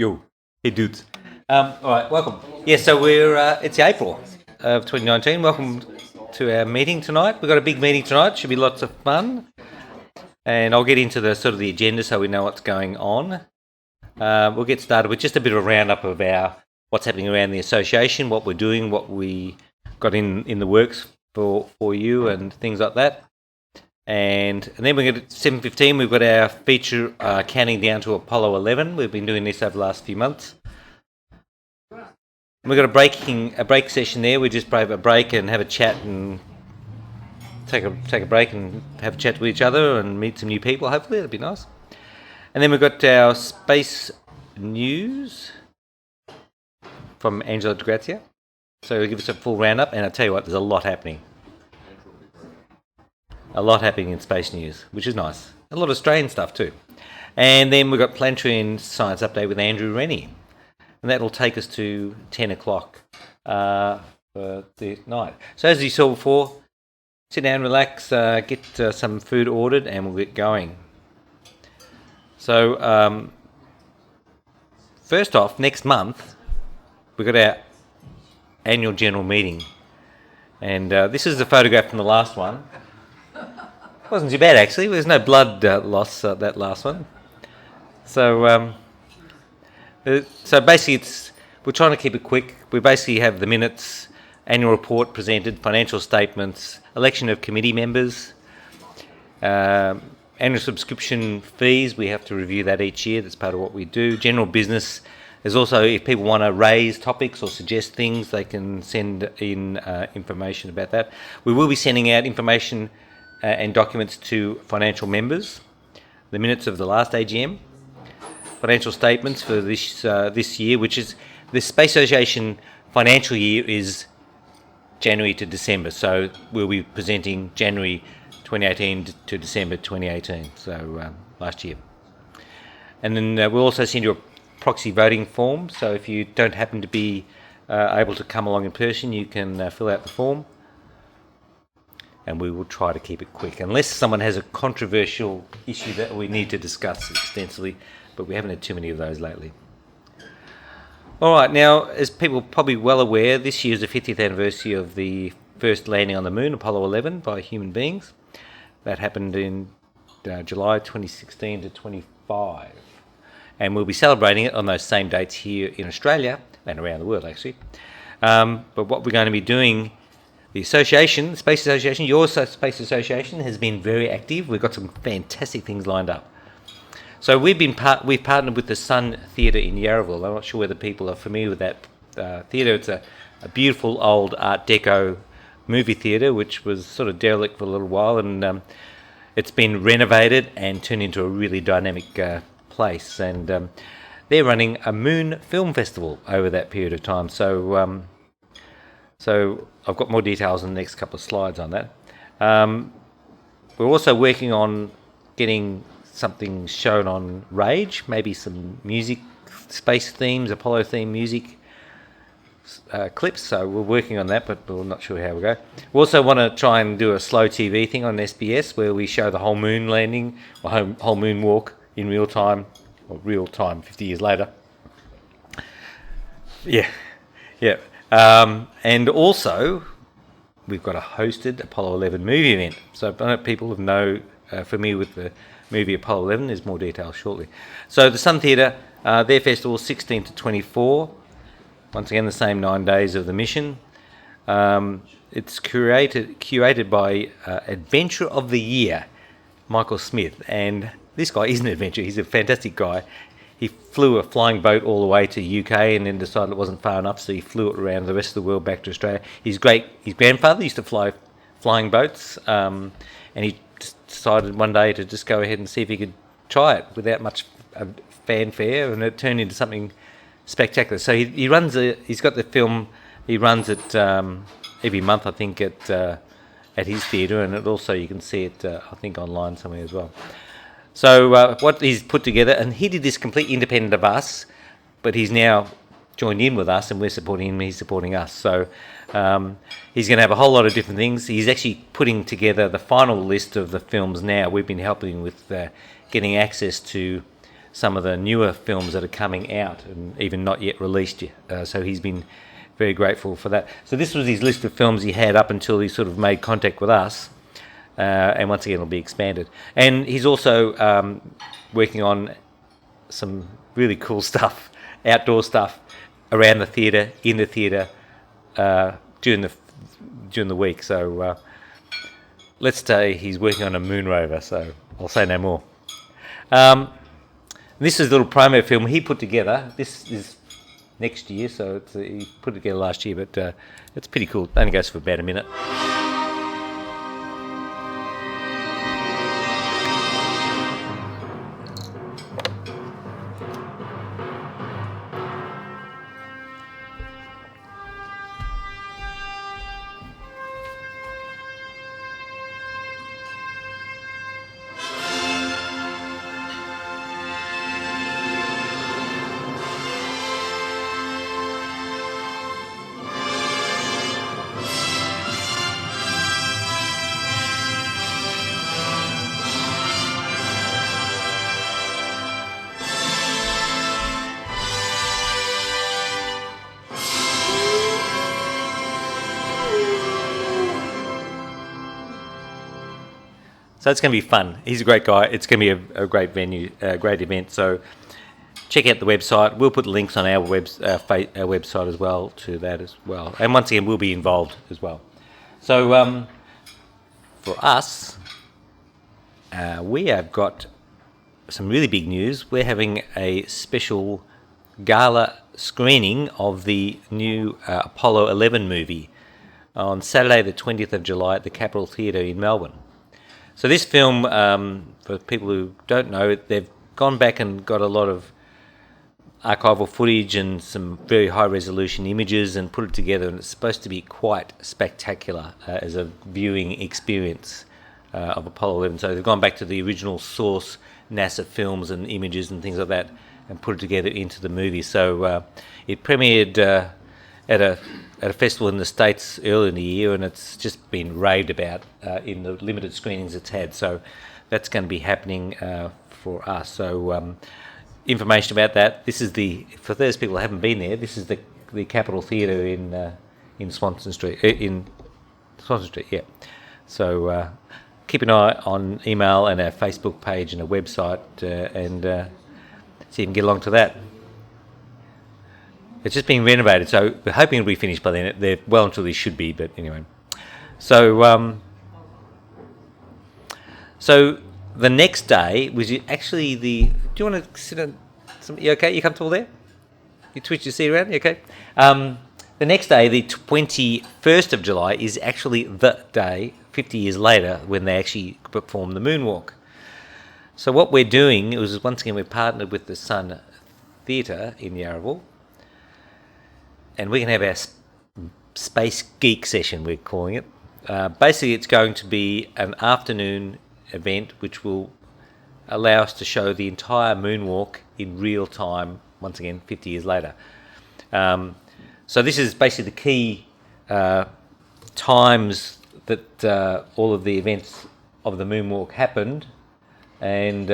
Yo, hey dudes. All right, welcome. Yeah, so it's April of 2019. Welcome to our meeting tonight. We've got a big meeting tonight. Should be lots of fun. And I'll get into the sort of the agenda so we know what's going on. We'll get started with just a bit of a roundup of what's happening around the association, what we're doing, what we got in the works for you and things like that. And then we're at 7:15. We've got our feature counting down to Apollo 11. We've been doing this over the last few months. We've got a break session there. We just have a break and have a chat and take a break and have a chat with each other and meet some new people. Hopefully, that'd be nice. And then we've got our space news from Angelo to Grazia. So he'll give us a full roundup. And I'll tell you what, there's a lot happening. A lot happening in space news, which is nice. A lot of Australian stuff too. And then we've got Planetary and Science Update with Andrew Rennie. And that'll take us to 10 o'clock for the night. So as you saw before, sit down, relax, get some food ordered, and we'll get going. So first off, next month, we've got our annual general meeting. And this is the photograph from the last one. Wasn't too bad actually. There's no blood loss that last one. So basically, we're trying to keep it quick. We basically have the minutes, annual report presented, financial statements, election of committee members, annual subscription fees. We have to review that each year. That's part of what we do. General business. There's also, if people want to raise topics or suggest things, they can send in information about that. We will be sending out information and documents to financial members, the minutes of the last AGM, financial statements for this year, which is the Space Association financial year is January to December, so we'll be presenting January 2018 to December 2018, so last year. And then we'll also send you a proxy voting form, so if you don't happen to be able to come along in person, you can fill out the form. And we will try to keep it quick, unless someone has a controversial issue that we need to discuss extensively, but we haven't had too many of those lately. All right, now, as people are probably well aware, this year is the 50th anniversary of the first landing on the moon, Apollo 11, by human beings. That happened in July 2016 to 25. And we'll be celebrating it on those same dates here in Australia, and around the world, actually. But what we're going to be doing, the association, the Space Association, your Space Association, has been very active. We've got some fantastic things lined up. So we've partnered with the Sun Theatre in Yarraville. I'm not sure whether people are familiar with that theatre. It's a beautiful old Art Deco movie theatre, which was sort of derelict for a little while, and it's been renovated and turned into a really dynamic place. And they're running a Moon Film Festival over that period of time. So I've got more details in the next couple of slides on that. We're also working on getting something shown on Rage, maybe some music, space themes, Apollo theme music clips. So we're working on that, but we're not sure how we go. We also want to try and do a slow TV thing on SBS where we show the whole moon landing, or whole moon walk in real time, 50 years later. Yeah. And also, we've got a hosted Apollo 11 movie event. So I don't know if people know familiar with the movie Apollo 11. There's more details shortly. So the Sun Theatre, their festival 16 to 24. Once again, the same 9 days of the mission. It's curated by Adventure of the Year, Michael Smith. And this guy is an adventurer. He's a fantastic guy. He flew a flying boat all the way to UK and then decided it wasn't far enough, so he flew it around the rest of the world back to Australia. His grandfather used to fly flying boats, and he decided one day to just go ahead and see if he could try it without much fanfare, and it turned into something spectacular. So he's got the film. He runs it every month, I think, at his theatre, and it also you can see it, I think, online somewhere as well. So what he's put together, and he did this completely independent of us, but he's now joined in with us, and we're supporting him, he's supporting us. So he's going to have a whole lot of different things. He's actually putting together the final list of the films now. We've been helping with getting access to some of the newer films that are coming out and even not yet released yet. So he's been very grateful for that. So this was his list of films he had up until he sort of made contact with us, and once again it'll be expanded. And he's also working on some really cool stuff, outdoor stuff, around the theatre, in the theatre, during the week. So let's say he's working on a moon rover, so I'll say no more. This is a little promo film he put together. This is next year, so he put it together last year, but it's pretty cool. It only goes for about a minute. So it's going to be fun. He's a great guy. It's going to be a great venue, a great event. So check out the website. We'll put links on our website as well to that as well. And once again, we'll be involved as well. So for us, we have got some really big news. We're having a special gala screening of the new Apollo 11 movie on Saturday the 20th of July at the Capitol Theatre in Melbourne. So this film, for people who don't know, they've gone back and got a lot of archival footage and some very high-resolution images and put it together, and it's supposed to be quite spectacular as a viewing experience of Apollo 11. So they've gone back to the original source NASA films and images and things like that and put it together into the movie. So it premiered at a festival in the States earlier in the year, and it's just been raved about in the limited screenings it's had. So that's going to be happening for us. So information about that. This is for those people who haven't been there, this is the Capitol Theatre in Swanston Street. Yeah. So keep an eye on email and our Facebook page and a website, and see if you can get along to that. It's just being renovated, so we're hoping it'll be finished by then. They're well and truly should be, but anyway. So, so the next day was actually the. Do you want to sit on? You okay? You comfortable there? You twitch your seat around. You okay? The next day, the 21st of July, is actually the day 50 years later when they actually perform the moonwalk. So what we're doing is, once again, we're partnered with the Sun Theatre in Yarraville. And we can have our Space Geek session, we're calling it. Basically, it's going to be an afternoon event which will allow us to show the entire moonwalk in real time, once again, 50 years later. So this is basically the key times that all of the events of the moonwalk happened, and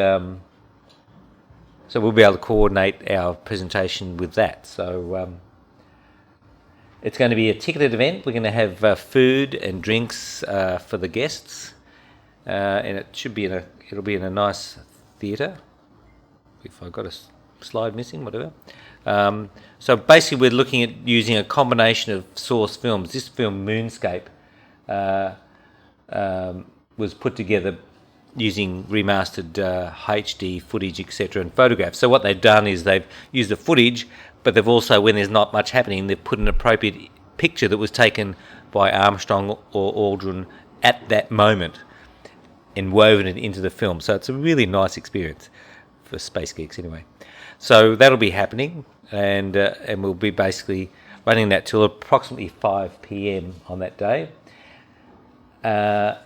so we'll be able to coordinate our presentation with that. So it's going to be a ticketed event. We're going to have food and drinks for the guests, and it'll be in a nice theatre. If I've got a slide missing, whatever. So basically, we're looking at using a combination of source films. This film, Moonscape, was put together using remastered HD footage, etc., and photographs. So what they've done is they've used the footage, but they've also, when there's not much happening, they've put an appropriate picture that was taken by Armstrong or Aldrin at that moment and woven it into the film. So it's a really nice experience for space geeks anyway. So that'll be happening, and we'll be basically running that till approximately 5 p.m. on that day. The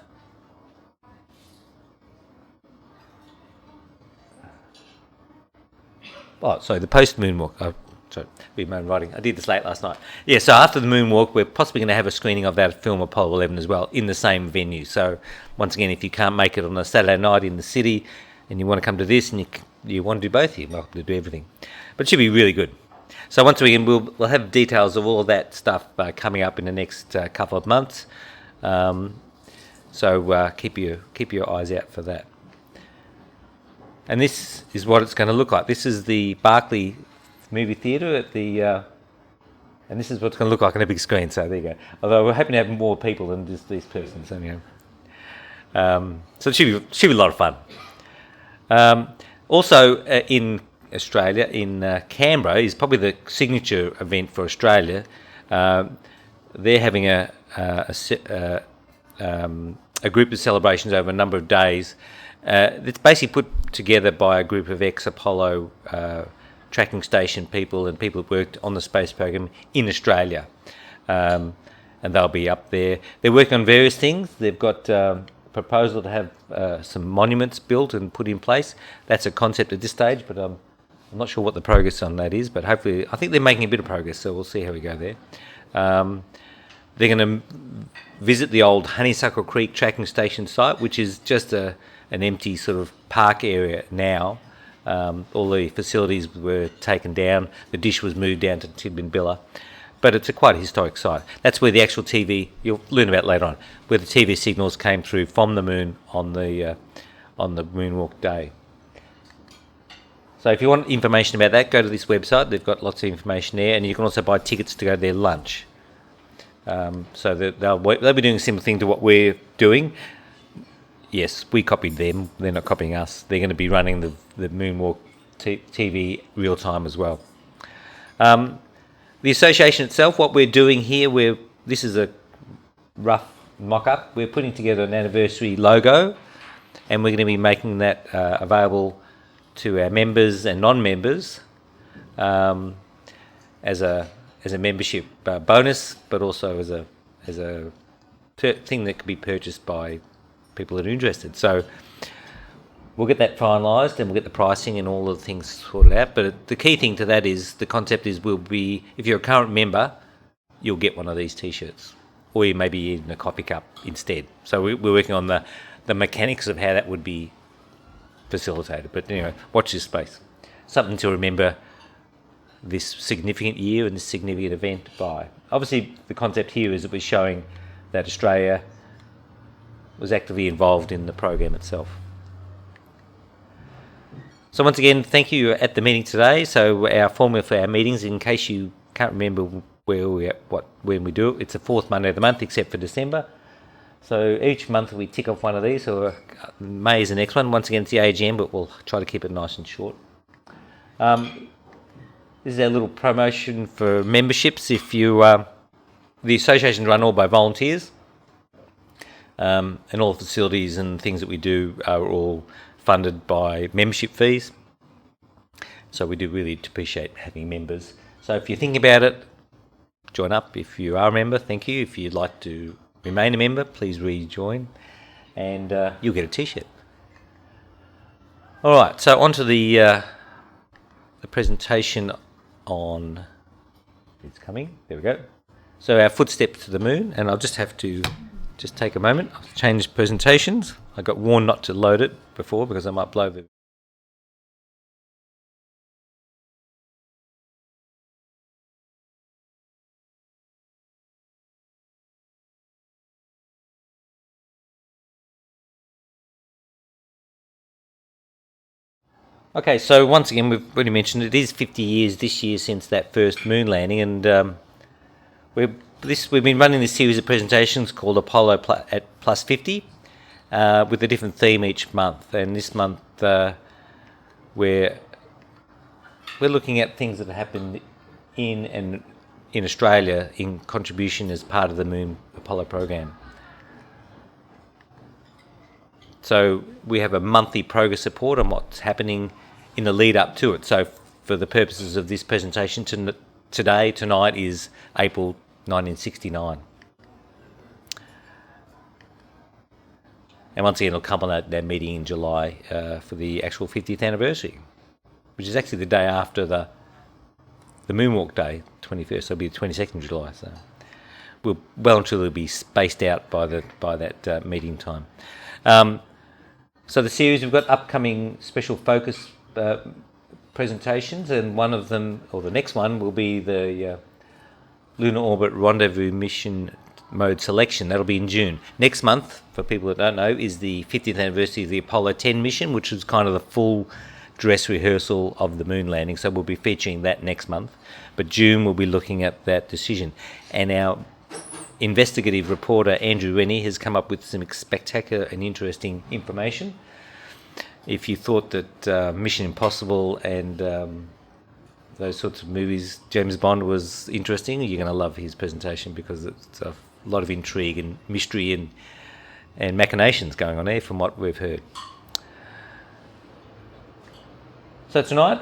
post-moonwalk. Sorry, be my own writing. I did this late last night. Yeah, so after the moonwalk, we're possibly going to have a screening of that film Apollo 11 as well in the same venue. So once again, if you can't make it on a Saturday night in the city and you want to come to this and you you want to do both, you're welcome to do everything. But it should be really good. So once again, we'll have details of all that stuff coming up in the next couple of months. So keep your eyes out for that. And this is what it's going to look like. This is the Barclay movie theatre at the, and this is what it's going to look like on a big screen. So there you go. Although we're hoping to have more people than just these persons. Anyhow. So it should be a lot of fun. Also in Australia, in Canberra, is probably the signature event for Australia. They're having a group of celebrations over a number of days. It's basically put together by a group of ex-Apollo tracking station people and people who worked on the space program in Australia. And they'll be up there. They're working on various things. They've got a proposal to have some monuments built and put in place. That's a concept at this stage, but I'm not sure what the progress on that is. But hopefully, I think they're making a bit of progress, so we'll see how we go there. They're going to visit the old Honeysuckle Creek tracking station site, which is just an empty sort of park area now. All the facilities were taken down. The dish was moved down to Tidbinbilla. But it's a quite historic site. That's where the actual TV, you'll learn about later on, where the TV signals came through from the moon on the moonwalk day. So if you want information about that, go to this website. They've got lots of information there, and you can also buy tickets to go to their lunch. So they'll be doing a similar thing to what we're doing. Yes, we copied them. They're not copying us. They're going to be running the moonwalk TV real time as well. The association itself, what we're doing here, this is a rough mock-up. We're putting together an anniversary logo, and we're going to be making that available to our members and non-members as a membership bonus, but also as a thing that can be purchased by people that are interested. So we'll get that finalised, and we'll get the pricing and all of the things sorted out. But the key thing to that is, the concept is, if you're a current member, you'll get one of these T-shirts, or you maybe even a coffee cup instead. So we're working on the mechanics of how that would be facilitated. But anyway, watch this space. Something to remember this significant year and this significant event by. Obviously, the concept here is that we're showing that Australia was actively involved in the program itself. So once again, thank you at the meeting today. So our formula for our meetings, in case you can't remember when we do it, it's the fourth Monday of the month, except for December. So each month we tick off one of these. So May is the next one. Once again, it's the AGM, but we'll try to keep it nice and short. This is our little promotion for memberships. If you, the association's run all by volunteers, and all the facilities and things that we do are all funded by membership fees. So we do really appreciate having members. So if you're thinking about it, join up. If you are a member, thank you. If you'd like to remain a member, please rejoin, and you'll get a T-shirt. All right, so on to the presentation on. It's coming. There we go. So our footsteps to the moon, and I'll just have to take a moment. I've changed presentations. I got warned not to load it before because I might blow the. Okay, so once again, we've already mentioned it is 50 years this year since that first moon landing, and we've been running this series of presentations called Apollo at Plus 50, with a different theme each month. And this month we're looking at things that have happened in Australia in contribution as part of the Moon Apollo program. So we have a monthly progress report on what's happening in the lead up to it. So for the purposes of this presentation, tonight is April 1969. And once again, it'll culminate that meeting in July for the actual 50th anniversary, which is actually the day after the Moonwalk Day, 21st. So it'll be the 22nd of July. So we'll well and truly be spaced out by that meeting time. So the series, we've got upcoming special focus presentations, and one of them, or the next one, will be the Lunar Orbit Rendezvous Mission Mode Selection. That'll be in June. Next month, for people that don't know, is the 50th anniversary of the Apollo 10 mission, which was kind of the full dress rehearsal of the moon landing. So we'll be featuring that next month. But June, we'll be looking at that decision. And our investigative reporter, Andrew Rennie, has come up with some spectacular and interesting information. If you thought that Mission Impossible and those sorts of movies, James Bond, was interesting, you're going to love his presentation, because it's a lot of intrigue and mystery and machinations going on there from what we've heard. So tonight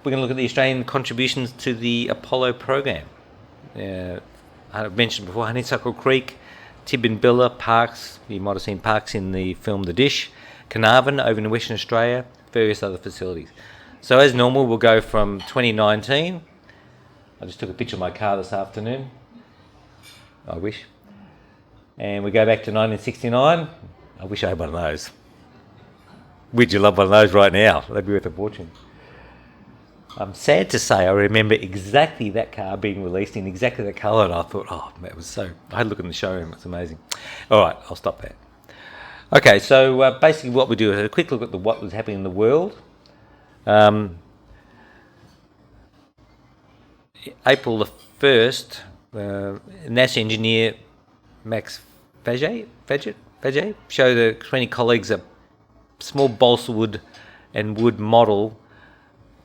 we're going to look at the Australian contributions to the Apollo program. I've mentioned before Honeysuckle Creek, Tidbinbilla, Parkes, you might have seen Parkes in the film The Dish, Carnarvon over in Western Australia, various other facilities. So as normal, we'll go from 2019. I just took a picture of my car this afternoon. I wish. And we go back to 1969. I wish I had one of those. Would you love one of those right now? They'd be worth a fortune. I'm sad to say I remember exactly that car being released in exactly that colour, and I thought, oh, it was so... I had a look in the showroom, it's amazing. All right, I'll stop there. Okay, so basically what we do is a quick look at what was happening in the world. April the 1st, NASA engineer Max Faget showed the 20 colleagues a small balsa wood and wood model.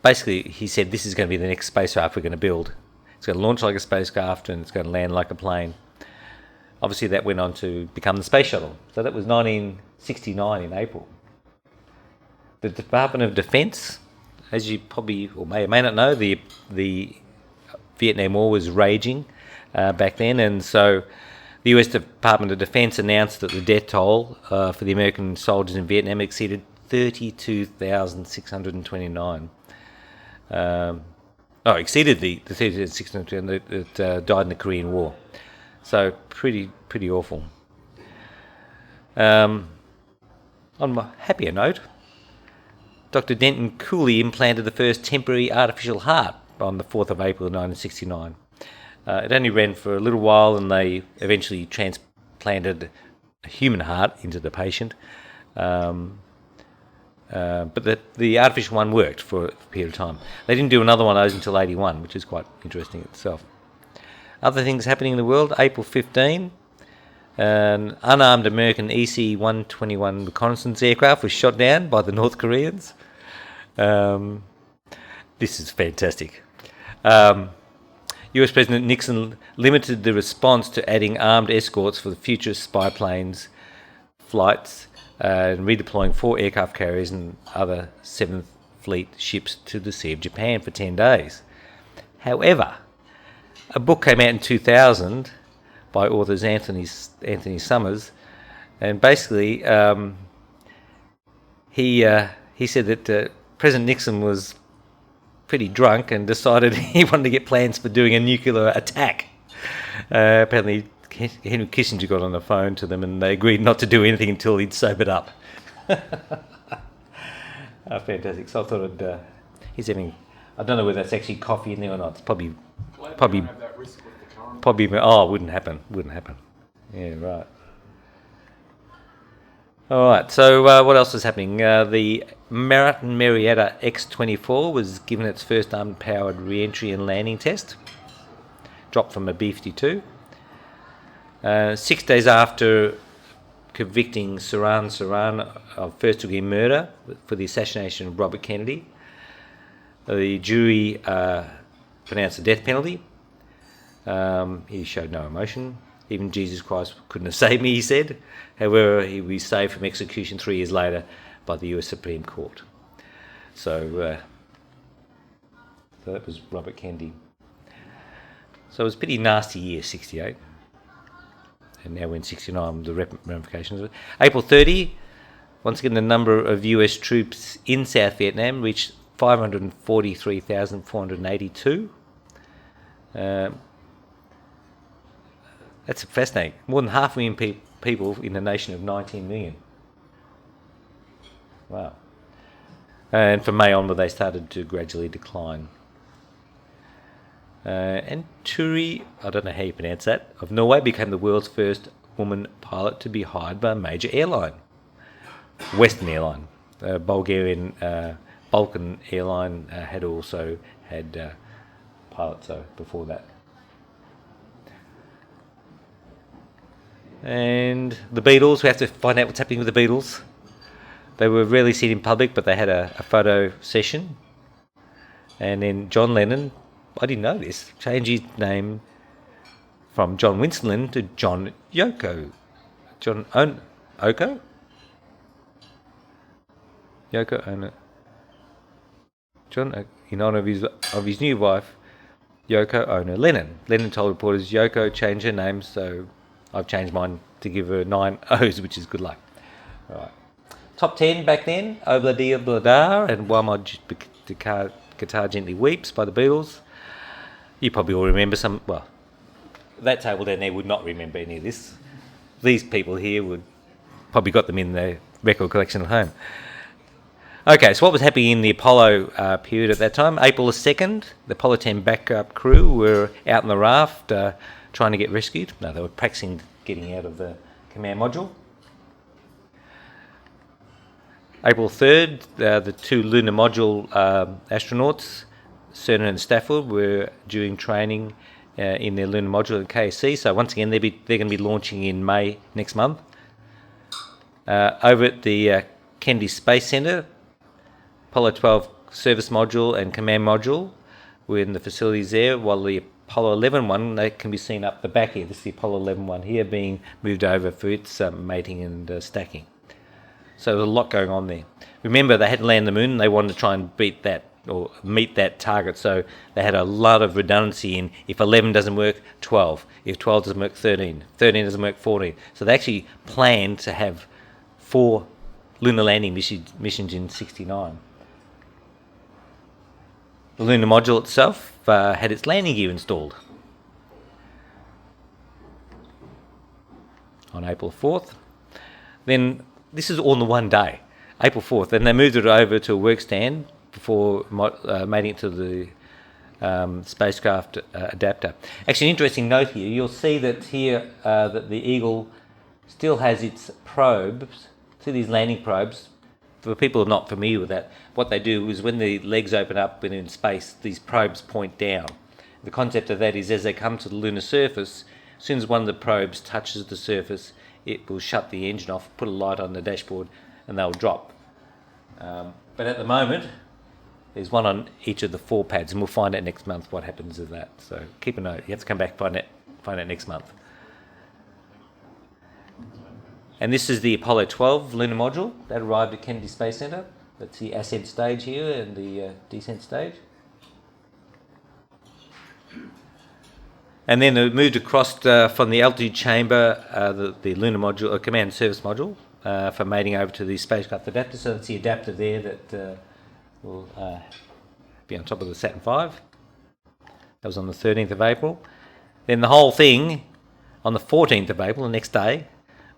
Basically, he said this is going to be the next spacecraft we're going to build. It's going to launch like a spacecraft and it's going to land like a plane. Obviously, that went on to become the Space Shuttle. So that was 1969 in April. The Department of Defence, as you probably or may or may not know, the Vietnam War was raging back then, and so the US Department of Defence announced that the death toll for the American soldiers in Vietnam exceeded 32,629. Exceeded the 32,629 that died in the Korean War. So pretty awful. On a happier note, Dr. Denton Cooley implanted the first temporary artificial heart on the 4th of April 1969. It only ran for a little while, and they eventually transplanted a human heart into the patient. But the artificial one worked for a period of time. They didn't do another one of those until 81, which is quite interesting itself. Other things happening in the world, April 15, an unarmed American EC-121 reconnaissance aircraft was shot down by the North Koreans. This is fantastic. US President Nixon limited the response to adding armed escorts for the future spy planes flights and redeploying 4 aircraft carriers and other 7th Fleet ships to the Sea of Japan for 10 days. However, a book came out in 2000 by authors Anthony Summers, and basically he said that President Nixon was pretty drunk and decided he wanted to get plans for doing a nuclear attack. Apparently Henry Kissinger got on the phone to them and they agreed not to do anything until he'd sobered up. Fantastic. So I thought he's having... I don't know whether that's actually coffee in there or not. It's probably have that risk with the current. Wouldn't happen. Yeah, right. All right, so what else is happening? The Marathon Marietta X-24 was given its first unpowered re-entry and landing test, dropped from a B-52. 6 days after convicting Sirhan of first-degree murder for the assassination of Robert Kennedy, the jury pronounced the death penalty. He showed no emotion. Even Jesus Christ couldn't have saved me, he said. However, he was saved from execution 3 years later by the US Supreme Court. So that was Robert Kennedy. So it was a pretty nasty year, 68. And now we're in 69, the ramifications of it. April 30, once again, the number of US troops in South Vietnam reached 543,482. That's fascinating. More than 500,000 people in a nation of 19 million. Wow. And from May onward, they started to gradually decline. And Turi, I don't know how you pronounce that, of Norway became the world's first woman pilot to be hired by a major airline, Western airline. Bulgarian Balkan airline had also had pilots before that. And the Beatles, we have to find out what's happening with the Beatles. They were rarely seen in public, but they had a photo session. And then John Lennon, I didn't know this, changed his name from John Winston to John Yoko. John Oko? Yoko Ono. John, in honour of his new wife, Yoko Ono Lennon. Lennon told reporters, Yoko changed her name, so I've changed mine to give her 9 O's, which is good luck. All right. Top 10 back then, Obladia Bladar and While My Guitar Gently Weeps by the Beatles. You probably all remember some, well, that table down there would not remember any of this. These people here would probably got them in their record collection at home. Okay, so what was happening in the Apollo period at that time? April the 2nd, the Apollo 10 backup crew were out in the raft trying to get rescued. No, they were practicing getting out of the command module. April 3rd, the 2 lunar module astronauts, Cernan and Stafford, were doing training in their lunar module at KSC. So once again, they're going to be launching in May next month. Over at the Kennedy Space Centre, Apollo 12 service module and command module were in the facilities there, while the Apollo 11 one, they can be seen up the back here. This is the Apollo 11 one here being moved over for its mating and stacking. So there's a lot going on there. Remember, they had to land the moon and they wanted to try and beat that or meet that target, so they had a lot of redundancy in if 11 doesn't work, 12. If 12 doesn't work, 13. 13 doesn't work, 14. So they actually planned to have 4 lunar landing missions in 69. The lunar module itself had its landing gear installed on April 4th. Then, this is all in the one day, April 4th, and they moved it over to a work stand before mating it to the spacecraft adapter. Actually, an interesting note here, you'll see that here that the Eagle still has its probes, see these landing probes. For people who are not familiar with that, what they do is when the legs open up and in space, these probes point down. The concept of that is as they come to the lunar surface, as soon as one of the probes touches the surface, it will shut the engine off, put a light on the dashboard, and they'll drop. But at the moment, there's one on each of the 4 pads, and we'll find out next month what happens with that. So keep a note. You have to come back and find out next month. And this is the Apollo 12 lunar module that arrived at Kennedy Space Centre. That's the ascent stage here and the descent stage. And then it moved across from the altitude chamber, the lunar module, command service module, for mating over to the spacecraft adapter. So that's the adapter there that will be on top of the Saturn V. That was on the 13th of April. Then the whole thing, on the 14th of April, the next day,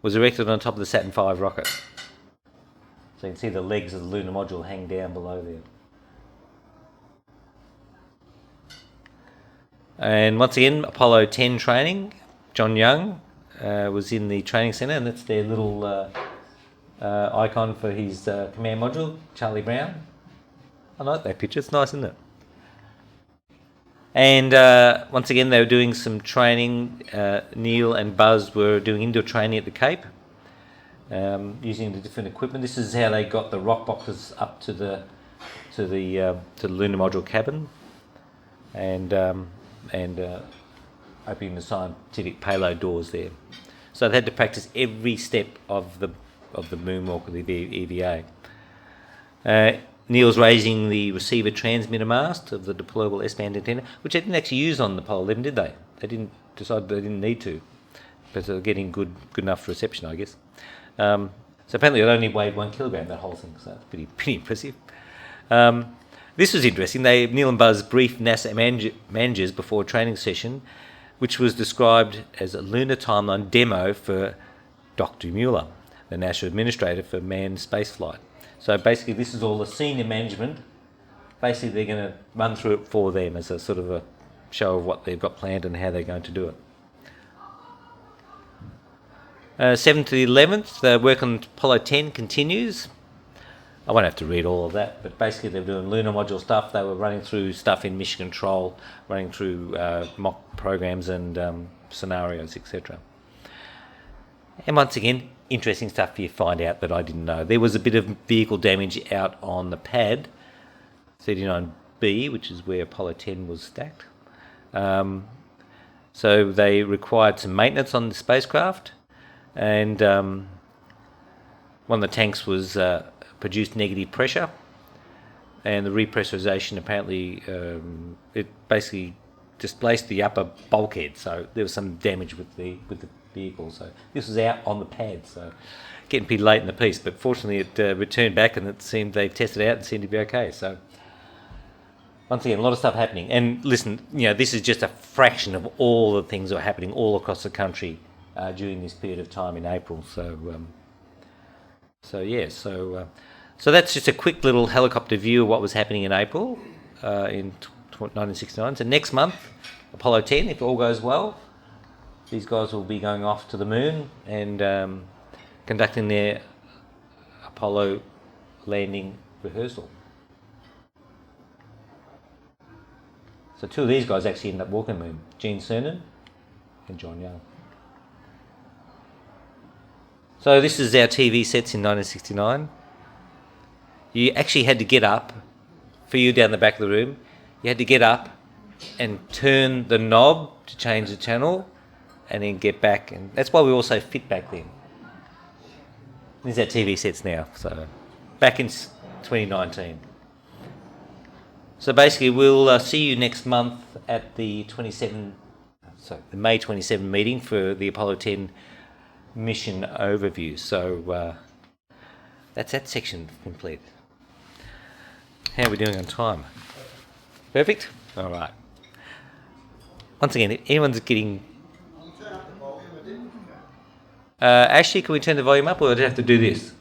was erected on top of the Saturn V rocket. So you can see the legs of the lunar module hang down below there. And once again, Apollo 10 training. John Young was in the training centre, and that's their little icon for his command module, Charlie Brown. I like that picture, it's nice, isn't it? And once again, they were doing some training. Neil and Buzz were doing indoor training at the Cape, using the different equipment. This is how they got the rock boxes up to the lunar module cabin, and opening the scientific payload doors there. So they had to practice every step of the moonwalk of the EVA. Neil's raising the receiver transmitter mast of the deployable S-band antenna, which they didn't actually use on the Apollo 11, did they? They didn't decide they didn't need to, but they were getting good enough reception, I guess. So apparently it only weighed 1 kilogram, that whole thing, so that's pretty impressive. This was interesting. Neil and Buzz briefed NASA managers before a training session, which was described as a lunar timeline demo for Dr. Mueller, the NASA administrator for manned spaceflight. So basically this is all the senior management. Basically they're going to run through it for them as a sort of a show of what they've got planned and how they're going to do it. 7th to the 11th, the work on Apollo 10 continues. I won't have to read all of that, but basically they were doing lunar module stuff. They were running through stuff in mission control, running through mock programs and scenarios, etc. And once again, interesting stuff you find out that I didn't know. There was a bit of vehicle damage out on the pad, 39B, which is where Apollo 10 was stacked. So they required some maintenance on the spacecraft, and one of the tanks was produced negative pressure, and the repressurization apparently it basically displaced the upper bulkhead, so there was some damage with the vehicle. So this was out on the pad, so getting pretty late in the piece, but fortunately it returned back and it seemed they tested it out and seemed to be okay. So once again, a lot of stuff happening. And listen, this is just a fraction of all the things that are happening all across the country during this period of time in April. So that's just a quick little helicopter view of what was happening in April in 1969. So next month, Apollo 10, if all goes well, these guys will be going off to the moon and conducting their Apollo landing rehearsal. So two of these guys actually ended up walking the moon, Gene Cernan and John Young. So this is our TV sets in 1969. You actually had to get up, for you down the back of the room, you had to get up and turn the knob to change the channel and then get back. And that's why we were so fit back then. These are our TV sets now, so back in 2019. So basically we'll see you next month at the May 27 meeting for the Apollo 10 mission overview. So that's that section complete. How are we doing on time? Perfect? All right. Once again, if anyone's getting... Ashley, can we turn the volume up, or do I have to do this?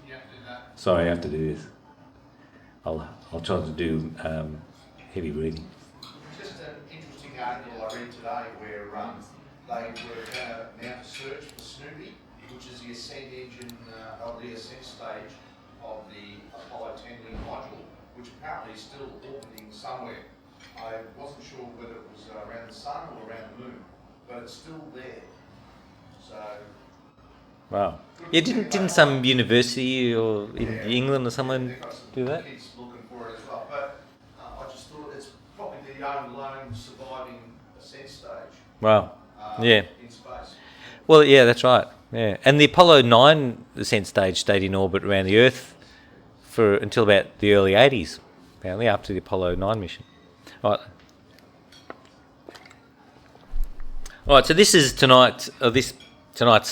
Sorry, I have to do this. I'll try to do heavy breathing. Just an interesting article I read today where they were going to mount a search for Snoopy, which is the ascent engine of the ascent stage of the Apollo 10 link module, which apparently is still orbiting somewhere. I wasn't sure whether it was around the sun or around the moon, but it's still there. So. Wow. Yeah, didn't some university or in England or someone do that? Kids looking for it as well, but I just thought it's probably the only lone surviving ascent stage. Wow. Yeah. In space. Well, yeah, that's right. Yeah, and the Apollo 9 ascent stage stayed in orbit around the Earth for until about the early 80s, apparently, after the Apollo 9 mission. All right. So this is tonight's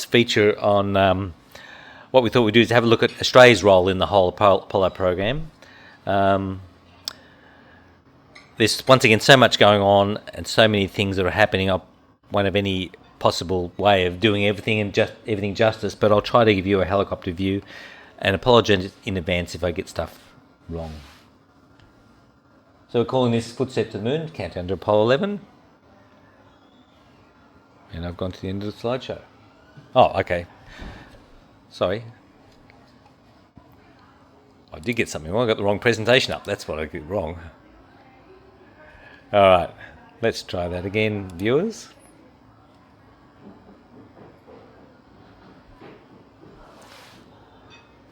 feature on what we thought we'd do is have a look at Australia's role in the whole Apollo program. There's once again so much going on and so many things that are happening. I won't have any possible way of doing everything justice, but I'll try to give you a helicopter view and apologise in advance if I get stuff wrong. So we're calling this Footstep to the Moon, countdown to Apollo 11. And I've gone to the end of the slideshow. Oh, okay. Sorry. I did get something wrong. I got the wrong presentation up. That's what I got wrong. All right. Let's try that again, viewers.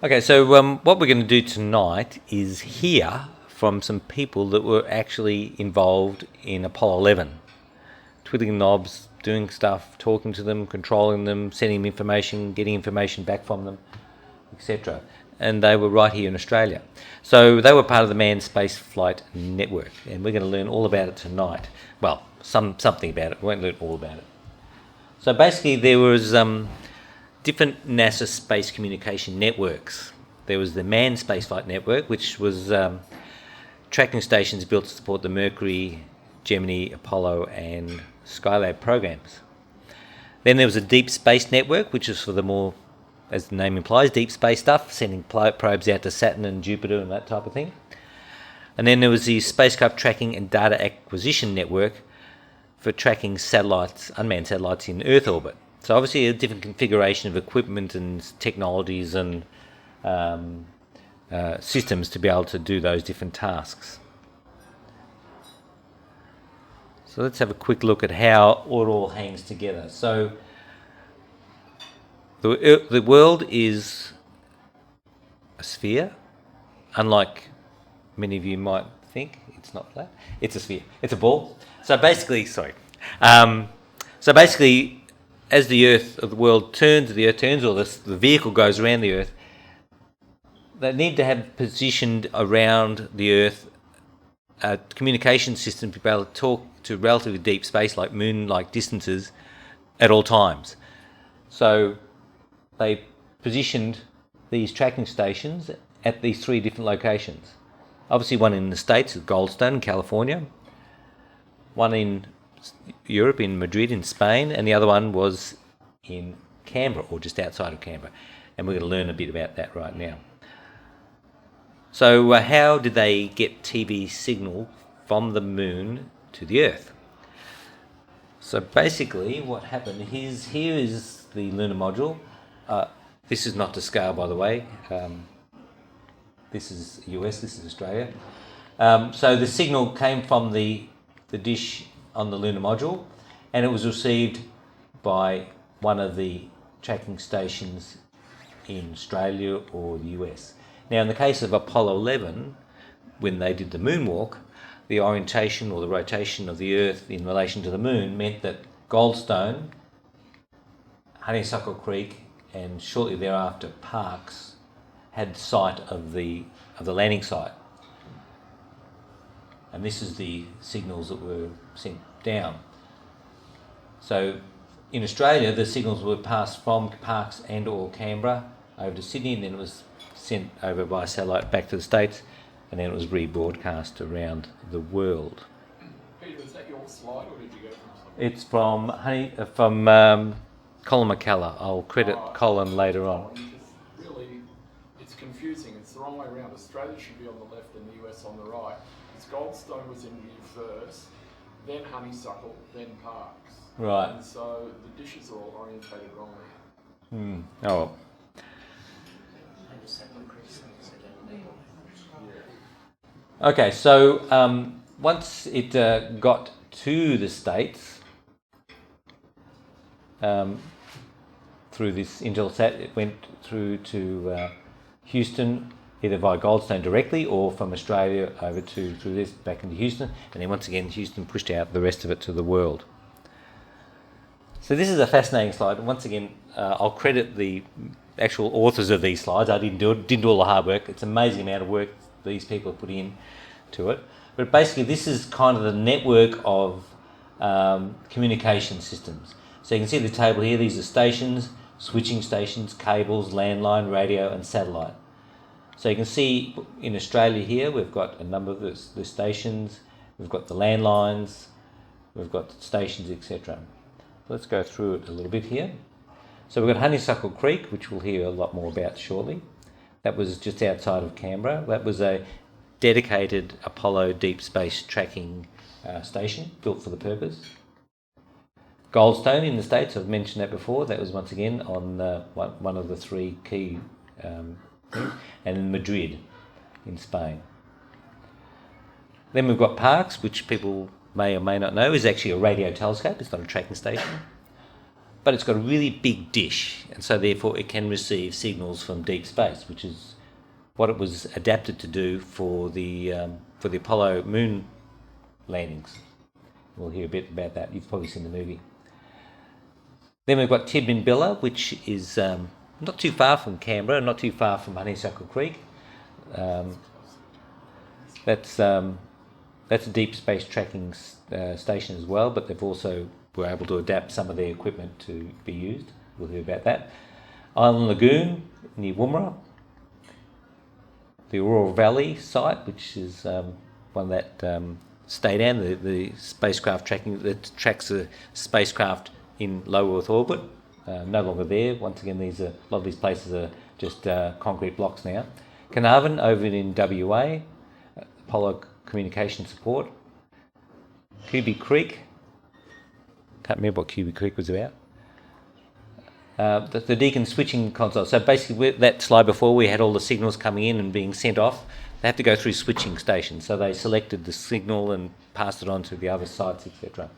Okay, so what we're going to do tonight is hear from some people that were actually involved in Apollo 11. Twiddling knobs, doing stuff, talking to them, controlling them, sending them information, getting information back from them, etc. And they were right here in Australia. So they were part of the Manned Space Flight Network, and we're going to learn all about it tonight. Well, something about it. We won't learn all about it. So basically there was different NASA space communication networks. There was the Manned Spaceflight Network, which was tracking stations built to support the Mercury, Gemini, Apollo and Skylab programs. Then there was a Deep Space Network, which is for the more as the name implies, deep space stuff, sending probes out to Saturn and Jupiter and that type of thing. And then there was the Spacecraft Tracking and Data Acquisition Network for tracking satellites, unmanned satellites in Earth orbit. So obviously a different configuration of equipment and technologies and systems to be able to do those different tasks. So let's have a quick look at how it all hangs together. So the world is a sphere, unlike many of you might think. It's not flat. It's a sphere. It's a ball. So basically, as the world turns, or the vehicle goes around the Earth, they need to have positioned around the Earth a communication system to be able to talk to relatively deep space, like moon-like distances, at all times. So they positioned these tracking stations at these 3 different locations. Obviously one in the States at Goldstone in California, one in Europe in Madrid in Spain, and the other one was in Canberra, or just outside of Canberra. And we're going to learn a bit about that right now. So how did they get TV signal from the moon to the Earth? So basically what happened is, here is the lunar module. This is not to scale, by the way. This is US, this is Australia. So the signal came from the dish on the lunar module, and it was received by one of the tracking stations in Australia or the US. Now in the case of Apollo 11, when they did the moonwalk, the orientation or the rotation of the Earth in relation to the moon meant that Goldstone, Honeysuckle Creek, and shortly thereafter Parkes had sight of the landing site. And this is the signals that were sent down. So in Australia, the signals were passed from Parkes and or Canberra over to Sydney, and then it was sent over by satellite back to the States, and then it was rebroadcast around the world. Peter, is that your slide, or did you go from something? It's from Colin McCullough. I'll credit Colin later on. Because really, it's confusing. It's the wrong way around. Australia should be on the left and the US on the right. Because Goldstone was in view first, then Honeysuckle, then Parkes. Right. And so the dishes are all orientated wrongly. Oh well. Okay, so once it got to the States, through this Intelsat, it went through to Houston, either via Goldstone directly or from Australia over through this back into Houston, and then once again Houston pushed out the rest of it to the world. So this is a fascinating slide. Once again, I'll credit the actual authors of these slides. I didn't do all the hard work. It's an amazing amount of work these people have put in to it. But basically this is kind of the network of communication systems. So you can see the table here. These are stations, switching stations, cables, landline, radio and satellite. So you can see in Australia here we've got a number of the stations, we've got the landlines, we've got stations, etc. Let's go through it a little bit here. So we've got Honeysuckle Creek, which we'll hear a lot more about shortly. That was just outside of Canberra. That was a dedicated Apollo deep space tracking station built for the purpose. Goldstone in the States, I've mentioned that before. That was once again on one of the 3 key things. And in Madrid in Spain. Then we've got Parkes, which people may or may not know is actually a radio telescope. It's not a tracking station, but it's got a really big dish, and so therefore it can receive signals from deep space, which is what it was adapted to do for the Apollo moon landings. We'll hear a bit about that. You've probably seen the movie. Then we've got Tidbinbilla, which is not too far from Canberra, not too far from Honeysuckle Creek. That's a deep space tracking station as well, but they've also were able to adapt some of their equipment to be used. We'll hear about that. Island Lagoon near Woomera. The Aurora Valley site, which is one that stay down, the spacecraft tracking that tracks the spacecraft in low Earth orbit, no longer there. Once again, a lot of these places are just concrete blocks now. Carnarvon over in WA, Apollo Communication Support. Cuby Creek, can't remember what Cuby Creek was about. The Deakin switching console. So basically, that slide before, we had all the signals coming in and being sent off. They have to go through switching stations. So they selected the signal and passed it on to the other sites, etc.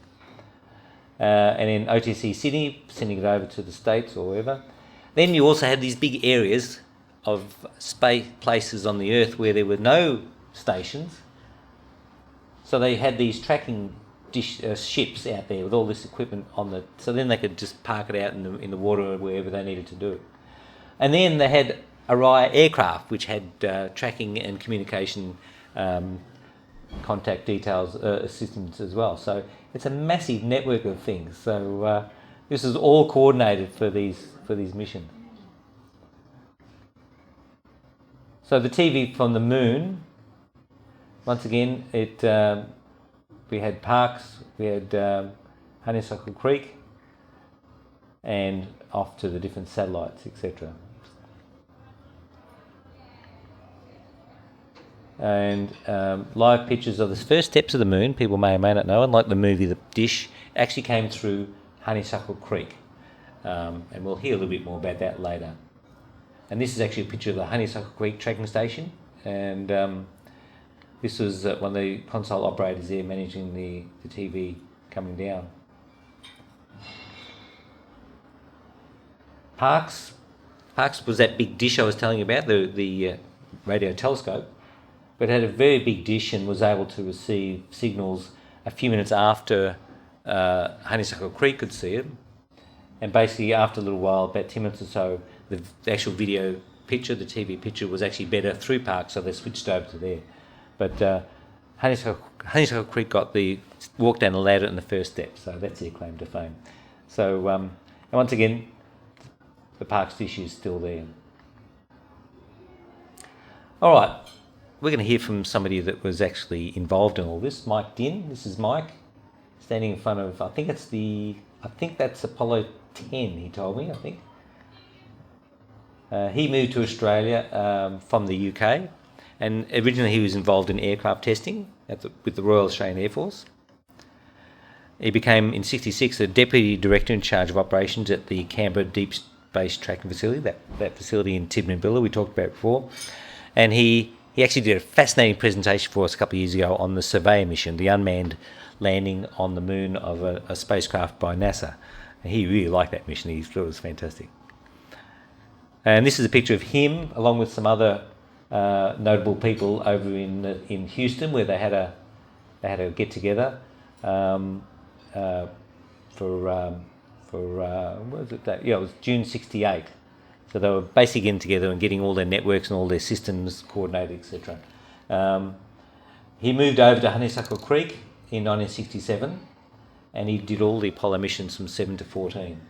And then OTC Sydney, sending it over to the States or wherever. Then you also had these big areas of space places on the Earth where there were no stations. So they had these tracking ships out there with all this equipment on the. So then they could just park it out in the water or wherever they needed to do it. And then they had Araya aircraft, which had tracking and communication contact details systems as well. So it's a massive network of things. So this is all coordinated for these missions. So the TV from the moon. Once again, we had Parkes, we had Honeysuckle Creek, and off to the different satellites, etc. And live pictures of the first steps of the moon, people may or may not know, unlike the movie The Dish, actually came through Honeysuckle Creek. And we'll hear a little bit more about that later. And this is actually a picture of the Honeysuckle Creek tracking station, and this was one of the console operators there managing the TV coming down. Parkes was that big dish I was telling you about, the radio telescope, but had a very big dish and was able to receive signals a few minutes after Honeysuckle Creek could see it. And basically after a little while, about 10 minutes or so, the actual video picture, the TV picture, was actually better through Parkes, so they switched over to there. But Honeysuckle Creek walked down the ladder in the first step, so that's their claim to fame. So, and once again, the Parkes issue is still there. All right, we're going to hear from somebody that was actually involved in all this, Mike Dinn. This is Mike, standing in front of, I think that's Apollo 10, he told me, I think. He moved to Australia from the UK. And originally he was involved in aircraft testing with the Royal Australian Air Force. He became, in '66, the Deputy Director in charge of operations at the Canberra Deep Space Tracking Facility, that facility in Tidbinbilla we talked about before. And he actually did a fascinating presentation for us a couple of years ago on the SAA mission, the unmanned landing on the moon of a spacecraft by NASA. And he really liked that mission. He thought it was fantastic. And this is a picture of him along with some other notable people over in Houston, where they had a get together for what was it? It was June '68. So they were basically getting together and getting all their networks and all their systems coordinated, etc. He moved over to Honeysuckle Creek in 1967, and he did all the Apollo missions from 7 to 14.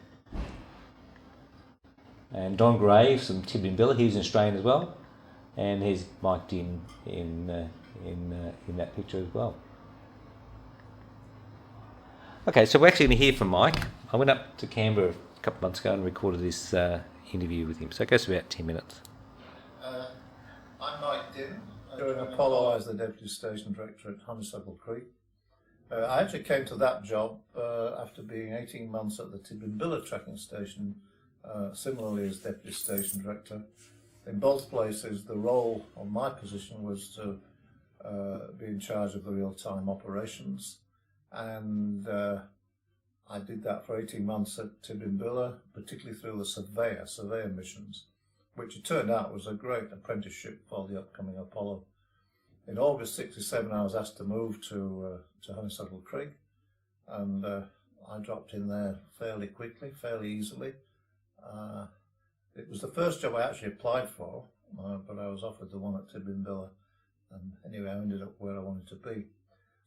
And Don Gray from Tidbinbilla, he was an Australian as well. And here's Mike Dinn in that picture as well. Okay, so we're actually going to hear from Mike. I went up to Canberra a couple of months ago and recorded this interview with him. So it goes for about 10 minutes. I'm Mike Dinn. During Apollo, I was the Deputy Station Director at Honeysuckle Creek. I actually came to that job after being 18 months at the Tidbinbilla Tracking Station, similarly as Deputy Station Director. In both places, the role of my position was to be in charge of the real-time operations, and I did that for 18 months at Tidbinbilla, particularly through the surveyor missions, which it turned out was a great apprenticeship for the upcoming Apollo. In August '67, I was asked to move to Honeysuckle Creek, and I dropped in there fairly quickly, fairly easily. It was the first job I actually applied for, but I was offered the one at Tidbinbilla, and anyway, I ended up where I wanted to be.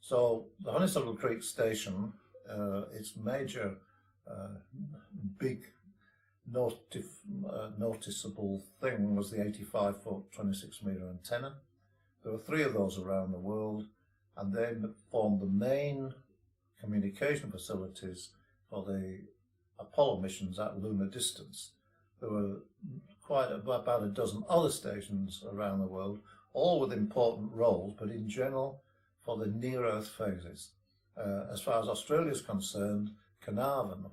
So the Honeysuckle Creek Station, its major big noticeable thing was the 85-foot, 26-metre antenna. There were 3 of those around the world, and they formed the main communication facilities for the Apollo missions at lunar distance. There were about a dozen other stations around the world, all with important roles, but in general for the near-Earth phases. As far as Australia is concerned, Carnarvon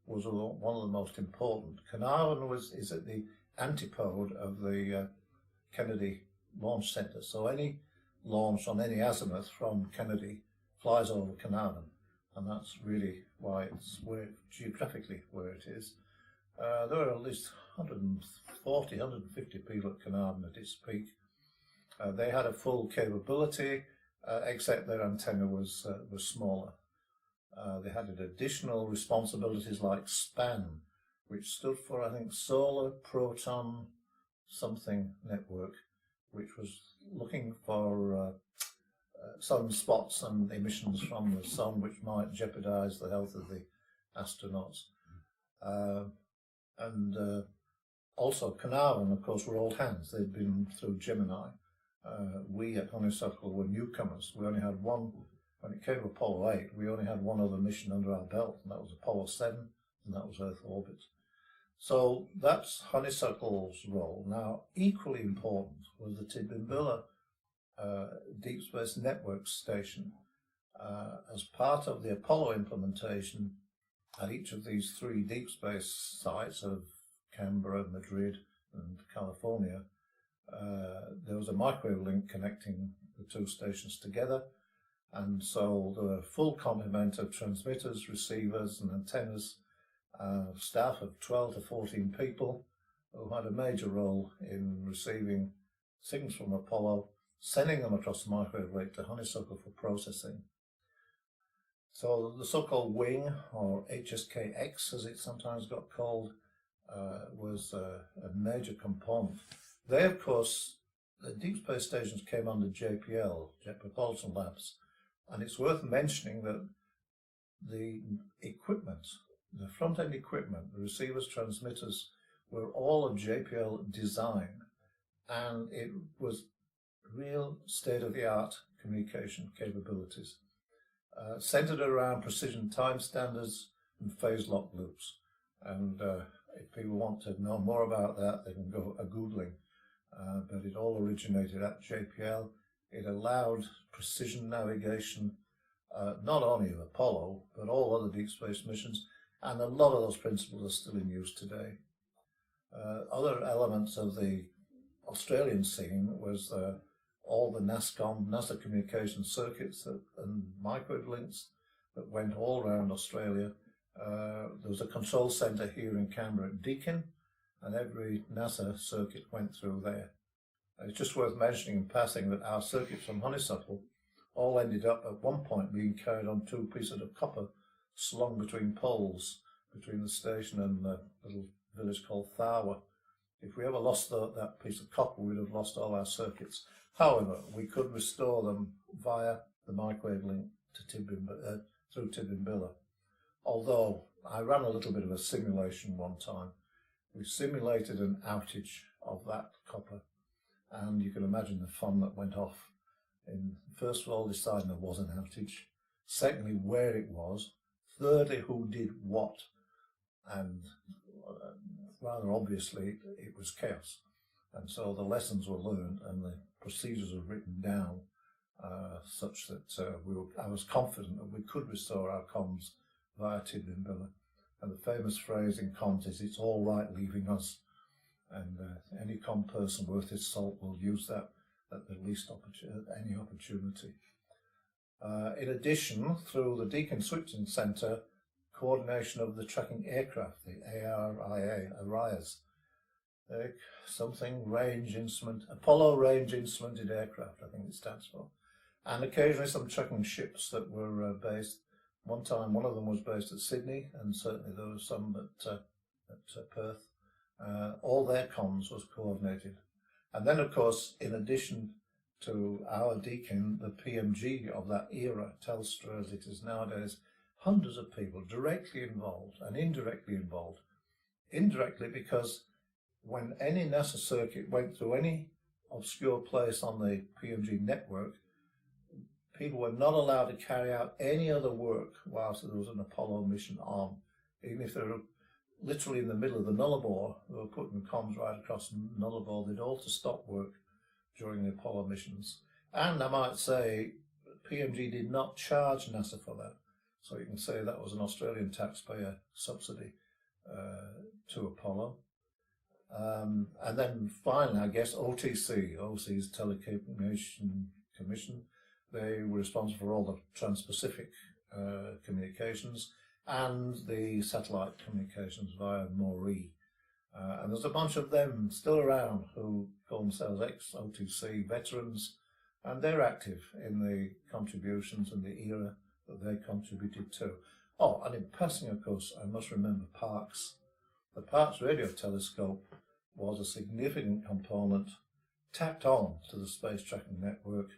was one of the most important. Carnarvon is at the antipode of the Kennedy Launch Centre, so any launch on any azimuth from Kennedy flies over Carnarvon, and that's really why it's geographically where it is. There are at least 140, 150 people at Carnarvon at its peak. They had a full capability, except their antenna was smaller. They had additional responsibilities like SPAN, which stood for, I think, Solar Proton Something Network, which was looking for sunspots and emissions from the sun which might jeopardize the health of the astronauts. Also Carnarvon, of course, were old hands. They'd been through Gemini. We at Honeysuckle were newcomers. We only had one, when it came to Apollo 8, we only had one other mission under our belt, and that was Apollo 7, and that was Earth orbit. So that's Honeysuckle's role. Now, equally important was the Tidbinbilla Deep Space Network Station. As part of the Apollo implementation, at each of these three deep space sites of Canberra, Madrid, and California, there was a microwave link connecting the two stations together, and so there were a full complement of transmitters, receivers, and antennas, staff of 12 to 14 people who had a major role in receiving signals from Apollo, sending them across the microwave link to Honeysuckle for processing. So the so-called wing, or HSKX as it sometimes got called, was a major component. They, of course, the deep space stations came under JPL, Jet Propulsion Labs, and it's worth mentioning that the equipment, the front-end equipment, the receivers, transmitters, were all of JPL design, and it was real state-of-the-art communication capabilities, centered around precision time standards and phase lock loops. And if people want to know more about that, they can go Googling. But it all originated at JPL. It allowed precision navigation, not only of Apollo, but all other deep space missions, and a lot of those principles are still in use today. Other elements of the Australian scene was all the NASA communication circuits and microwave links that went all around Australia. There was a control centre here in Canberra at Deakin, and every NASA circuit went through there. It's just worth mentioning in passing that our circuits from Honeysuckle all ended up at one point being carried on two pieces of copper slung between poles between the station and the little village called Tharwa. If we ever lost that piece of copper, we'd have lost all our circuits. However, we could restore them via the microwave link to through Tidbinbilla. Although I ran a little bit of a simulation one time. We simulated an outage of that copper, and you can imagine the fun that went off in, first of all, deciding there was an outage, secondly, where it was, thirdly, who did what, and rather obviously it was chaos. And so the lessons were learned and the procedures were written down such that I was confident that we could restore our comms via Tidbinbilla. And the famous phrase in comms is, "It's all right leaving us." And any comm person worth his salt will use that at the least any opportunity. In addition, through the Deakin Switching Centre, coordination of the tracking aircraft, the ARIAs, something range instrument, Apollo range instrumented aircraft, I think it stands for, and occasionally some tracking ships that were based. One time, one of them was based at Sydney, and certainly there was some at Perth. All their comms was coordinated. And then, of course, in addition to our Deakin, the PMG of that era, Telstra as it is nowadays, hundreds of people directly involved and indirectly involved. Indirectly because when any NASA circuit went through any obscure place on the PMG network, people were not allowed to carry out any other work whilst there was an Apollo mission on. Even if there were literally in the middle of the nullarbor. They were putting comms right across the nullarbor. They'd all to stop work during the Apollo missions. And I might say PMG did not charge NASA for that. So you can say that was an Australian taxpayer subsidy to Apollo. And then finally, I guess OTC, Overseas Telecommunication Commission, they were responsible for all the trans-Pacific communications and the satellite communications via Moree. And there's a bunch of them still around who call themselves ex-OTC veterans, and they're active in the contributions and the era that they contributed to. Oh, and in passing, of course, I must remember Parkes. The Parkes radio telescope was a significant component tacked on to the space tracking network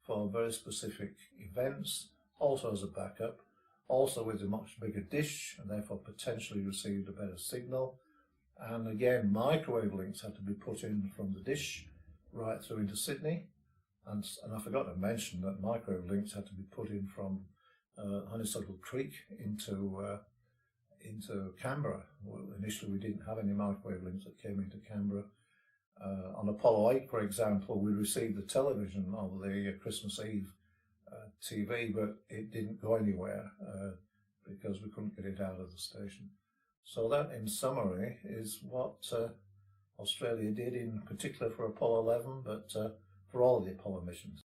for very specific events, also as a backup, also with a much bigger dish and therefore potentially received a better signal. And again, microwave links had to be put in from the dish right through into Sydney. And I forgot to mention that microwave links had to be put in from Honeysuckle Creek into Canberra. Well, initially, we didn't have any microwave links that came into Canberra. On Apollo 8, for example, we received the television over the Christmas Eve TV, but it didn't go anywhere because we couldn't get it out of the station. So that, in summary, is what Australia did, in particular for Apollo 11, but for all the Apollo missions.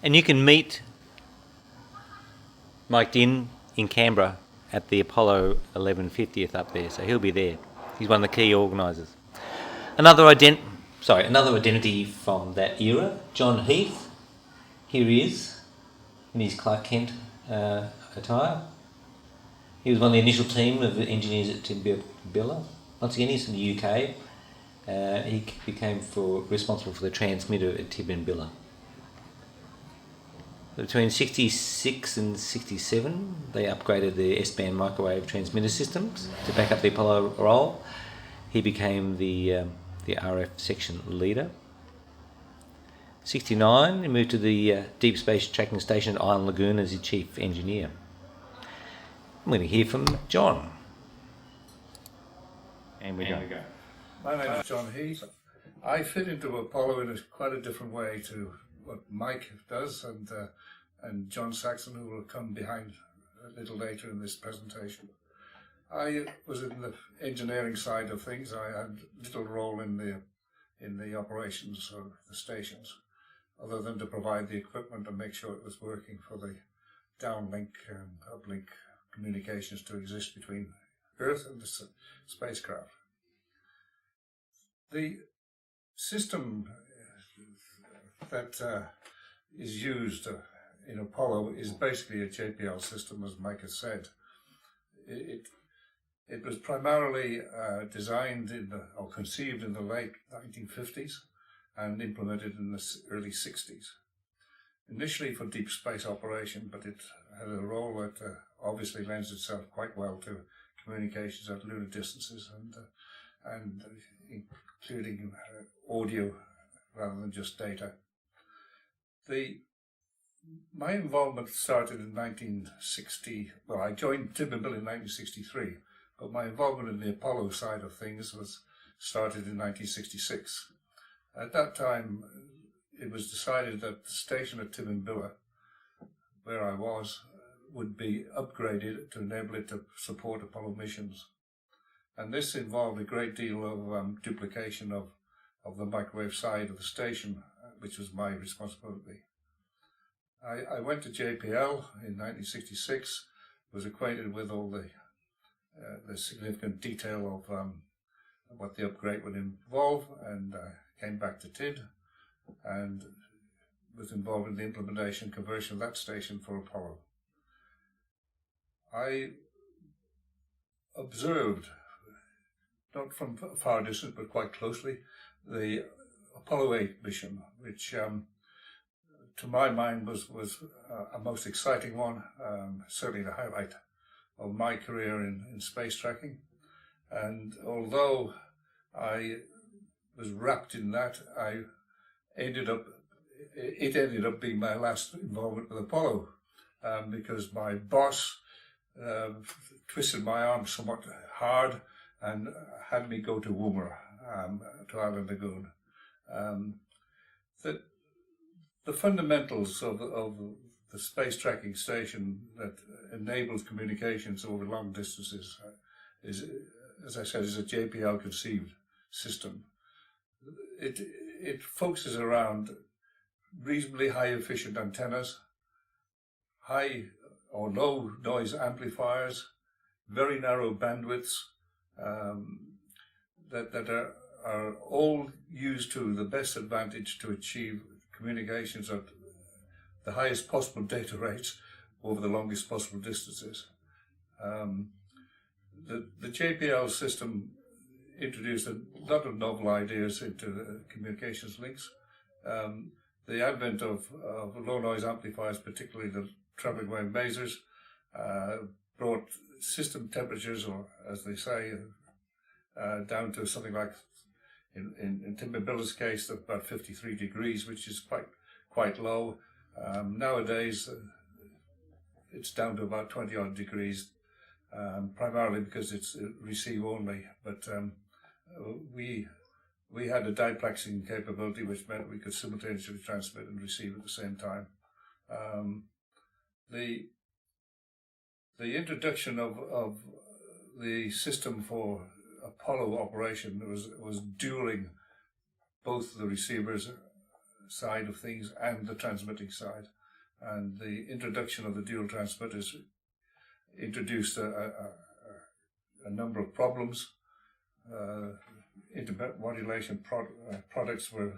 And you can meet Mike Dinn in Canberra at the Apollo 11 50th up there, so he'll be there. He's one of the key organisers. Another identity from that era, John Heath. Here he is in his Clark Kent attire. He was one of the initial team of engineers at Timbilla. Once again, he's from the UK. He became responsible for the transmitter at Timbilla. Between 66 and 67, they upgraded the S-band microwave transmitter systems to back up the Apollo role. He became the RF section leader. 69, he moved to the Deep Space Tracking Station at Island Lagoon as the chief engineer. I'm going to hear from John. And we go. My name is John Heath. I fit into Apollo in quite a different way to what Mike does, and John Saxon, who will come behind a little later in this presentation. I was in the engineering side of things. I had little role in the operations of the stations, other than to provide the equipment and make sure it was working for the downlink and uplink communications to exist between Earth and the spacecraft. The system that is used in Apollo is basically a JPL system, as Mike has said. It was primarily designed or conceived in the late 1950s and implemented in the early 60s. Initially for deep space operation, but it had a role that obviously lends itself quite well to communications at lunar distances and including audio rather than just data. My involvement started in 1960. Well, I joined Timbilla in 1963, but my involvement in the Apollo side of things started in 1966. At that time, it was decided that the station at Timbilla, where I was, would be upgraded to enable it to support Apollo missions. And this involved a great deal of duplication of the microwave side of the station, which was my responsibility. I went to JPL in 1966, was acquainted with all the significant detail of what the upgrade would involve, and came back to TID and was involved in the implementation and conversion of that station for Apollo. I observed, not from far distance but quite closely, the Apollo 8 mission, which to my mind was a most exciting one, certainly the highlight of my career in space tracking. And although I was wrapped in that, it ended up being my last involvement with Apollo. because my boss twisted my arm somewhat hard and had me go to Woomera, to Island Lagoon. The fundamentals of the space tracking station that enables communications over long distances is, as I said, is a JPL conceived system. It focuses around reasonably high efficient antennas, high or low noise amplifiers, very narrow bandwidths that are all used to the best advantage to achieve communications at the highest possible data rates over the longest possible distances. The JPL system introduced a lot of novel ideas into the communications links. The advent of low noise amplifiers, particularly the travelling wave masers, brought system temperatures, or as they say, down to something like, in Tim Billa's case, about 53 degrees, which is quite low. Nowadays, it's down to about 20 odd degrees, primarily because it's receive only. But we had a diplexing capability, which meant we could simultaneously transmit and receive at the same time. The introduction of the system for Apollo operation was dueling both the receivers side of things and the transmitting side, and the introduction of the dual transmitters introduced a number of problems. Intermodulation products were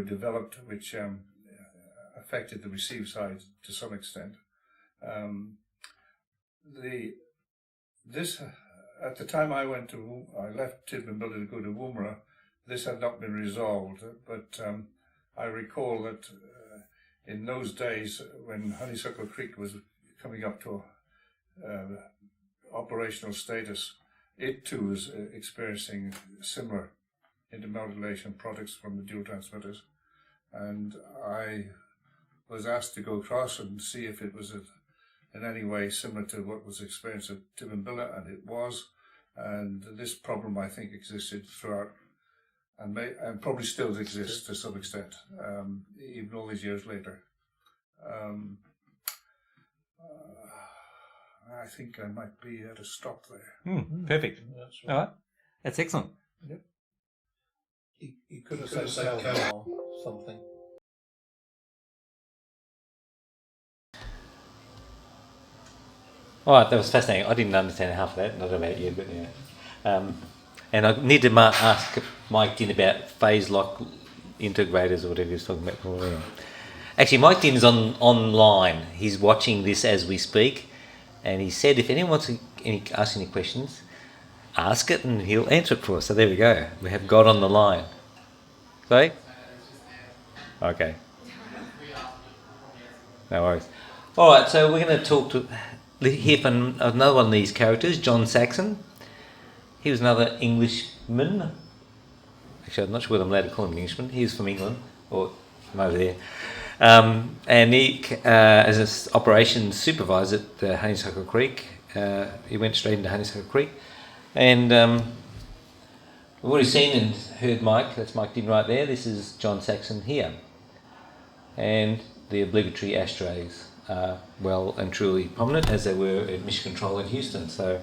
developed which affected the receive side to some extent. At the time I left Tidbinbilla to go to Woomera, this had not been resolved, but I recall that in those days when Honeysuckle Creek was coming up to operational status, it too was experiencing similar intermodulation products from the dual transmitters, and I was asked to go across and see if it was in any way similar to what was experienced at Tidbinbilla, and it was. And this problem, I think, existed throughout, and probably still exists to some extent, even all these years later. I think I might be at a stop there. Perfect. That's right. All right. That's excellent. Yep. He could have said Cal or something. All right, that was fascinating. I didn't understand half of that, not about you, but yeah. And I need to ask Mike Din about phase lock integrators or whatever he was talking about before. Yeah. Actually, Mike Din is online. He's watching this as we speak, and he said if anyone wants to ask any questions, ask it and he'll answer it for us. So there we go. We have God on the line. Sorry? Okay. No worries. All right, so we're going to hear from another one of these characters, John Saxon. He was another Englishman. Actually, I'm not sure whether I'm allowed to call him an Englishman. He was from England, or from over there. And he, as an operations supervisor at Honeysuckle Creek, he went straight into Honeysuckle Creek. And we've already seen and heard Mike. That's Mike Din right there. This is John Saxon here. And the obligatory ashtrays are well and truly prominent, as they were at Mission Control in Houston. So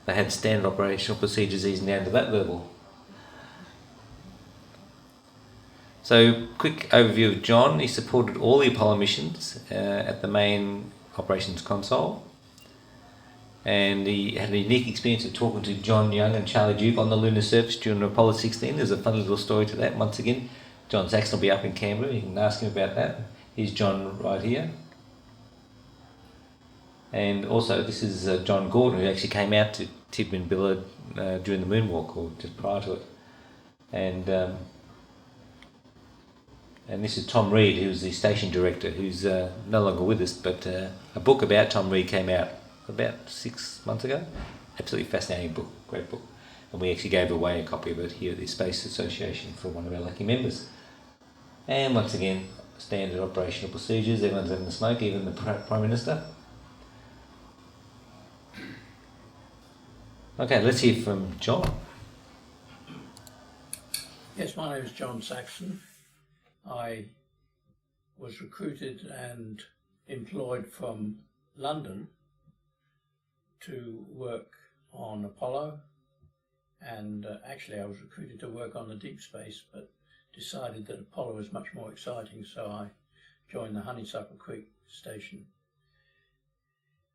they had standard operational procedures even down to that level. So, quick overview of John. He supported all the Apollo missions at the main operations console. And he had a unique experience of talking to John Young and Charlie Duke on the lunar surface during Apollo 16. There's a funny little story to that. Once again, John Saxon will be up in Canberra. You can ask him about that. Here's John right here. And also, this is John Gordon, who actually came out to Tidbinbilla during the moonwalk, or just prior to it. And this is Tom Reed, who's the station director, who's no longer with us, but a book about Tom Reed came out about 6 months ago. Absolutely fascinating book, great book. And we actually gave away a copy of it here at the Space Association for one of our lucky members. And once again, standard operational procedures. Everyone's in the smoke, even the Prime Minister. Okay, let's hear from John. Yes, my name is John Saxon. I was recruited and employed from London to work on Apollo, and actually I was recruited to work on the deep space, but decided that Apollo was much more exciting, so I joined the Honeysuckle Creek station.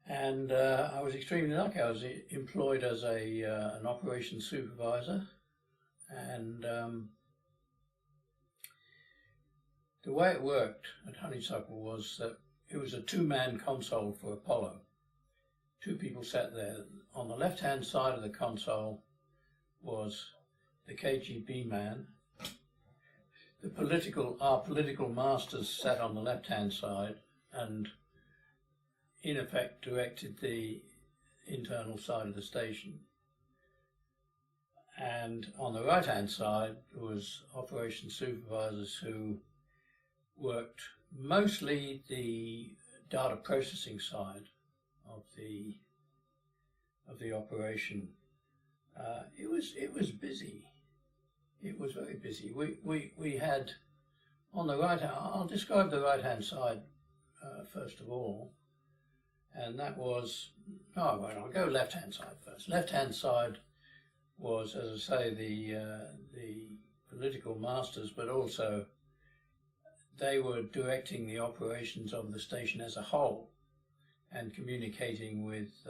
And I was extremely lucky. I was employed as an operations supervisor, and the way it worked at Honeysuckle was that it was a two-man console for Apollo. Two people sat there. On the left-hand side of the console was the KGB man. Our political masters sat on the left-hand side and in effect directed the internal side of the station. And on the right-hand side was operations supervisors who worked mostly the data processing side of the operation. It was busy. It was very busy. We had on the right. I'll describe the right-hand side first of all, and that was. Oh, well, I'll go left-hand side first. Left-hand side was, as I say, the political masters, but also they were directing the operations of the station as a whole and communicating with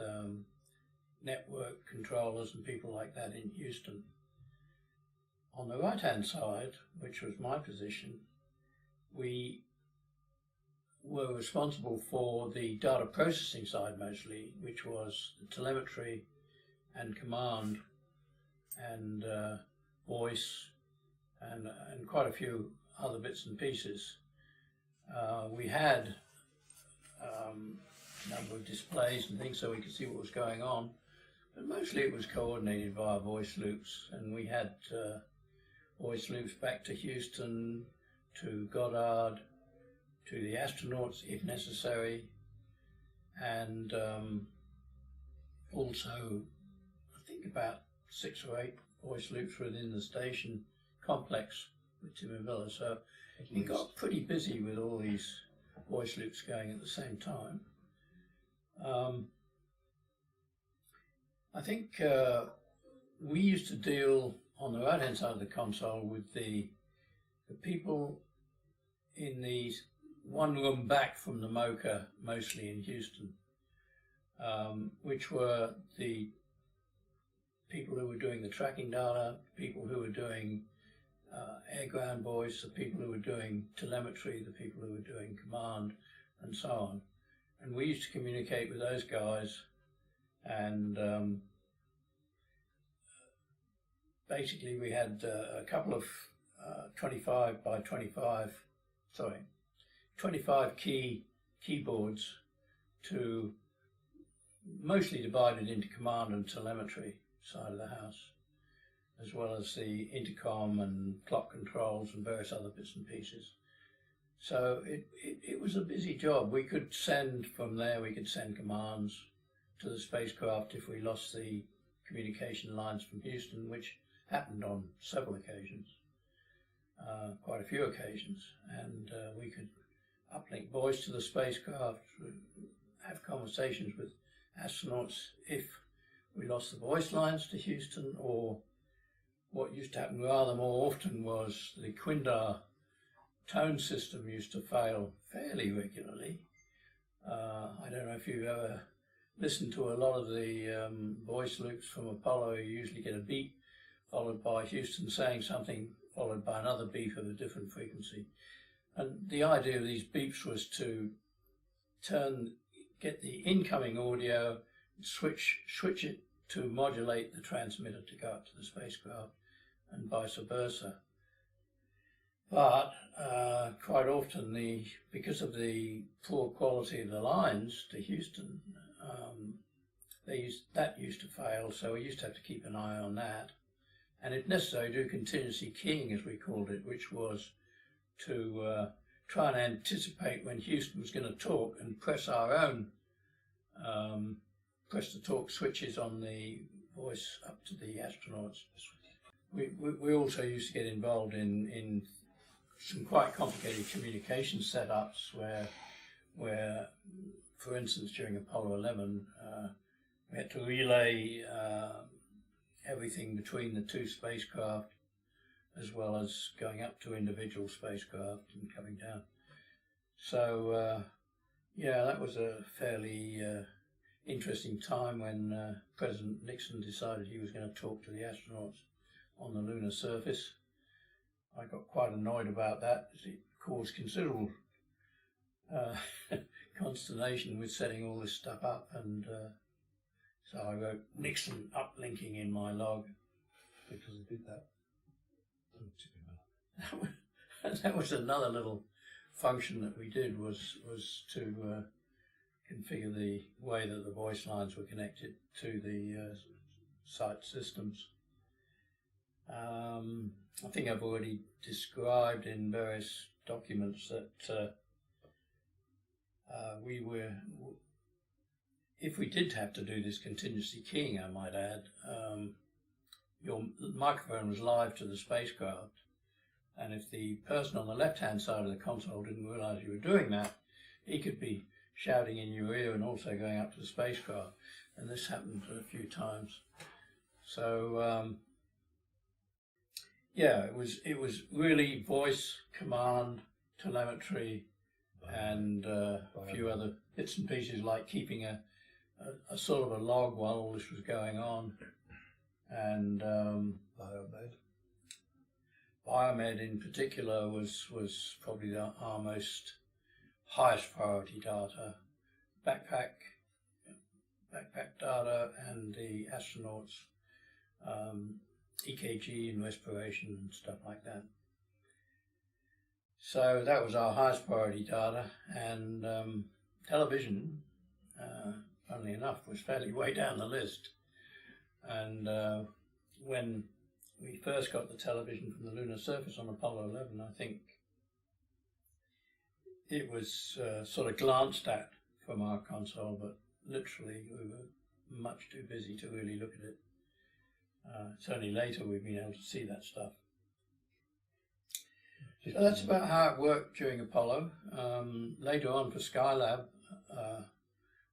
network controllers and people like that in Houston. On the right-hand side, which was my position, we were responsible for the data processing side mostly, which was the telemetry and command and voice and quite a few other bits and pieces. We had a number of displays and things so we could see what was going on, but mostly it was coordinated via voice loops, and we had voice loops back to Houston, to Goddard, to the astronauts if necessary, and also I think about 6 or 8 voice loops within the station complex with Tim and Miller. So he got pretty busy with all these voice loops going at the same time. I think we used to deal on the right-hand side of the console with the people in the one room back from the MOCA, mostly in Houston, which were the people who were doing the tracking data, people who were doing air-ground voice, the people who were doing telemetry, the people who were doing command, and so on. And we used to communicate with those guys, and basically we had a couple of 25 key keyboards to mostly divided into command and telemetry side of the house, as well as the intercom and clock controls and various other bits and pieces. So it was a busy job. We could send from there, we could send commands to the spacecraft if we lost the communication lines from Houston, which happened on several occasions, quite a few occasions, and we could uplink voice to the spacecraft, have conversations with astronauts if we lost the voice lines to Houston, or what used to happen rather more often was the Quindar tone system used to fail fairly regularly. I don't know if you've ever listened to a lot of the voice loops from Apollo. You usually get a beep followed by Houston saying something, followed by another beep of a different frequency. And the idea of these beeps was to get the incoming audio, switch it to modulate the transmitter to go up to the spacecraft, and vice versa. But quite often, because of the poor quality of the lines to Houston, that used to fail, so we used to have to keep an eye on that. And if necessary, do contingency keying, as we called it, which was to try and anticipate when Houston was going to talk and press our own press the talk switches on the voice up to the astronauts. We also used to get involved in some quite complicated communication setups where for instance, during Apollo 11, we had to relay everything between the two spacecraft, as well as going up to individual spacecraft and coming down. So, yeah, that was a fairly interesting time when President Nixon decided he was going to talk to the astronauts on the lunar surface. I got quite annoyed about that, as it caused considerable consternation with setting all this stuff up, and so I wrote Nixon uplinking in my log because I did that. And that was another little function that we did, was to configure the way that the voice lines were connected to the site systems. I think I've already described in various documents that we were, if we did have to do this contingency keying, I might add, your microphone was live to the spacecraft, and if the person on the left-hand side of the console didn't realise you were doing that, he could be shouting in your ear and also going up to the spacecraft, and this happened a few times. So yeah, it was really voice, command, telemetry, and a few other bits and pieces, like keeping a sort of a log while all this was going on, and biomed in particular was probably our most highest priority data. Backpack data and the astronauts, EKG and respiration and stuff like that. So that was our highest priority data, and television, funnily enough, was fairly way down the list. And when we first got the television from the lunar surface on Apollo 11, I think it was sort of glanced at from our console, but literally we were much too busy to really look at it. It's only later we've been able to see that stuff. So that's about how it worked during Apollo. Later on for Skylab,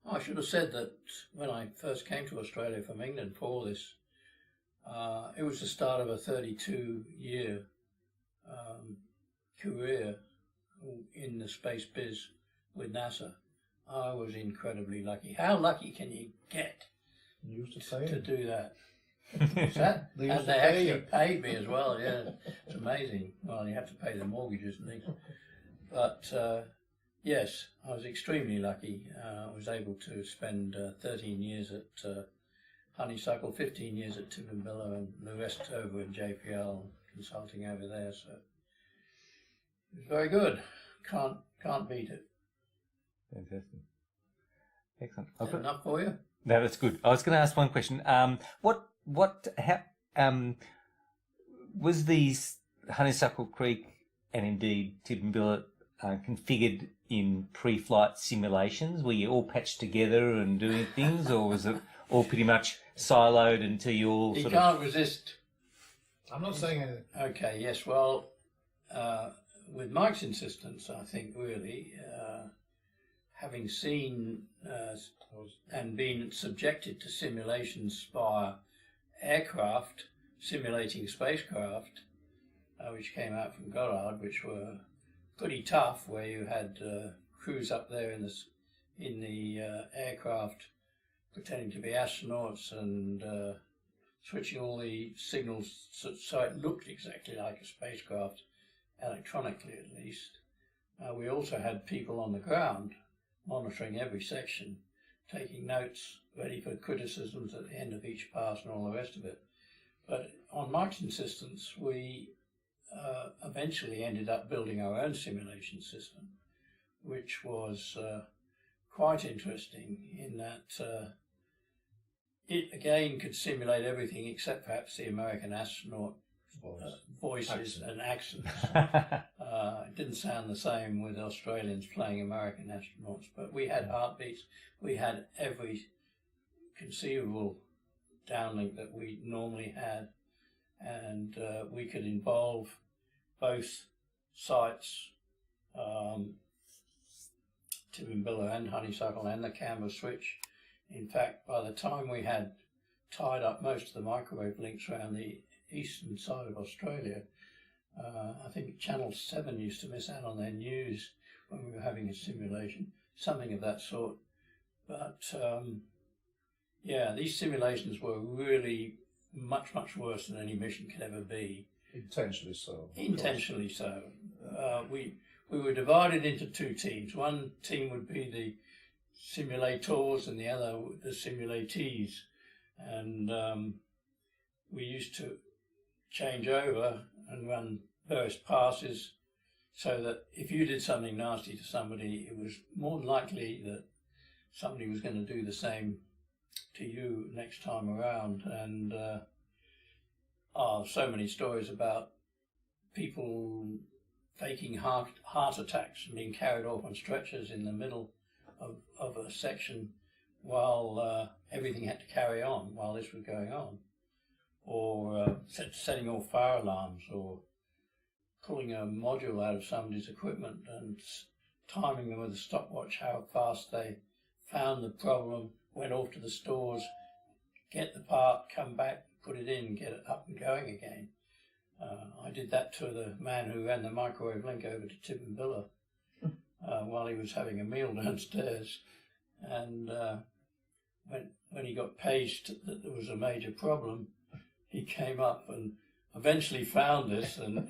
I should have said that when I first came to Australia from England for all this, it was the start of a 32-year career in the space biz with NASA. I was incredibly lucky. How lucky can you get to do that? What's that? And they actually paid me as well, yeah. It's amazing. Well, you have to pay the mortgages and things. But yes, I was extremely lucky. I was able to spend 13 years at Honeysuckle, 15 years at Tibbinbilla, and the rest over in JPL, consulting over there. So it was very good. Can't beat it. Fantastic. Excellent. Is that enough for you? No, that's good. I was going to ask one question. Was these Honeysuckle Creek and indeed Tibbinbilla configured in pre-flight simulations? Were you all patched together and doing things, or was it all pretty much siloed until you all You can't resist. I'm not saying anything. Okay, yes, well, with Mike's insistence, I think really, having seen and been subjected to simulations by aircraft simulating spacecraft, which came out from Goddard, which were pretty tough, where you had crews up there in the aircraft pretending to be astronauts and switching all the signals so it looked exactly like a spacecraft, electronically at least. We also had people on the ground monitoring every section, taking notes, ready for criticisms at the end of each pass and all the rest of it. But on Mike's insistence, we eventually ended up building our own simulation system, which was quite interesting in that it again could simulate everything except perhaps the American astronaut voices and accents. It didn't sound the same with Australians playing American astronauts, but we had heartbeats. We had every conceivable downlink that we normally had, and we could involve both sites, Tibbinbilla and Honeysuckle and the camera switch. In fact, by the time we had tied up most of the microwave links around the eastern side of Australia, I think Channel 7 used to miss out on their news when we were having a simulation, something of that sort. But yeah, these simulations were really much, much worse than any mission could ever be. Intentionally so. Intentionally so. We were divided into two teams. One team would be the simulators and the other the simulatees. And we used to change over and run various passes so that if you did something nasty to somebody, it was more than likely that somebody was going to do the same to you next time around. And so many stories about people faking heart attacks and being carried off on stretchers in the middle of a section while everything had to carry on while this was going on, or setting off fire alarms, or pulling a module out of somebody's equipment and timing them with a stopwatch how fast they found the problem, went off to the stores, get the part, come back, put it in, get it up and going again. I did that to the man who ran the microwave link over to Tibbinbilla while he was having a meal downstairs. And when he got paged that there was a major problem, he came up and eventually found this, and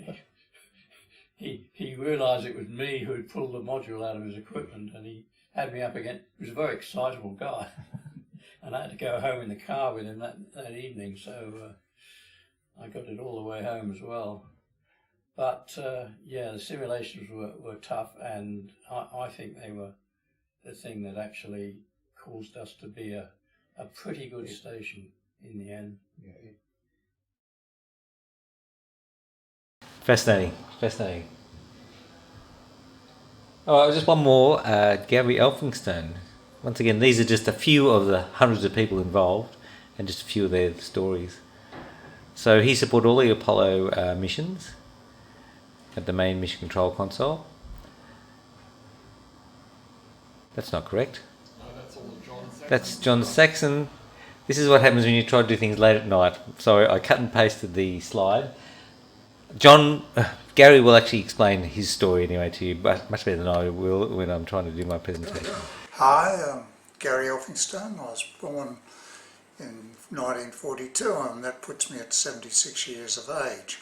he realised it was me who had pulled the module out of his equipment, and he had me up again. He was a very excitable guy, and I had to go home in the car with him that evening, so I got it all the way home as well. But yeah, the simulations were tough, and I think they were the thing that actually caused us to be a pretty good station in the end. Yeah. Fascinating, fascinating. Oh, just one more, Gary Elphinstone. Once again, these are just a few of the hundreds of people involved and just a few of their stories. So he supported all the Apollo missions at the main mission control console. That's not correct. No, that's all John Saxon. That's John Saxon. This is what happens when you try to do things late at night. Sorry, I cut and pasted the slide. Gary will actually explain his story anyway to you, but much better than I will when I'm trying to do my presentation. Hi, I'm Gary Elphinstone. I was born in 1942, and that puts me at 76 years of age.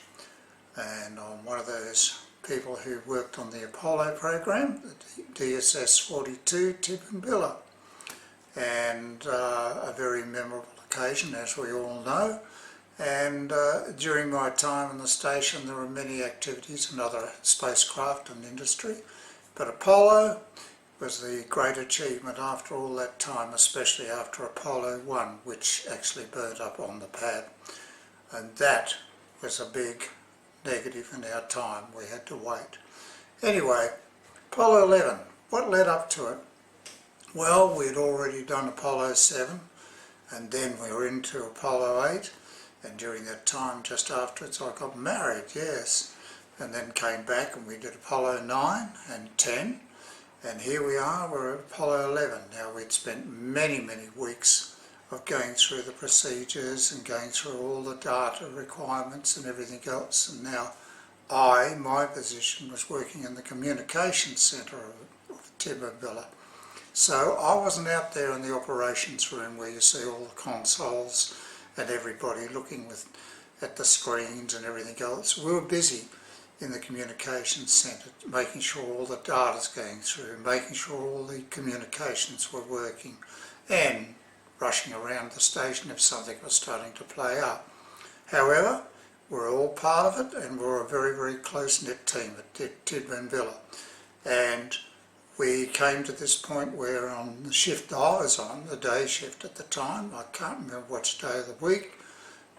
And I'm one of those people who worked on the Apollo program, the DSS-42 Tibbinbilla. And a very memorable occasion, as we all know. And during my time on the station, there were many activities in other spacecraft and industry, but Apollo was the great achievement after all that time, especially after Apollo 1, which actually burnt up on the pad. And that was a big negative in our time. We had to wait. Anyway, Apollo 11, what led up to it? Well, we'd already done Apollo 7, and then we were into Apollo 8. And during that time, just afterwards, I got married, yes. And then came back and we did Apollo 9 and 10. And here we are, we're at Apollo 11. Now, we'd spent many, many weeks of going through the procedures and going through all the data requirements and everything else. And now my position was working in the communications centre of Tibbinbilla. So I wasn't out there in the operations room where you see all the consoles and everybody looking at the screens and everything else. We were busy in the communications centre, making sure all the data's going through, making sure all the communications were working, and rushing around the station if something was starting to play up. However, we're all part of it, and we're a very, very close-knit team at Tibbinbilla. And we came to this point where on the shift I was on, the day shift at the time, I can't remember which day of the week,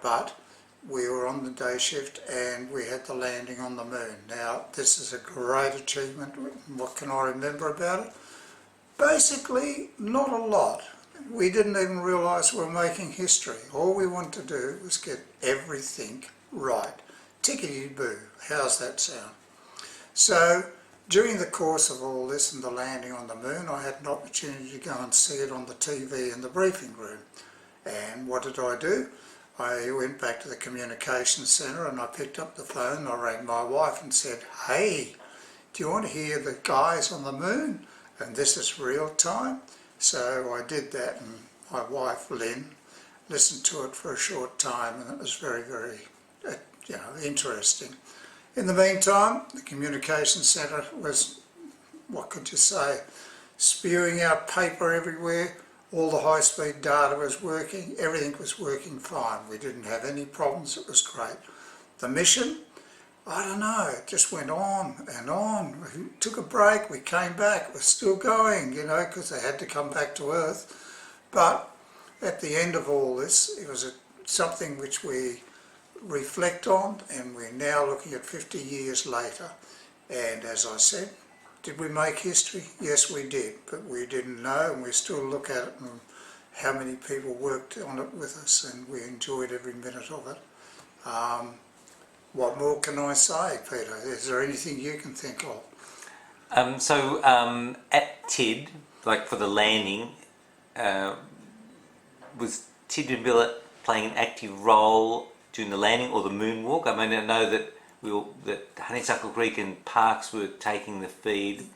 but we were on the day shift and we had the landing on the moon. Now, this is a great achievement. What can I remember about it? Basically, not a lot. We didn't even realise we were making history. All we wanted to do was get everything right. Tickety-boo. How's that sound? So, during the course of all this and the landing on the moon, I had an opportunity to go and see it on the TV in the briefing room. And what did I do? I went back to the communications centre and I picked up the phone. I rang my wife and said, "Hey, do you want to hear the guys on the moon? And this is real time." So I did that, and my wife, Lynn, listened to it for a short time, and it was very, very interesting. In the meantime, the communications centre was, what could you say, spewing out paper everywhere. All the high-speed data was working, everything was working fine. We didn't have any problems, it was great. The mission, I don't know, it just went on and on. We took a break, we came back, we're still going, because they had to come back to Earth. But at the end of all this, it was something which we reflect on, and we're now looking at 50 years later. And as I said, did we make history? Yes, we did, but we didn't know, and we still look at it and how many people worked on it with us, and we enjoyed every minute of it. What more can I say, Peter? Is there anything you can think of? At TID, like for the landing, was Tidbinbilla playing an active role during the landing or the moonwalk? I mean, I know that that Honeysuckle Creek and Parks were taking the feed.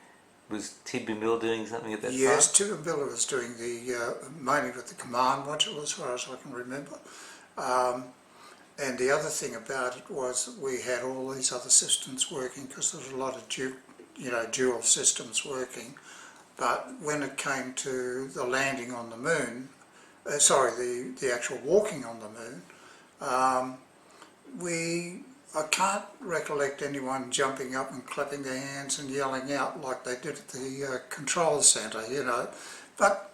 Was Tidbinbilla doing something at that time? Yes, Tidbinbilla was doing mainly with the command module, as far as I can remember. And the other thing about it was that we had all these other systems working, because there was a lot of dual systems working. But when it came to the landing on the moon, the actual walking on the moon, I can't recollect anyone jumping up and clapping their hands and yelling out like they did at the control centre, But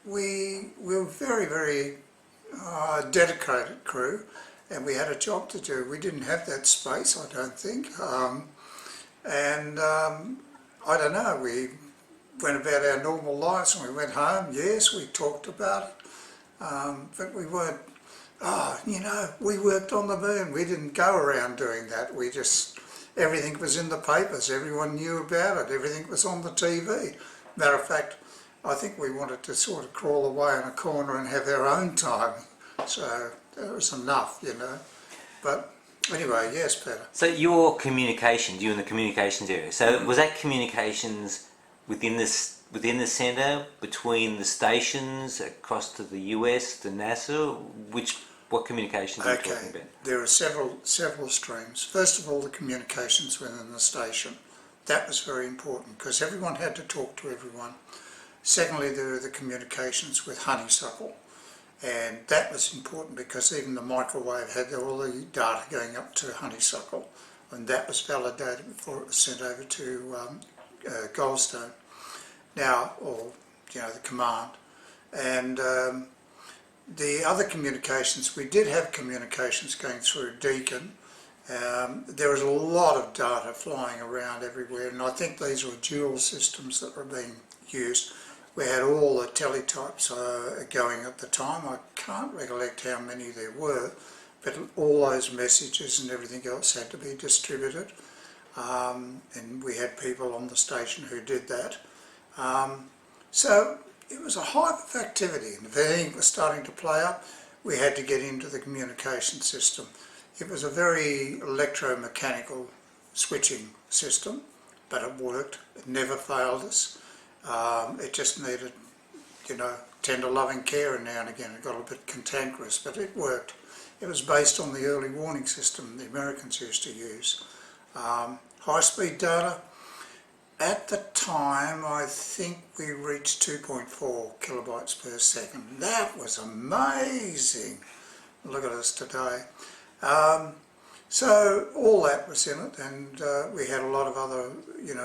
we were very, very dedicated crew, and we had a job to do. We didn't have that space, I don't think. I don't know, we went about our normal lives, and we went home. Yes, we talked about it, but we weren't, we worked on the moon. We didn't go around doing that. Everything was in the papers. Everyone knew about it. Everything was on the TV. Matter of fact, I think we wanted to sort of crawl away in a corner and have our own time. So that was enough, But anyway, yes, Peter. So you're in the communications area. So was that communications within the centre, between the stations, across to the US, to NASA? What communications are you talking about? There are several streams. First of all, the communications within the station. That was very important, because everyone had to talk to everyone. Secondly, there were the communications with Honeysuckle. And that was important because even the microwave had all the data going up to Honeysuckle, and that was validated before it was sent over to Goldstone. Now, the command. And the other communications, we did have communications going through Deakin. There was a lot of data flying around everywhere, and I think these were dual systems that were being used. We had all the teletypes going at the time. I can't recollect how many there were, but all those messages and everything else had to be distributed. And we had people on the station who did that. So it was a hive of activity, and if anything was starting to play up, we had to get into the communication system. It was a very electromechanical switching system, but it worked. It never failed us. It just needed, tender loving care now and again. It got a bit cantankerous, but it worked. It was based on the early warning system the Americans used to use. High-speed data, at the time I think we reached 2.4 kilobytes per second. That was amazing. Look at us today. So all that was in it, and we had a lot of other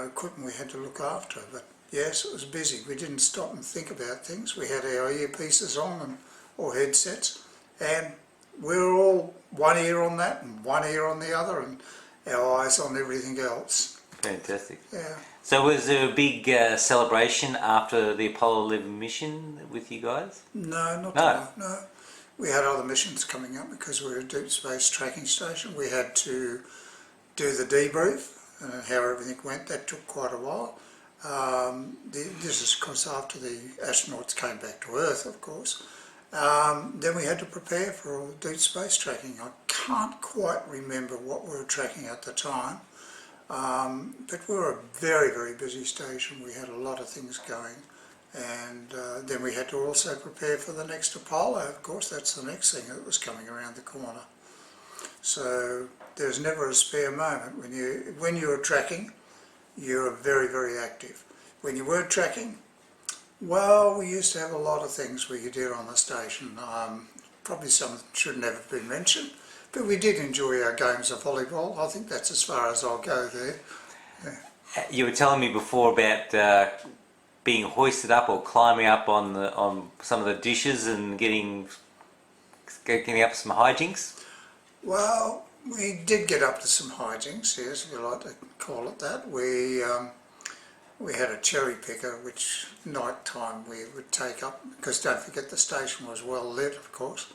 equipment we had to look after. But yes, it was busy. We didn't stop and think about things. We had our earpieces on or headsets, and we were all one ear on that and one ear on the other, and our eyes on everything else. Fantastic. Yeah. So was there a big celebration after the Apollo 11 mission with you guys? No, No. not that. No. We had other missions coming up because we were a deep space tracking station. We had to do the debrief and how everything went. That took quite a while. This is of course after the astronauts came back to Earth, of course. Then we had to prepare for deep space tracking. I can't quite remember what we were tracking at the time, but we were a very, very busy station. We had a lot of things going, and then we had to also prepare for the next Apollo. Of course, that's the next thing that was coming around the corner. So there's never a spare moment. When you were tracking, you were very, very active. When you weren't tracking, well, we used to have a lot of things we did on the station. Probably some should never have been mentioned, but we did enjoy our games of volleyball. I think that's as far as I'll go there. Yeah. You were telling me before about being hoisted up or climbing up on some of the dishes and getting up some hijinks. Well, we did get up to some hijinks, yes, if you like to call it that. We had a cherry picker, which night time we would take up, because don't forget the station was well lit, of course,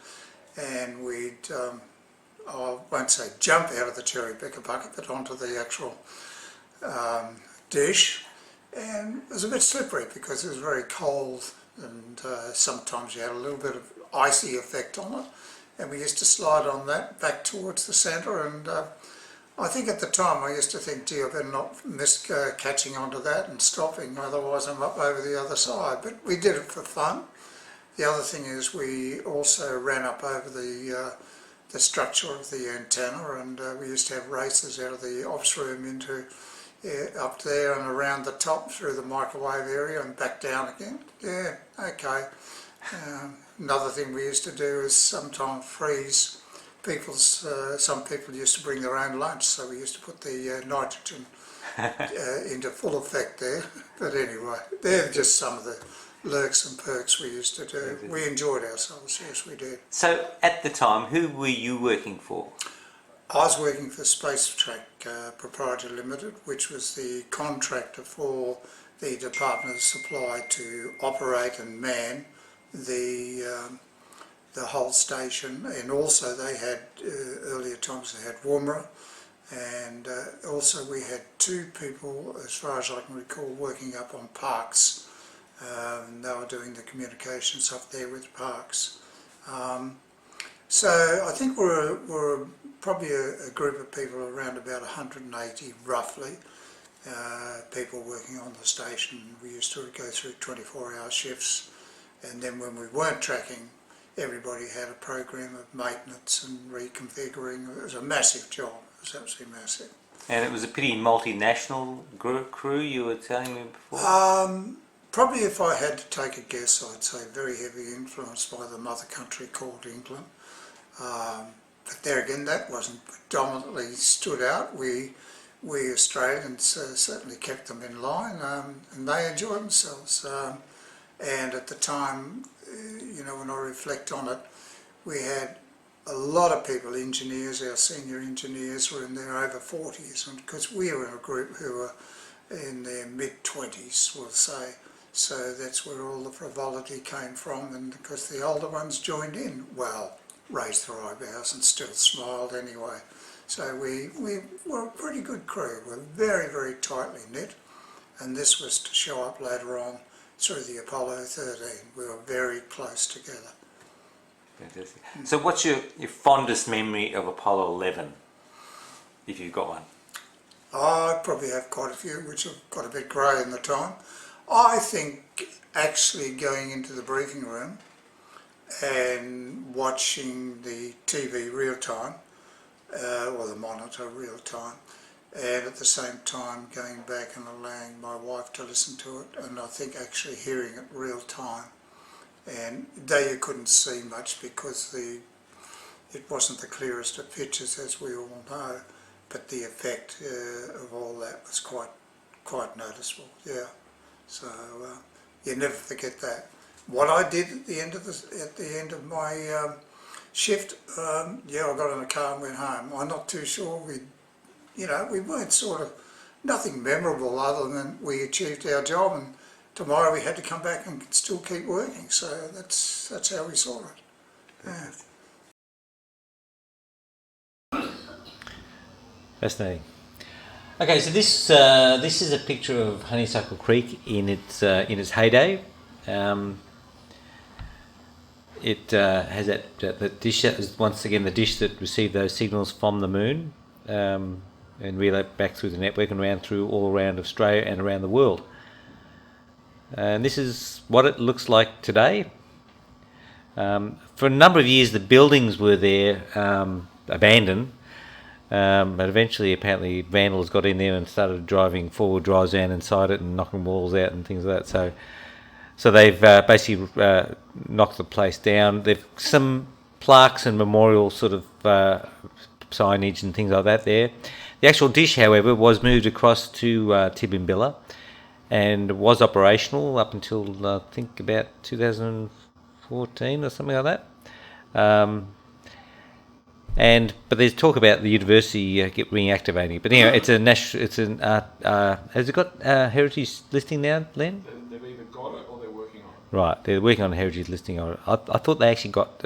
and we'd, I won't say jump out of the cherry picker bucket, but onto the actual dish, and it was a bit slippery because it was very cold, and sometimes you had a little bit of icy effect on it, and we used to slide on that back towards the centre, and I think at the time I used to think, gee, I better not miss catching onto that and stopping, otherwise I'm up over the other side. But we did it for fun. The other thing is we also ran up over the structure of the antenna, and we used to have races out of the ops room into up there and around the top through the microwave area and back down again. Yeah, okay. Another thing we used to do is sometimes freeze some people used to bring their own lunch, so we used to put the nitrogen into full effect there. But anyway, they're just some of the lurks and perks we used to do. We enjoyed ourselves, yes we did. So at the time, who were you working for? I was working for Space Track Proprietary Limited, which was the contractor for the Department of Supply to operate and man the whole station, and also they had, earlier times they had WUMRA, and also we had two people, as far as I can recall, working up on Parks. They were doing the communications up there with Parks. So I think we're probably a group of people around about 180 roughly, people working on the station. We used to go through 24-hour shifts, and then when we weren't tracking, everybody had a program of maintenance and reconfiguring. It was a massive job. It was absolutely massive. And it was a pretty multinational crew, you were telling me before? Probably if I had to take a guess, I'd say very heavily influenced by the mother country called England. But there again, that wasn't predominantly stood out. We Australians certainly kept them in line, and they enjoyed themselves. And at the time, you know, when I reflect on it, we had a lot of people, engineers, our senior engineers were in their over 40s, and because we were in a group who were in their mid-20s, we'll say, so that's where all the frivolity came from, and because the older ones joined in, well, raised their eyebrows and still smiled anyway. So we were a pretty good crew. We were very, very tightly knit, and this was to show up later on through the Apollo 13. We were very close together. Fantastic. So what's your fondest memory of Apollo 11, if you've got one? I probably have quite a few, which have got a bit grey in the time. I think actually going into the briefing room and watching the TV real time, or the monitor real time, and at the same time going back and allowing my wife to listen to it, and I think actually hearing it real time. And though you couldn't see much because it wasn't the clearest of pictures, as we all know, but the effect of all that was quite noticeable. Yeah, so you never forget that. What I did at the end of my shift, yeah, I got in the car and went home. I'm not too sure we weren't sort of, nothing memorable other than we achieved our job, and tomorrow we had to come back and still keep working. So that's how we saw it. Yeah. Fascinating. Okay, so this is a picture of Honeysuckle Creek in its heyday. It has that dish that was once again the dish that received those signals from the moon, and relayed back through the network and all around Australia and around the world. And this is what it looks like today. For a number of years, the buildings were there, abandoned. But eventually, apparently, vandals got in there and started driving forward drives down inside it and knocking walls out and things like that. So they've basically knocked the place down. They've some plaques and memorial sort of signage and things like that there. The actual dish, however, was moved across to Tibimbilla and was operational up until I think about 2014 or something like that. But there's talk about the university reactivating it. But anyway, it's a national. It's an has it got heritage listing now, Len? They've either got it or they're working on it. Right, they're working on a heritage listing on it. I thought they actually got.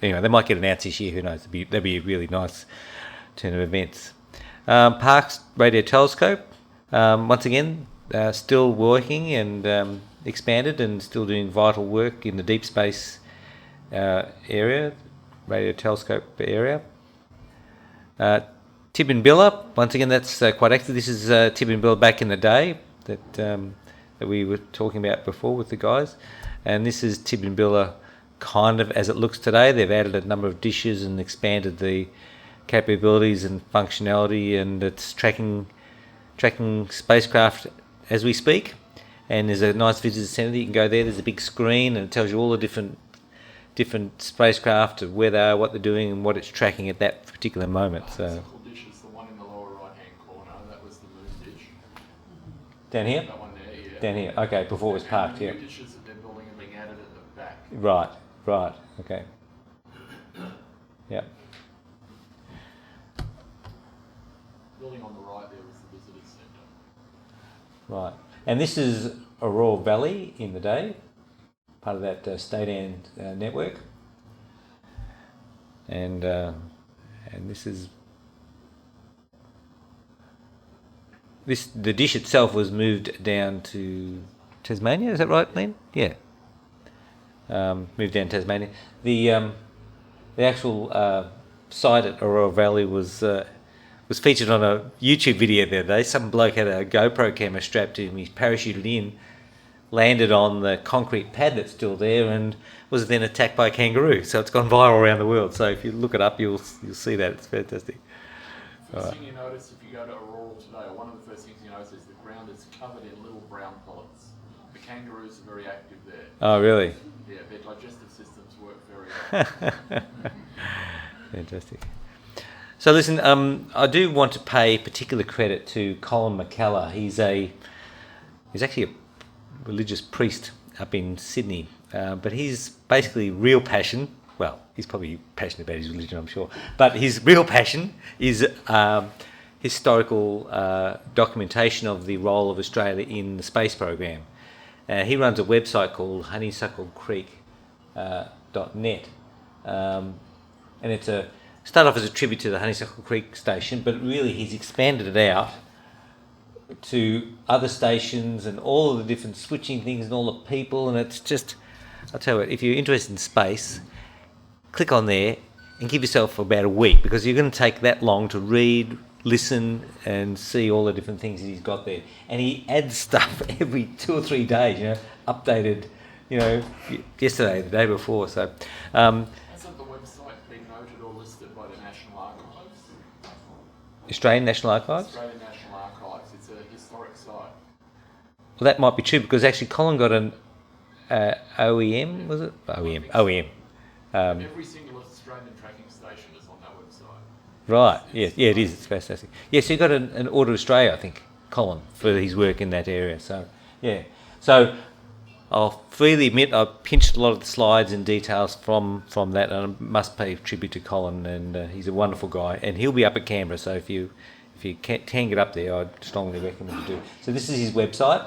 Anyway, they might get announced this year. Who knows? That'd be a really nice turn of events. Parkes Radio Telescope, once again, still working and expanded and still doing vital work in the deep space area. Radio telescope area. Tibimbilla, once again, that's quite active. This is Tibimbilla back in the day that we were talking about before with the guys, and this is Tibimbilla kind of as it looks today. They've added a number of dishes and expanded the capabilities and functionality, and it's tracking spacecraft as we speak. And there's a nice visitor centre. You can go there. There's a big screen, and it tells you all the different spacecraft, where they are, what they're doing, and what it's tracking at that particular moment. So Honeysuckle dish is the one in the lower right-hand corner. That was the moon dish. down here, That one there, yeah. down here. Okay, before it was parked. The Yeah. new dishes that they're building are being added at the back. Right. Okay. Yeah. Building on the right there was the visitors centre. Right. And this is Aurora Valley in the day, part of that state-owned network. And this is the dish itself was moved down to Tasmania. Is that right, Len? Yeah. Moved down to Tasmania. The actual site at Aurora Valley was featured on a YouTube video the other day. Some bloke had a GoPro camera strapped to him. He parachuted in, landed on the concrete pad that's still there, and was then attacked by a kangaroo. So it's gone viral around the world. So if you look it up, you'll see that. It's fantastic. First thing you notice if you go to Aurora today, or one of the first things you notice is the ground is covered in little brown pellets. The kangaroos are very active there. Oh, really? Yeah, their digestive systems work very well. Fantastic. So listen, I do want to pay particular credit to Colin McKellar. He's actually a religious priest up in Sydney, but his basically real passion, well, he's probably passionate about his religion, I'm sure, but his real passion is historical documentation of the role of Australia in the space program. He runs a website called honeysucklecreek.net, and it's start off as a tribute to the Honeysuckle Creek station, but really he's expanded it out to other stations and all of the different switching things and all the people, and it's just, I'll tell you what, if you're interested in space, click on there and give yourself about a week, because you're going to take that long to read, listen and see all the different things that he's got there. And he adds stuff every 2 or 3 days, updated, yesterday, the day before. So Hasn't the website been noted or listed by the National Archives? Australian National Archives? Australian National Archives. It's a historic site. Well, that might be true, because actually Colin got an OEM, was it? OEM. Every single Australian tracking station is on that website. Right, yeah, it is, it's fantastic. Yeah, so he got an Order of Australia, I think, Colin, for his work in that area. So, yeah. So, I'll freely admit I pinched a lot of the slides and details from that, and I must pay tribute to Colin, and he's a wonderful guy, and he'll be up at Canberra, so if you can get up there, I'd strongly recommend you do. So this is his website.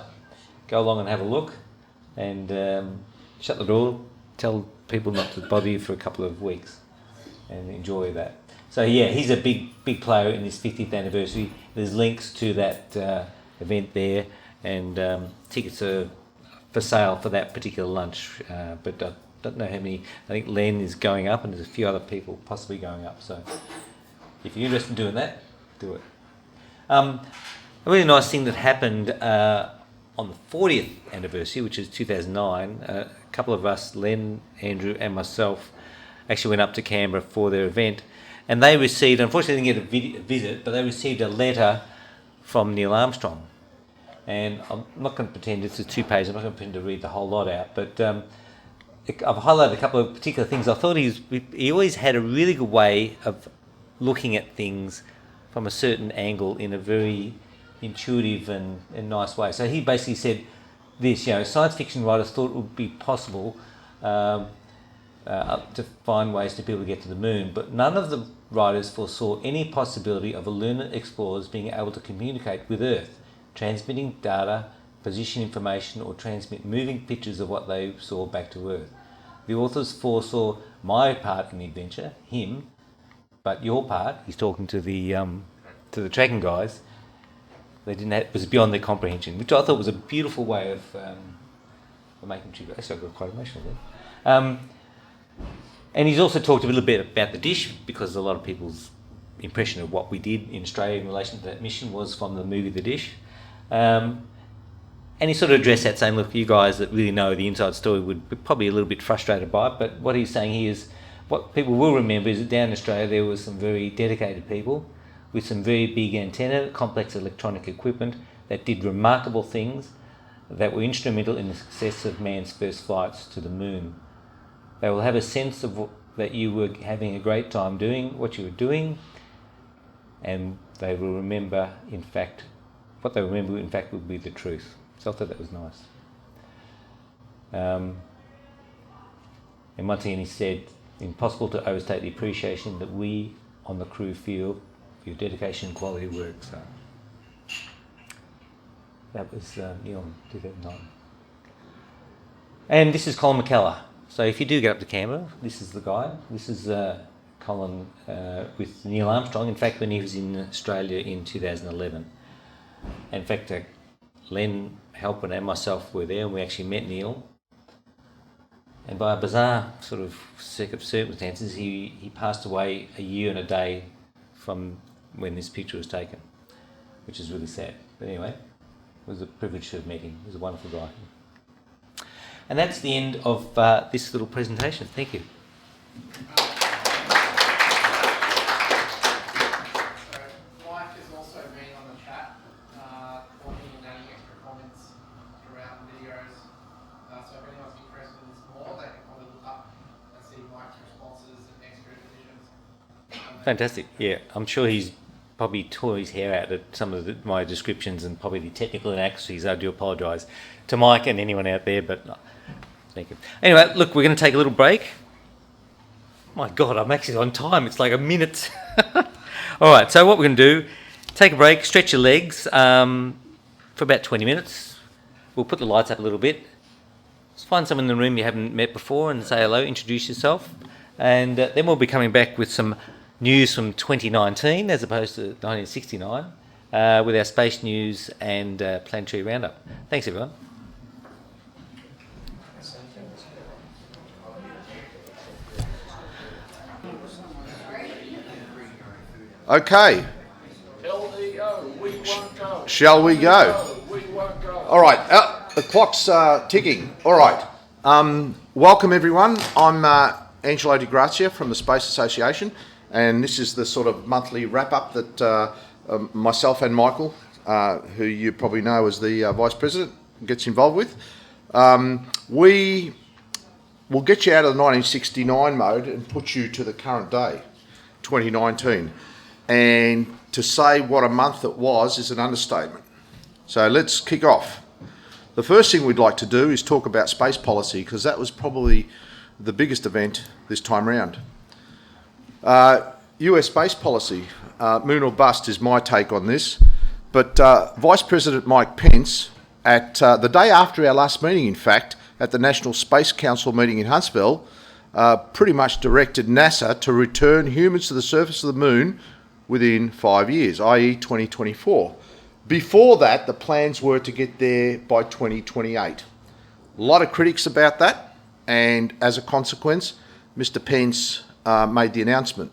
Go along and have a look, and shut the door, tell people not to bother you for a couple of weeks, and enjoy that. So yeah, he's a big player in this 50th anniversary. There's links to that event there, and tickets are for sale for that particular lunch, but I don't know how many. I think Len is going up, and there's a few other people possibly going up. So if you're interested in doing that, do it. A really nice thing that happened on the 40th anniversary, which is 2009, a couple of us, Len, Andrew and myself, actually went up to Canberra for their event, and they received, unfortunately they didn't get a visit, but they received a letter from Neil Armstrong. And I'm not going to pretend it's a 2-page, I'm not going to pretend to read the whole lot out, but I've highlighted a couple of particular things. I thought he always had a really good way of looking at things from a certain angle in a very intuitive and nice way. So he basically said this, science fiction writers thought it would be possible to find ways to people to get to the moon, but none of the writers foresaw any possibility of a lunar explorers being able to communicate with Earth, transmitting data, position information, or transmit moving pictures of what they saw back to Earth. The authors foresaw my part in the adventure, him, but your part, he's talking to the tracking guys, it was beyond their comprehension, which I thought was a beautiful way of making tribute. Actually, I got quite emotional there. And he's also talked a little bit about the dish, because a lot of people's impression of what we did in Australia in relation to that mission was from the movie The Dish. And he sort of addressed that, saying, look, you guys that really know the inside story would be probably a little bit frustrated by it, but what he's saying here is, what people will remember is that down in Australia there were some very dedicated people with some very big antenna, complex electronic equipment that did remarkable things that were instrumental in the success of man's first flights to the moon. They will have a sense of that you were having a great time doing what you were doing, and they will remember, in fact, what they remember, in fact, will be the truth. So I thought that was nice. And once again he said, impossible to overstate the appreciation that we on the crew feel for your dedication and quality work. So that was Neil in 2009. And this is Colin McKellar. So if you do get up to Canberra, this is the guy. This is Colin with Neil Armstrong, in fact, when he was in Australia in 2011. In fact, Len Halpin and myself were there, and we actually met Neil. And by a bizarre sort of set of circumstances, he passed away a year and a day from when this picture was taken, which is really sad. But anyway, it was a privilege to have met him. He was a wonderful guy. And that's the end of this little presentation. Thank you. Mike has also been on the chat, talking and adding extra comments around videos. So if anyone's interested in this more, they can probably look up and see Mike's responses and extra additions. Fantastic. Yeah, I'm sure he's probably tore his hair out at some of my descriptions and probably the technical inaccuracies. I do apologise to Mike and anyone out there, but thank you. Anyway, look, we're going to take a little break. My God, I'm actually on time. It's like a minute. All right, so what we're going to do, take a break, stretch your legs for about 20 minutes. We'll put the lights up a little bit. Just find someone in the room you haven't met before and say hello, introduce yourself. And then we'll be coming back with some news from 2019 as opposed to 1969 with our space news and planetary roundup. Thanks, everyone. Okay, LEO, we won't go. shall we go? We won't go. All right, the clock's ticking. All right, welcome everyone. I'm Angelo de Grazia from the Space Association, and this is the sort of monthly wrap-up that myself and Michael, who you probably know as the Vice President, gets involved with. We will get you out of the 1969 mode and put you to the current day, 2019. And to say what a month it was is an understatement. So let's kick off. The first thing we'd like to do is talk about space policy, because that was probably the biggest event this time round. US space policy, moon or bust is my take on this, but Vice President Mike Pence, at the day after our last meeting, in fact, at the National Space Council meeting in Huntsville, pretty much directed NASA to return humans to the surface of the moon within 5 years, i.e. 2024. Before that, the plans were to get there by 2028. A lot of critics about that, and as a consequence, Mr. Pence made the announcement.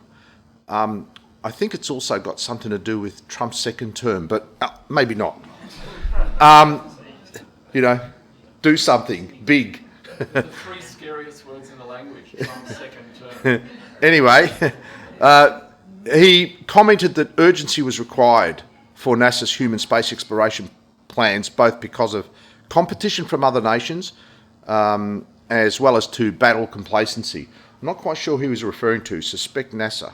I think it's also got something to do with Trump's second term, but maybe not. You know, do something big. The three scariest words in the language, Trump's second term. Anyway, he commented that urgency was required for NASA's human space exploration plans, both because of competition from other nations, as well as to battle complacency. I'm not quite sure who he was referring to, suspect NASA.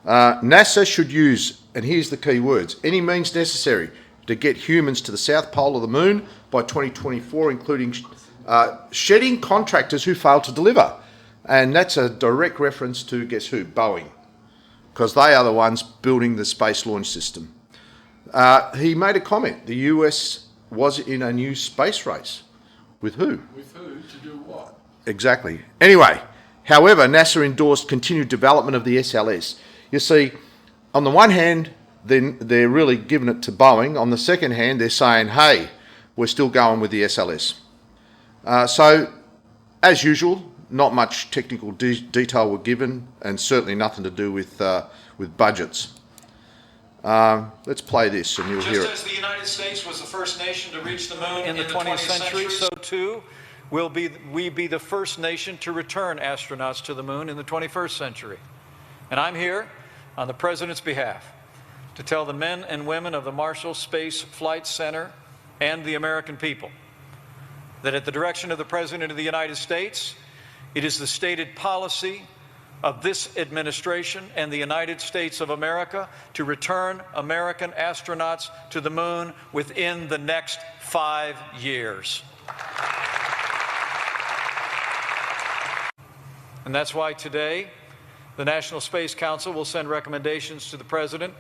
NASA should use, and here's the key words, any means necessary to get humans to the South Pole of the Moon by 2024, including shedding contractors who fail to deliver. And that's a direct reference to, guess who? Boeing, because they are the ones building the Space Launch System. He made a comment. The US was in a new space race. With who? With who? To do what? Exactly. Anyway, however, NASA endorsed continued development of the SLS. You see, on the one hand, then they're really giving it to Boeing. On the second hand, they're saying, hey, we're still going with the SLS. So, as usual, not much technical detail were given, and certainly nothing to do with budgets. Let's play this and you'll hear it. Just as the United States was the first nation to reach the moon in the 20th century, so too will we be the first nation to return astronauts to the moon in the 21st century. And I'm here on the President's behalf to tell the men and women of the Marshall Space Flight Center and the American people that at the direction of the President of the United States, it is the stated policy of this administration and the United States of America to return American astronauts to the moon within the next 5 years. And that's why today the National Space Council will send recommendations to the President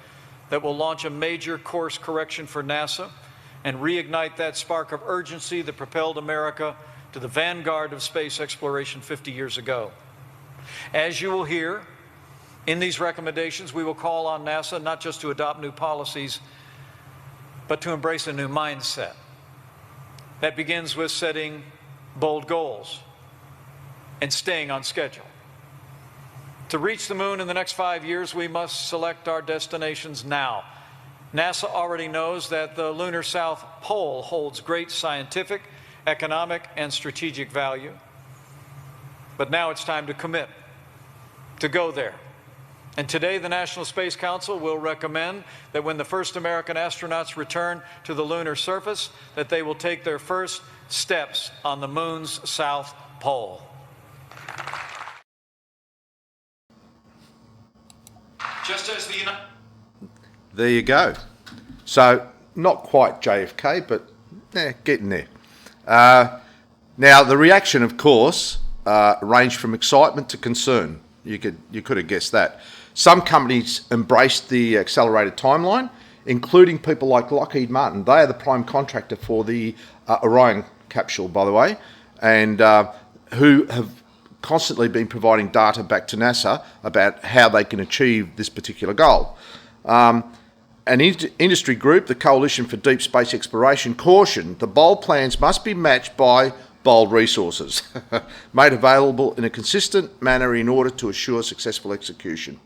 that will launch a major course correction for NASA and reignite that spark of urgency that propelled America to the vanguard of space exploration 50 years ago. As you will hear, in these recommendations, we will call on NASA not just to adopt new policies, but to embrace a new mindset. That begins with setting bold goals and staying on schedule. To reach the moon in the next 5 years, we must select our destinations now. NASA already knows that the lunar South Pole holds great scientific, economic, and strategic value. But now it's time to commit, to go there. And today the National Space Council will recommend that when the first American astronauts return to the lunar surface, that they will take their first steps on the moon's South Pole. Just as the United... There you go. So, not quite JFK, but getting there. Now, the reaction, of course, ranged from excitement to concern. You could have guessed that. Some companies embraced the accelerated timeline, including people like Lockheed Martin. They are the prime contractor for the Orion capsule, by the way, and who have constantly been providing data back to NASA about how they can achieve this particular goal. An industry group, the Coalition for Deep Space Exploration, cautioned the bold plans must be matched by bold resources, made available in a consistent manner in order to assure successful execution.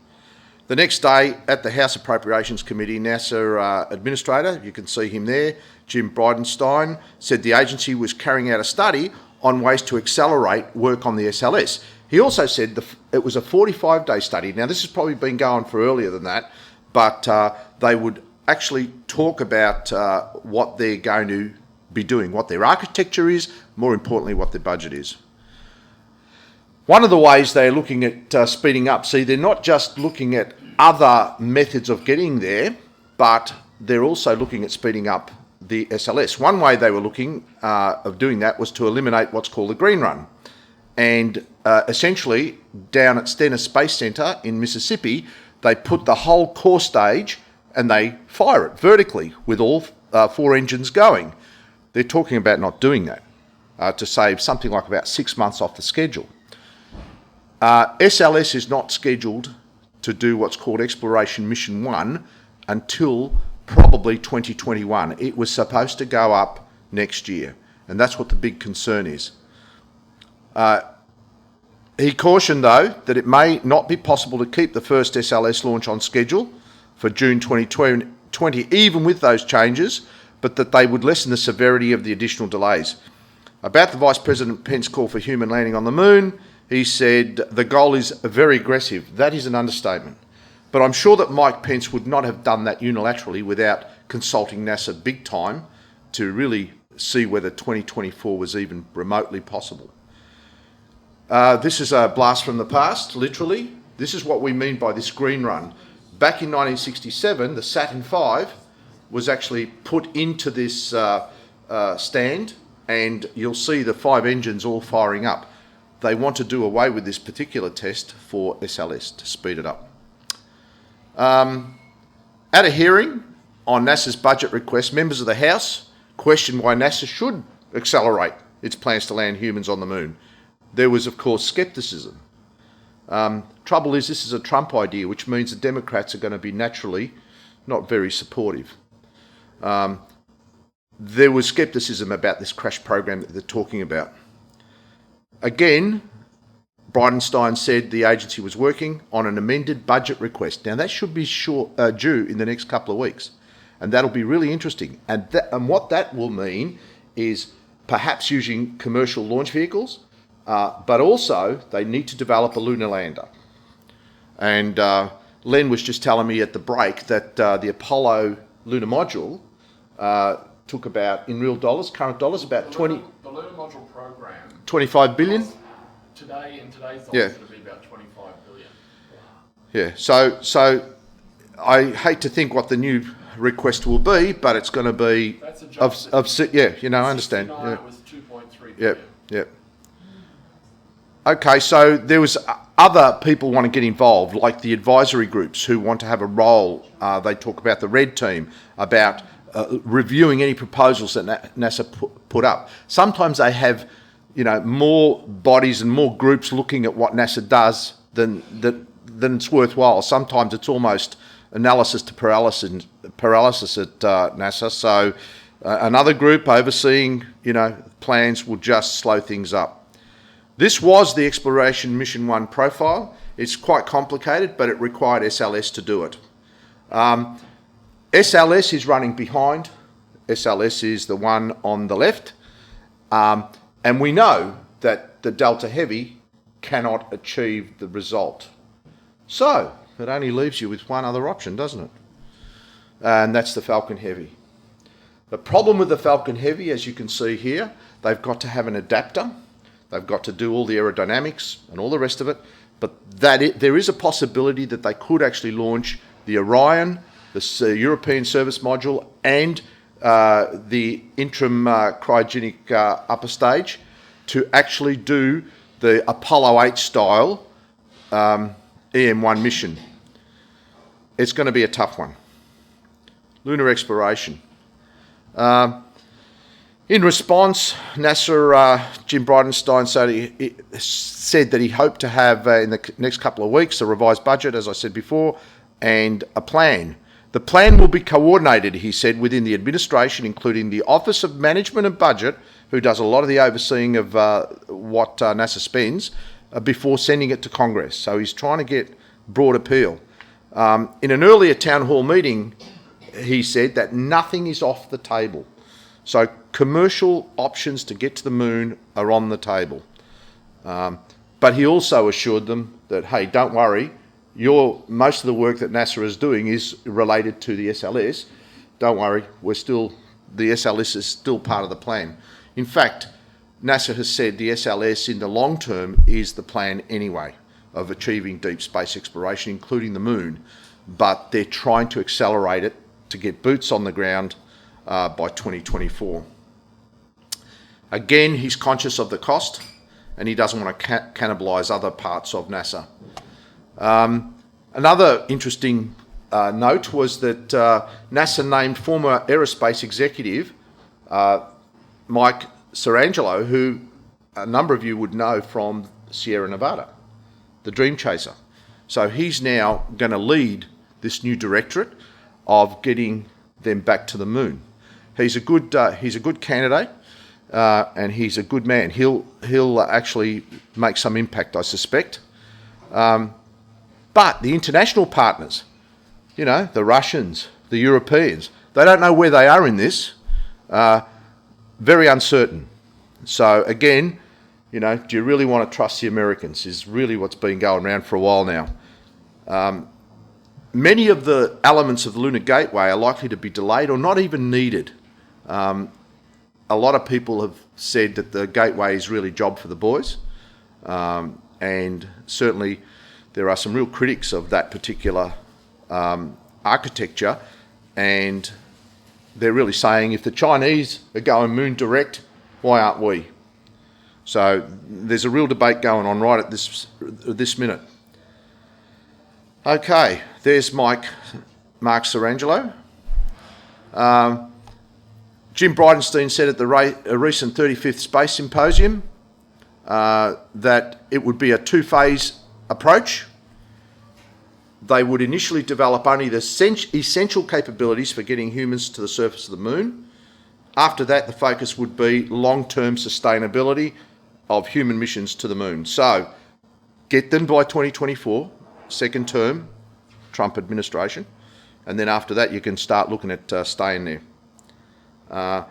The next day, at the House Appropriations Committee, NASA Administrator, you can see him there, Jim Bridenstine, said the agency was carrying out a study on ways to accelerate work on the SLS. He also said it was a 45-day study. Now, this has probably been going for earlier than that, but they would actually talk about what they're going to be doing, what their architecture is, more importantly, what their budget is. One of the ways they're looking at speeding up, see, they're not just looking at other methods of getting there, but they're also looking at speeding up the SLS. One way they were looking of doing that was to eliminate what's called the green run. And essentially, down at Stennis Space Centre in Mississippi, they put the whole core stage and they fire it vertically with all 4 engines going. They're talking about not doing that to save something like about 6 months off the schedule. SLS is not scheduled to do what's called Exploration Mission 1 until probably 2021. It was supposed to go up next year, and that's what the big concern is. He cautioned, though, that it may not be possible to keep the first SLS launch on schedule for June 2020, even with those changes, but that they would lessen the severity of the additional delays. About the Vice President Pence call for human landing on the moon, he said the goal is very aggressive. That is an understatement. But I'm sure that Mike Pence would not have done that unilaterally without consulting NASA big time to really see whether 2024 was even remotely possible. This is a blast from the past, literally. This is what we mean by this green run. Back in 1967, the Saturn V was actually put into this stand, and you'll see the 5 engines all firing up. They want to do away with this particular test for SLS to speed it up. At a hearing on NASA's budget request, members of the House questioned why NASA should accelerate its plans to land humans on the moon. There was, of course, scepticism. Trouble is, this is a Trump idea, which means the Democrats are going to be naturally not very supportive. There was scepticism about this crash program that they're talking about. Again, Bridenstine said the agency was working on an amended budget request. Now, that should be due in the next couple of weeks, and that'll be really interesting. And what that will mean is perhaps using commercial launch vehicles, but also they need to develop a lunar lander. And Len was just telling me at the break that the Apollo lunar module took about, in real dollars, current dollars, about The lunar module program 25 billion. Today, in today's dollars, Yeah. it'll be about 25 billion. Yeah, so I hate to think what the new request will be, but it's going to be That's a jump. I understand. 69, Yeah, it was 2.3 billion. yep, yep. Okay, so there was other people want to get involved, like the advisory groups who want to have a role. They talk about the Red Team, about reviewing any proposals that NASA put up. Sometimes they have, more bodies and more groups looking at what NASA does than it's worthwhile. Sometimes it's almost analysis to paralysis at NASA. So another group overseeing, plans will just slow things up. This was the Exploration Mission 1 profile. It's quite complicated, but it required SLS to do it. SLS is running behind. SLS is the one on the left. And we know that the Delta Heavy cannot achieve the result. So it only leaves you with one other option, doesn't it? And that's the Falcon Heavy. The problem with the Falcon Heavy, as you can see here, they've got to have an adapter. They've got to do all the aerodynamics and all the rest of it. But there is a possibility that they could actually launch the Orion, the European Service Module, and the interim cryogenic upper stage to actually do the Apollo 8 style EM1 mission. It's going to be a tough one. Lunar exploration. In response, NASA, Jim Bridenstine said that he hoped to have in the next couple of weeks a revised budget, as I said before, and a plan. The plan will be coordinated, he said, within the administration, including the Office of Management and Budget, who does a lot of the overseeing of what NASA spends, before sending it to Congress. So he's trying to get broad appeal. In an earlier town hall meeting, he said that nothing is off the table. So commercial options to get to the moon are on the table. But he also assured them that, hey, don't worry, most of the work that NASA is doing is related to the SLS. Don't worry, the SLS is still part of the plan. In fact, NASA has said the SLS in the long term is the plan anyway of achieving deep space exploration, including the moon. But they're trying to accelerate it to get boots on the ground by 2024. Again, he's conscious of the cost, and he doesn't want to cannibalise other parts of NASA. Another interesting note was that NASA named former aerospace executive Mike Angelo, who a number of you would know from Sierra Nevada, the Dream Chaser. So he's now going to lead this new directorate of getting them back to the moon. He's a good candidate, and he's a good man. He'll actually make some impact, I suspect. But the international partners, you know, the Russians, the Europeans, they don't know where they are in this. Very uncertain. So again, you know, do you really want to trust the Americans is really what's been going around for a while now. Many of the elements of the Lunar Gateway are likely to be delayed or not even needed. A lot of people have said that the Gateway is really a job for the boys, and certainly there are some real critics of that particular architecture, and they're really saying if the Chinese are going moon direct, why aren't we? So there's a real debate going on right at this minute. Okay, there's Mark Angelo. Jim Bridenstine said at the recent 35th Space Symposium that it would be a two-phase approach. They would initially develop only the essential capabilities for getting humans to the surface of the moon. After that, the focus would be long-term sustainability of human missions to the moon. So, get them by 2024, second term, Trump administration, and then after that you can start looking at staying there.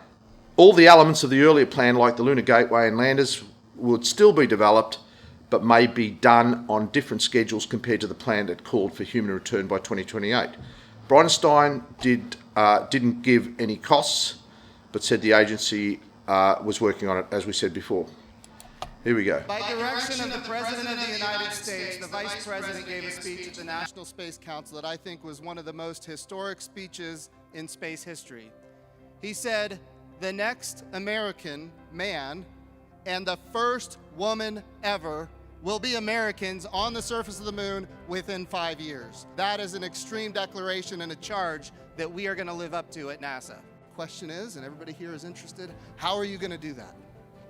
All the elements of the earlier plan, like the Lunar Gateway and landers, would still be developed, but may be done on different schedules compared to the plan that called for human return by 2028. Bridenstine didn't give any costs, but said the agency was working on it, as we said before. Here we go. By direction of the President of the United States, the Vice President gave a speech at the National Space Council that I think was one of the most historic speeches in space history. He said, "The next American man and the first woman ever will be Americans on the surface of the moon within 5 years." That is an extreme declaration and a charge that we are going to live up to at NASA. Question is, and everybody here is interested, how are you going to do that?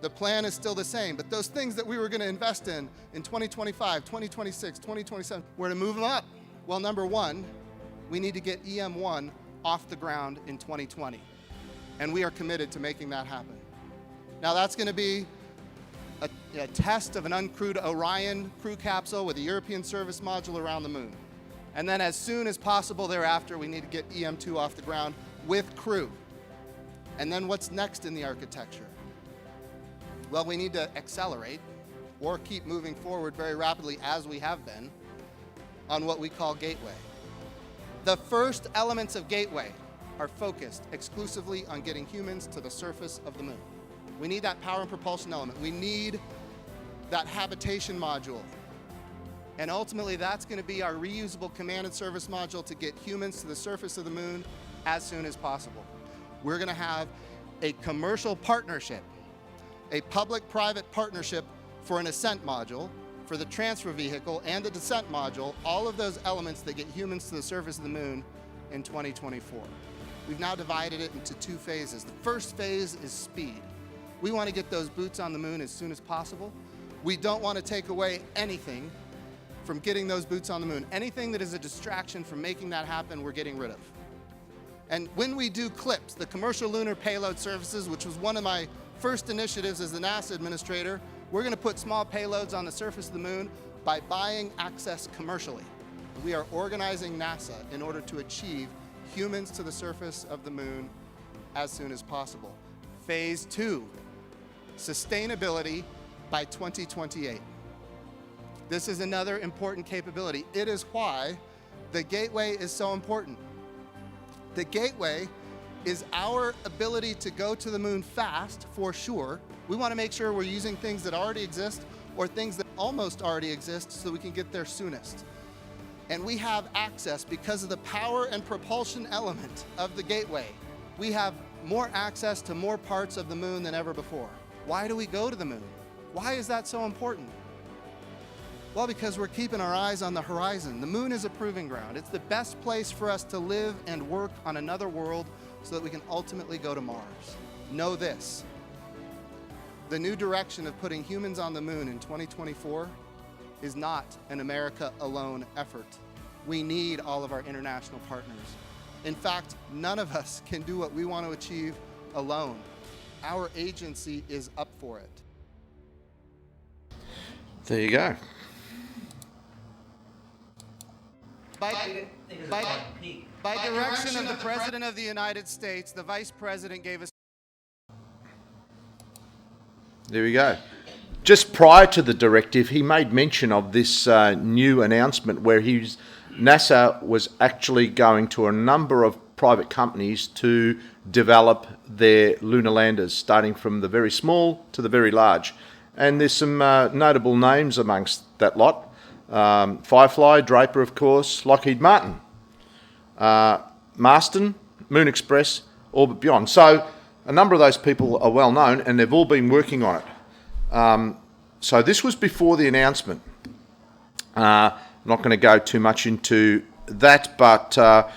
The plan is still the same, but those things that we were going to invest in 2025, 2026, 2027, we're going to move them up. Well, number one, we need to get EM1 off the ground in 2020, and we are committed to making that happen. Now, that's going to be a test of an uncrewed Orion crew capsule with a European service module around the moon. And then as soon as possible thereafter, we need to get EM2 off the ground with crew. And then what's next in the architecture? Well, we need to accelerate or keep moving forward very rapidly, as we have been, on what we call Gateway. The first elements of Gateway are focused exclusively on getting humans to the surface of the moon. We need that power and propulsion element. We need that habitation module. And ultimately, that's going to be our reusable command and service module to get humans to the surface of the moon as soon as possible. We're going to have a commercial partnership, a public-private partnership for an ascent module, for the transfer vehicle and the descent module, all of those elements that get humans to the surface of the moon in 2024. We've now divided it into two phases. The first phase is speed. We want to get those boots on the moon as soon as possible. We don't want to take away anything from getting those boots on the moon. Anything that is a distraction from making that happen, we're getting rid of. And when we do CLPS, the Commercial Lunar Payload Services, which was one of my first initiatives as the NASA administrator, we're going to put small payloads on the surface of the moon by buying access commercially. We are organizing NASA in order to achieve humans to the surface of the moon as soon as possible. Phase 2, sustainability by 2028. This is another important capability. It is why the Gateway is so important. The Gateway is our ability to go to the moon fast, for sure. We want to make sure we're using things that already exist or things that almost already exist so we can get there soonest. And we have access because of the power and propulsion element of the Gateway. We have more access to more parts of the moon than ever before. Why do we go to the moon? Why is that so important? Well, because we're keeping our eyes on the horizon. The moon is a proving ground. It's the best place for us to live and work on another world so that we can ultimately go to Mars. Know this: the new direction of putting humans on the moon in 2024 is not an America alone effort. We need all of our international partners. In fact, none of us can do what we want to achieve alone. Our agency is up for it. There you go. By direction of the President of the United States, the Vice President gave us... There we go. Just prior to the directive, he made mention of this new announcement where NASA was actually going to a number of private companies to develop their lunar landers, starting from the very small to the very large. And there's some notable names amongst that lot. Firefly, Draper, of course, Lockheed Martin, Marston, Moon Express, Orbit Beyond. So a number of those people are well known and they've all been working on it. So this was before the announcement. I'm not going to go too much into that, but a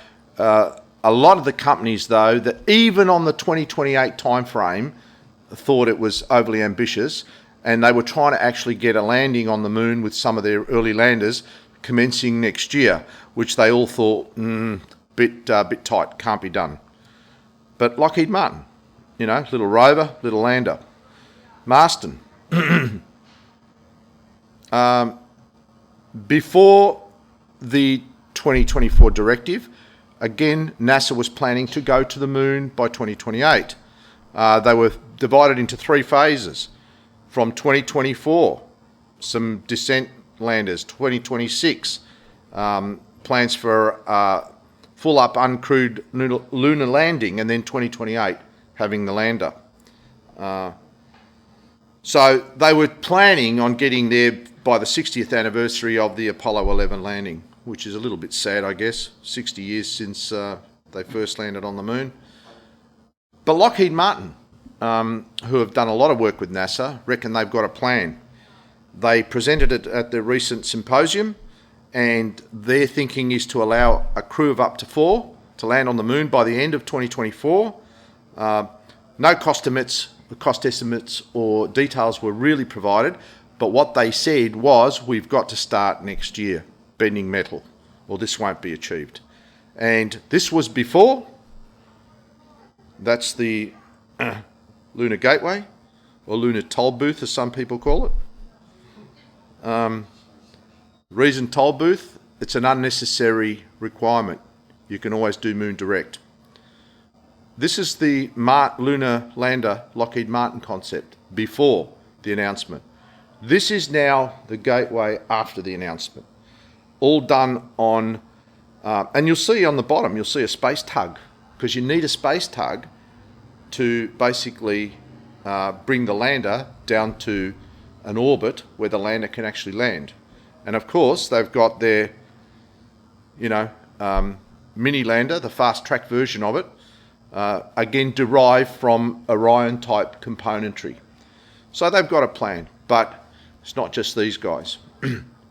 lot of the companies, though, that even on the 2028 timeframe thought it was overly ambitious, and they were trying to actually get a landing on the moon with some of their early landers commencing next year, which they all thought, bit tight, can't be done. But Lockheed Martin, you know, little rover, little lander. Marston. Before the 2024 directive, again, NASA was planning to go to the moon by 2028. They were divided into 3 phases. From 2024, some descent landers, 2026, plans for full up uncrewed lunar landing, and then 2028 having the lander. So they were planning on getting there by the 60th anniversary of the Apollo 11 landing, which is a little bit sad, I guess, 60 years since they first landed on the moon. But Lockheed Martin, who have done a lot of work with NASA, reckon they've got a plan. They presented it at the recent symposium, and their thinking is to allow a crew of up to 4 to land on the moon by the end of 2024. No cost estimates or details were really provided, but what they said was, we've got to start next year, bending metal, or this won't be achieved. And this was before. That's the Lunar Gateway, or Lunar Toll Booth, as some people call it. Reason toll booth, it's an unnecessary requirement. You can always do moon direct. This is the lunar lander Lockheed Martin concept before the announcement. This is now the gateway after the announcement. All done on, and you'll see on the bottom, you'll see a space tug, because you need a space tug to basically bring the lander down to an orbit where the lander can actually land. And of course, they've got their, mini lander, the fast track version of it, again derived from Orion type componentry. So they've got a plan, but it's not just these guys.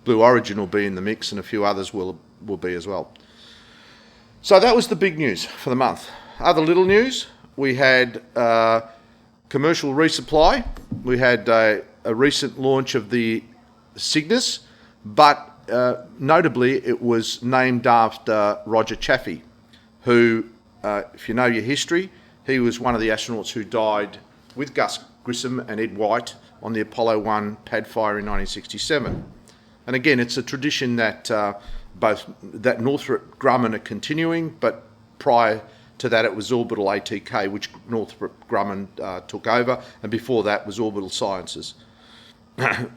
Blue Origin will be in the mix, and a few others will be as well. So that was the big news for the month. Other little news, we had commercial resupply. We had a recent launch of the Cygnus, but notably it was named after Roger Chaffee, who, if you know your history, he was one of the astronauts who died with Gus Grissom and Ed White on the Apollo 1 pad fire in 1967. And again, it's a tradition that that Northrop Grumman are continuing, but prior to that it was Orbital ATK, which Northrop Grumman took over, and before that was Orbital Sciences.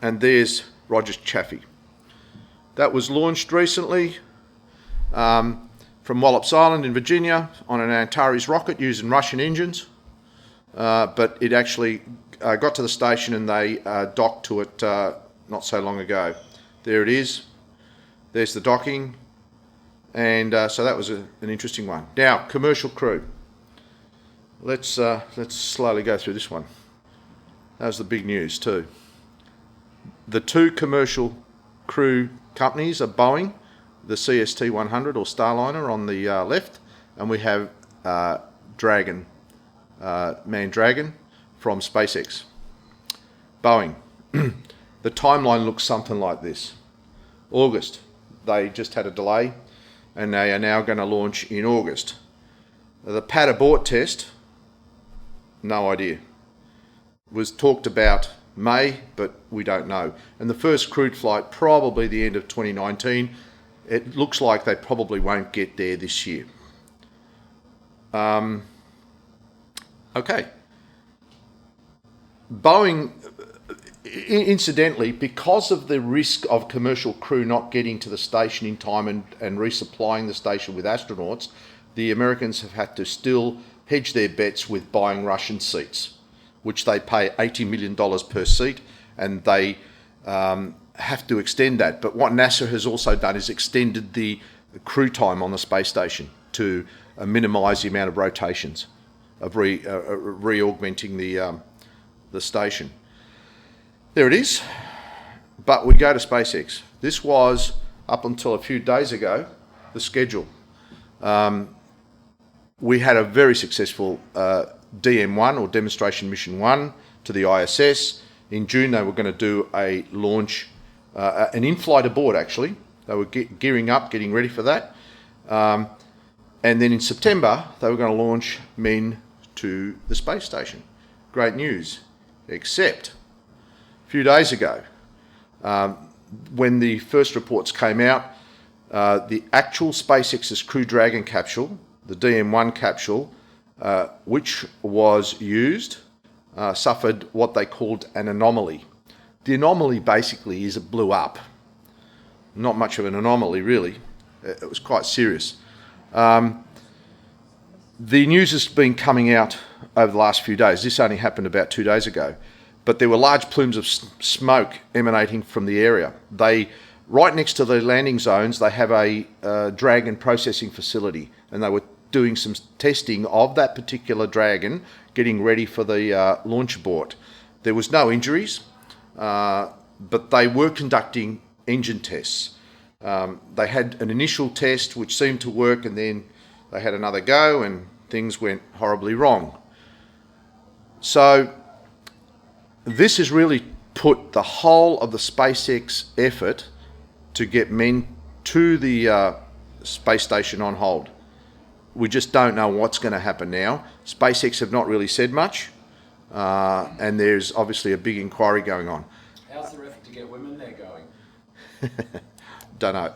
And there's Roger Chaffee. That was launched recently from Wallops Island in Virginia on an Antares rocket using Russian engines, but it actually got to the station and they docked to it not so long ago. There it is. There's the docking, and so that was an interesting one. Now, commercial crew. let's slowly go through this one. That was the big news too. The two commercial crew companies are Boeing, the CST-100 or Starliner on the left, and we have Dragon, manned Dragon from SpaceX. Boeing. The timeline looks something like this. August, they just had a delay, and they are now going to launch in August. The pad abort test, no idea. Was talked about May, but we don't know. And the first crewed flight, probably the end of 2019. It looks like they probably won't get there this year. Okay. Boeing, incidentally, because of the risk of commercial crew not getting to the station in time and resupplying the station with astronauts, the Americans have had to still hedge their bets with buying Russian seats, which they pay $80 million per seat, and they have to extend that. But what NASA has also done is extended the crew time on the space station to minimise the amount of rotations, of re-augmenting the station. There it is. But we go to SpaceX. This was, up until a few days ago, the schedule. We had a very successful DM1 or Demonstration Mission 1 to the ISS. In June they were going to do a launch, an in-flight abort actually. They were gearing up, getting ready for that. And then in September they were going to launch men to the space station. Great news, except a few days ago, when the first reports came out, the actual SpaceX's Crew Dragon capsule, the DM1 capsule, which was used, suffered what they called an anomaly. The anomaly basically is it blew up. Not much of an anomaly really. It was quite serious. The news has been coming out over the last few days. This only happened about 2 days ago. But there were large plumes of smoke emanating from the area. Right next to the landing zones, they have a Dragon processing facility, and they were doing some testing of that particular Dragon, getting ready for the launch abort. There was no injuries, but they were conducting engine tests. They had an initial test which seemed to work, and then they had another go and things went horribly wrong. So this has really put the whole of the SpaceX effort to get men to the space station on hold. We just don't know what's going to happen now. SpaceX have not really said much, and there's obviously a big inquiry going on. How's the effort to get women there going? Don't know.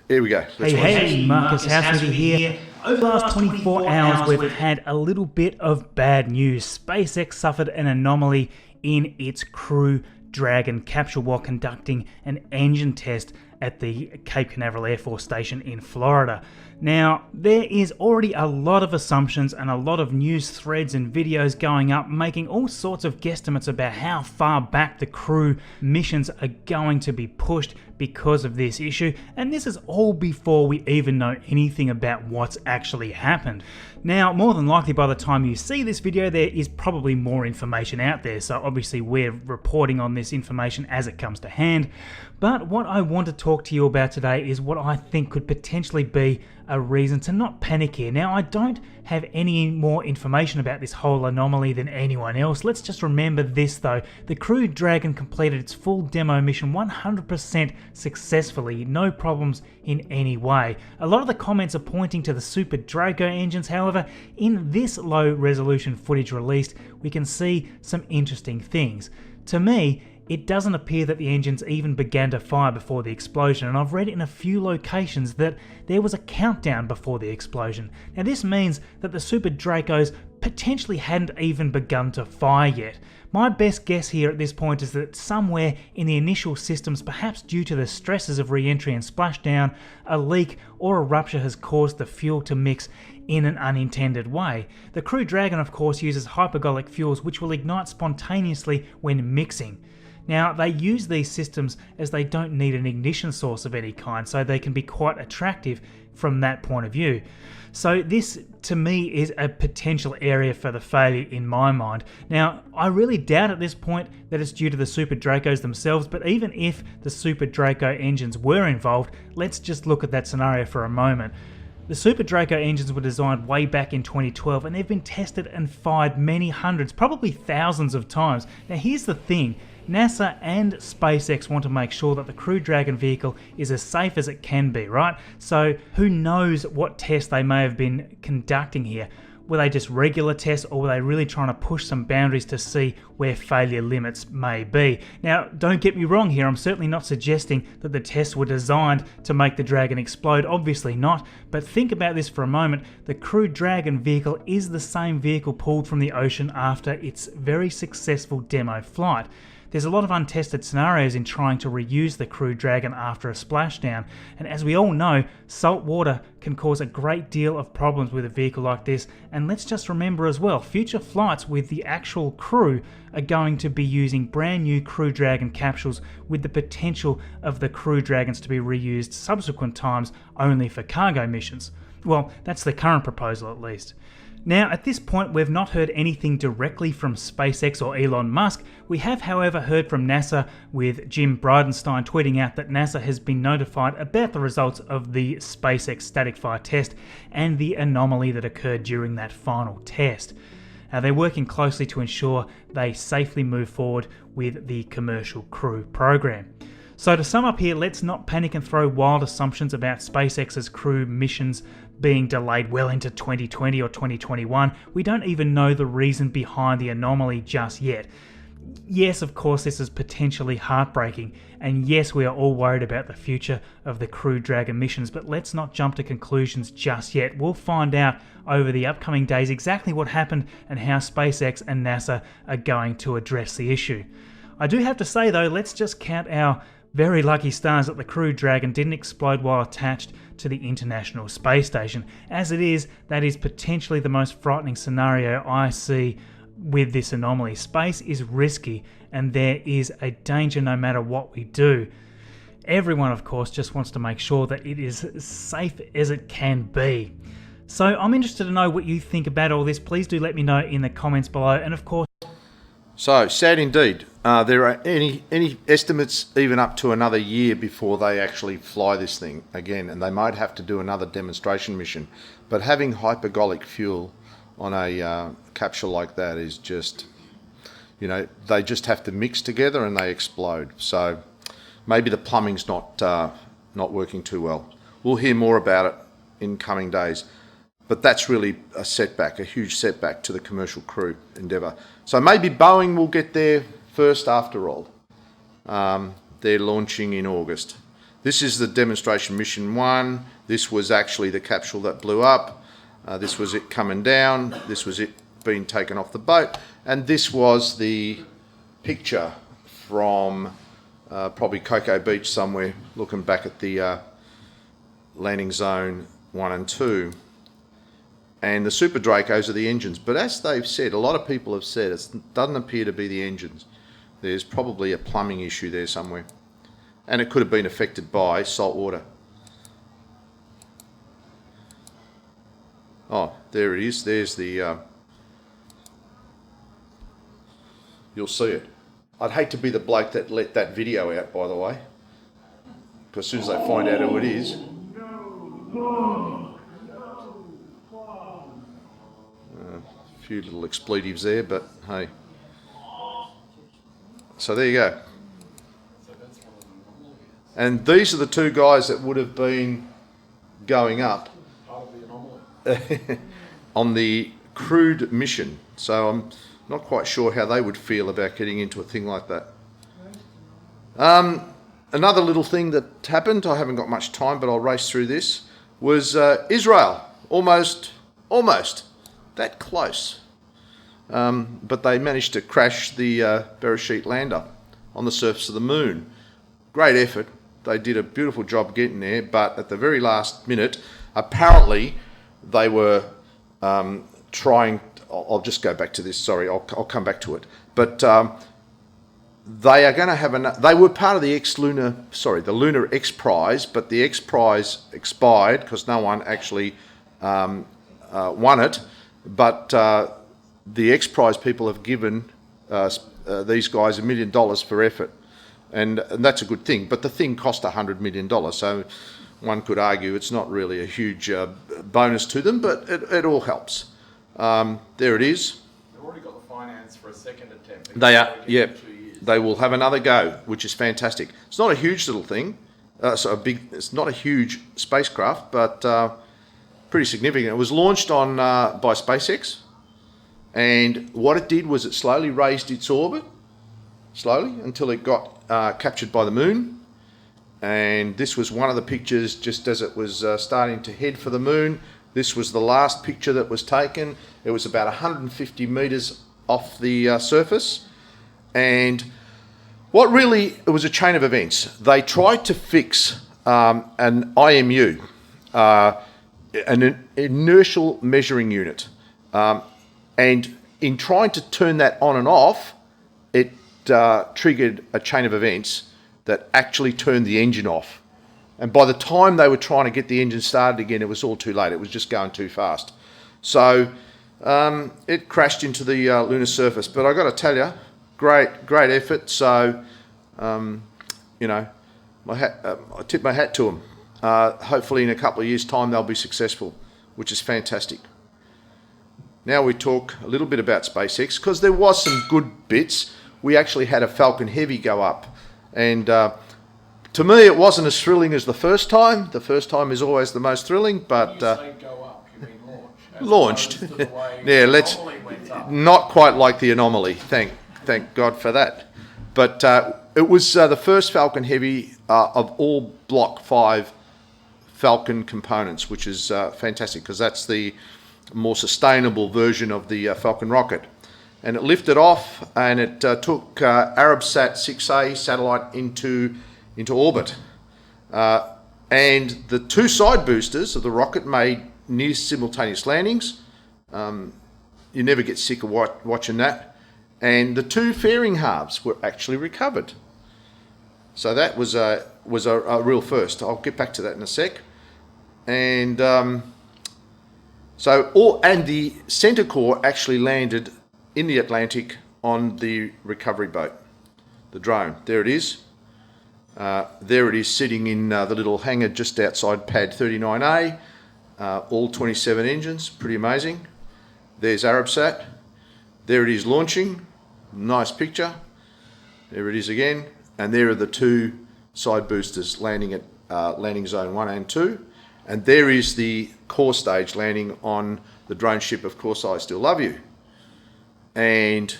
Here we go. Hey, Marcus Houseworthy here. Over the last 24 hours, we've had a little bit of bad news. SpaceX suffered an anomaly in its Crew Dragon capsule while conducting an engine test at the Cape Canaveral Air Force Station in Florida. Now, there is already a lot of assumptions and a lot of news threads and videos going up making all sorts of guesstimates about how far back the crew missions are going to be pushed because of this issue, and this is all before we even know anything about what's actually happened. Now, more than likely by the time you see this video, there is probably more information out there, so obviously we're reporting on this information as it comes to hand. But what I want to talk to you about today is what I think could potentially be a reason to not panic here. Now, I don't have any more information about this whole anomaly than anyone else. Let's just remember this though. The Crew Dragon completed its full demo mission 100% successfully, no problems in any way. A lot of the comments are pointing to the Super Draco engines. However, in this low resolution footage released, we can see some interesting things. To me, it doesn't appear that the engines even began to fire before the explosion, and I've read in a few locations that there was a countdown before the explosion. Now this means that the Super Dracos potentially hadn't even begun to fire yet. My best guess here at this point is that somewhere in the initial systems, perhaps due to the stresses of re-entry and splashdown, a leak or a rupture has caused the fuel to mix in an unintended way. The Crew Dragon of course uses hypergolic fuels which will ignite spontaneously when mixing. Now, they use these systems as they don't need an ignition source of any kind, so they can be quite attractive from that point of view. So this, to me, is a potential area for the failure in my mind. Now, I really doubt at this point that it's due to the Super Dracos themselves, but even if the Super Draco engines were involved, let's just look at that scenario for a moment. The Super Draco engines were designed way back in 2012, and they've been tested and fired many hundreds, probably thousands of times. Now here's the thing, NASA and SpaceX want to make sure that the Crew Dragon vehicle is as safe as it can be, right? So who knows what tests they may have been conducting here. Were they just regular tests, or were they really trying to push some boundaries to see where failure limits may be? Now, don't get me wrong here, I'm certainly not suggesting that the tests were designed to make the Dragon explode, obviously not, but think about this for a moment. The Crew Dragon vehicle is the same vehicle pulled from the ocean after its very successful demo flight. There's a lot of untested scenarios in trying to reuse the Crew Dragon after a splashdown, and as we all know, salt water can cause a great deal of problems with a vehicle like this. And let's just remember as well, future flights with the actual crew are going to be using brand new Crew Dragon capsules with the potential of the Crew Dragons to be reused subsequent times only for cargo missions. Well, that's the current proposal at least. Now, at this point, we've not heard anything directly from SpaceX or Elon Musk. We have, however, heard from NASA, with Jim Bridenstine tweeting out that NASA has been notified about the results of the SpaceX static fire test and the anomaly that occurred during that final test. They're working closely to ensure they safely move forward with the commercial crew program. So to sum up here, let's not panic and throw wild assumptions about SpaceX's crew missions being delayed well into 2020 or 2021. We don't even know the reason behind the anomaly just yet. Yes, of course, this is potentially heartbreaking, and yes, we are all worried about the future of the Crew Dragon missions, but let's not jump to conclusions just yet. We'll find out over the upcoming days exactly what happened and how SpaceX and NASA are going to address the issue. I do have to say though, let's just count our very lucky stars that the Crew Dragon didn't explode while attached to the International Space Station. As it is, that is potentially the most frightening scenario I see with this anomaly. Space is risky, and there is a danger no matter what we do. Everyone, of course, just wants to make sure that it is as safe as it can be. So I'm interested to know what you think about all this. Please do let me know in the comments below, and of course... So, sad indeed. There are any estimates even up to another year before they actually fly this thing again, and they might have to do another demonstration mission. But having hypergolic fuel on a capsule like that is just, you know, they just have to mix together and they explode. So maybe the plumbing's not working too well. We'll hear more about it in coming days. But that's really a setback, a huge setback to the commercial crew endeavour. So maybe Boeing will get there first after all. They're launching in August. This is the demonstration mission 1. This was actually the capsule that blew up. This was it coming down. This was it being taken off the boat. And this was the picture from probably Cocoa Beach somewhere, looking back at the landing zone 1 and 2. And the Super Dracos are the engines. But as they've said, a lot of people have said, it doesn't appear to be the engines. There's probably a plumbing issue there somewhere. And it could have been affected by salt water. Oh, there it is. There's the... you'll see it. I'd hate to be the bloke that let that video out, by the way. Because as soon as they find out who it is... a few little expletives there, but hey. So there you go. And these are the two guys that would have been going up on the crewed mission. So I'm not quite sure how they would feel about getting into a thing like that. Another little thing that happened, I haven't got much time, but I'll race through this, was Israel. Almost that close. But they managed to crash the Bereshit lander on the surface of the moon. Great effort. They did a beautiful job getting there, but at the very last minute, apparently they were trying... I'll just go back to this, sorry, I'll come back to it. But they are going to have they were part of the the Lunar X Prize, but the X Prize expired because no one actually won it. But the X Prize people have given these guys $1 million for effort, and that's a good thing. But the thing cost $100 million, so one could argue it's not really a huge bonus to them, but it all helps. There it is. They've already got the finance for a second attempt. They are, yep. They will have another go, which is fantastic. It's not a huge little thing, it's not a huge spacecraft, but pretty significant. It was launched on by SpaceX, and what it did was it slowly raised its orbit, slowly, until it got captured by the moon. And this was one of the pictures just as it was starting to head for the moon. This was the last picture that was taken. It was about 150 metres off the surface. And it was a chain of events. They tried to fix an IMU, an inertial measuring unit. And in trying to turn that on and off, it triggered a chain of events that actually turned the engine off. And by the time they were trying to get the engine started again, it was all too late. It was just going too fast. So it crashed into the lunar surface. But I got to tell you, great effort. So, you know, I tip my hat to them. Hopefully in a couple of years' time, they'll be successful, which is fantastic. Now we talk a little bit about SpaceX, because there was some good bits. We actually had a Falcon Heavy go up. And to me, it wasn't as thrilling as the first time. The first time is always the most thrilling, but... You say go up, you mean launch? Launched. Yeah, let's... Not quite like the Anomaly, thank God for that. But it was the first Falcon Heavy of all Block 5 Falcon components, which is fantastic, because that's the more sustainable version of the Falcon rocket. And it lifted off, and it took Arabsat 6A satellite into orbit. And the two side boosters of the rocket made near simultaneous landings. You never get sick of watching that. And the two fairing halves were actually recovered. So that was a real first. I'll get back to that in a sec. And and the centre core actually landed in the Atlantic on the recovery boat, the drone. There it is. There it is sitting in the little hangar just outside pad 39A. All 27 engines, pretty amazing. There's Arabsat. There it is launching. Nice picture. There it is again. And there are the two side boosters landing at landing zone 1 and 2. And there is the core stage landing on the drone ship, Of Course I Still Love You. And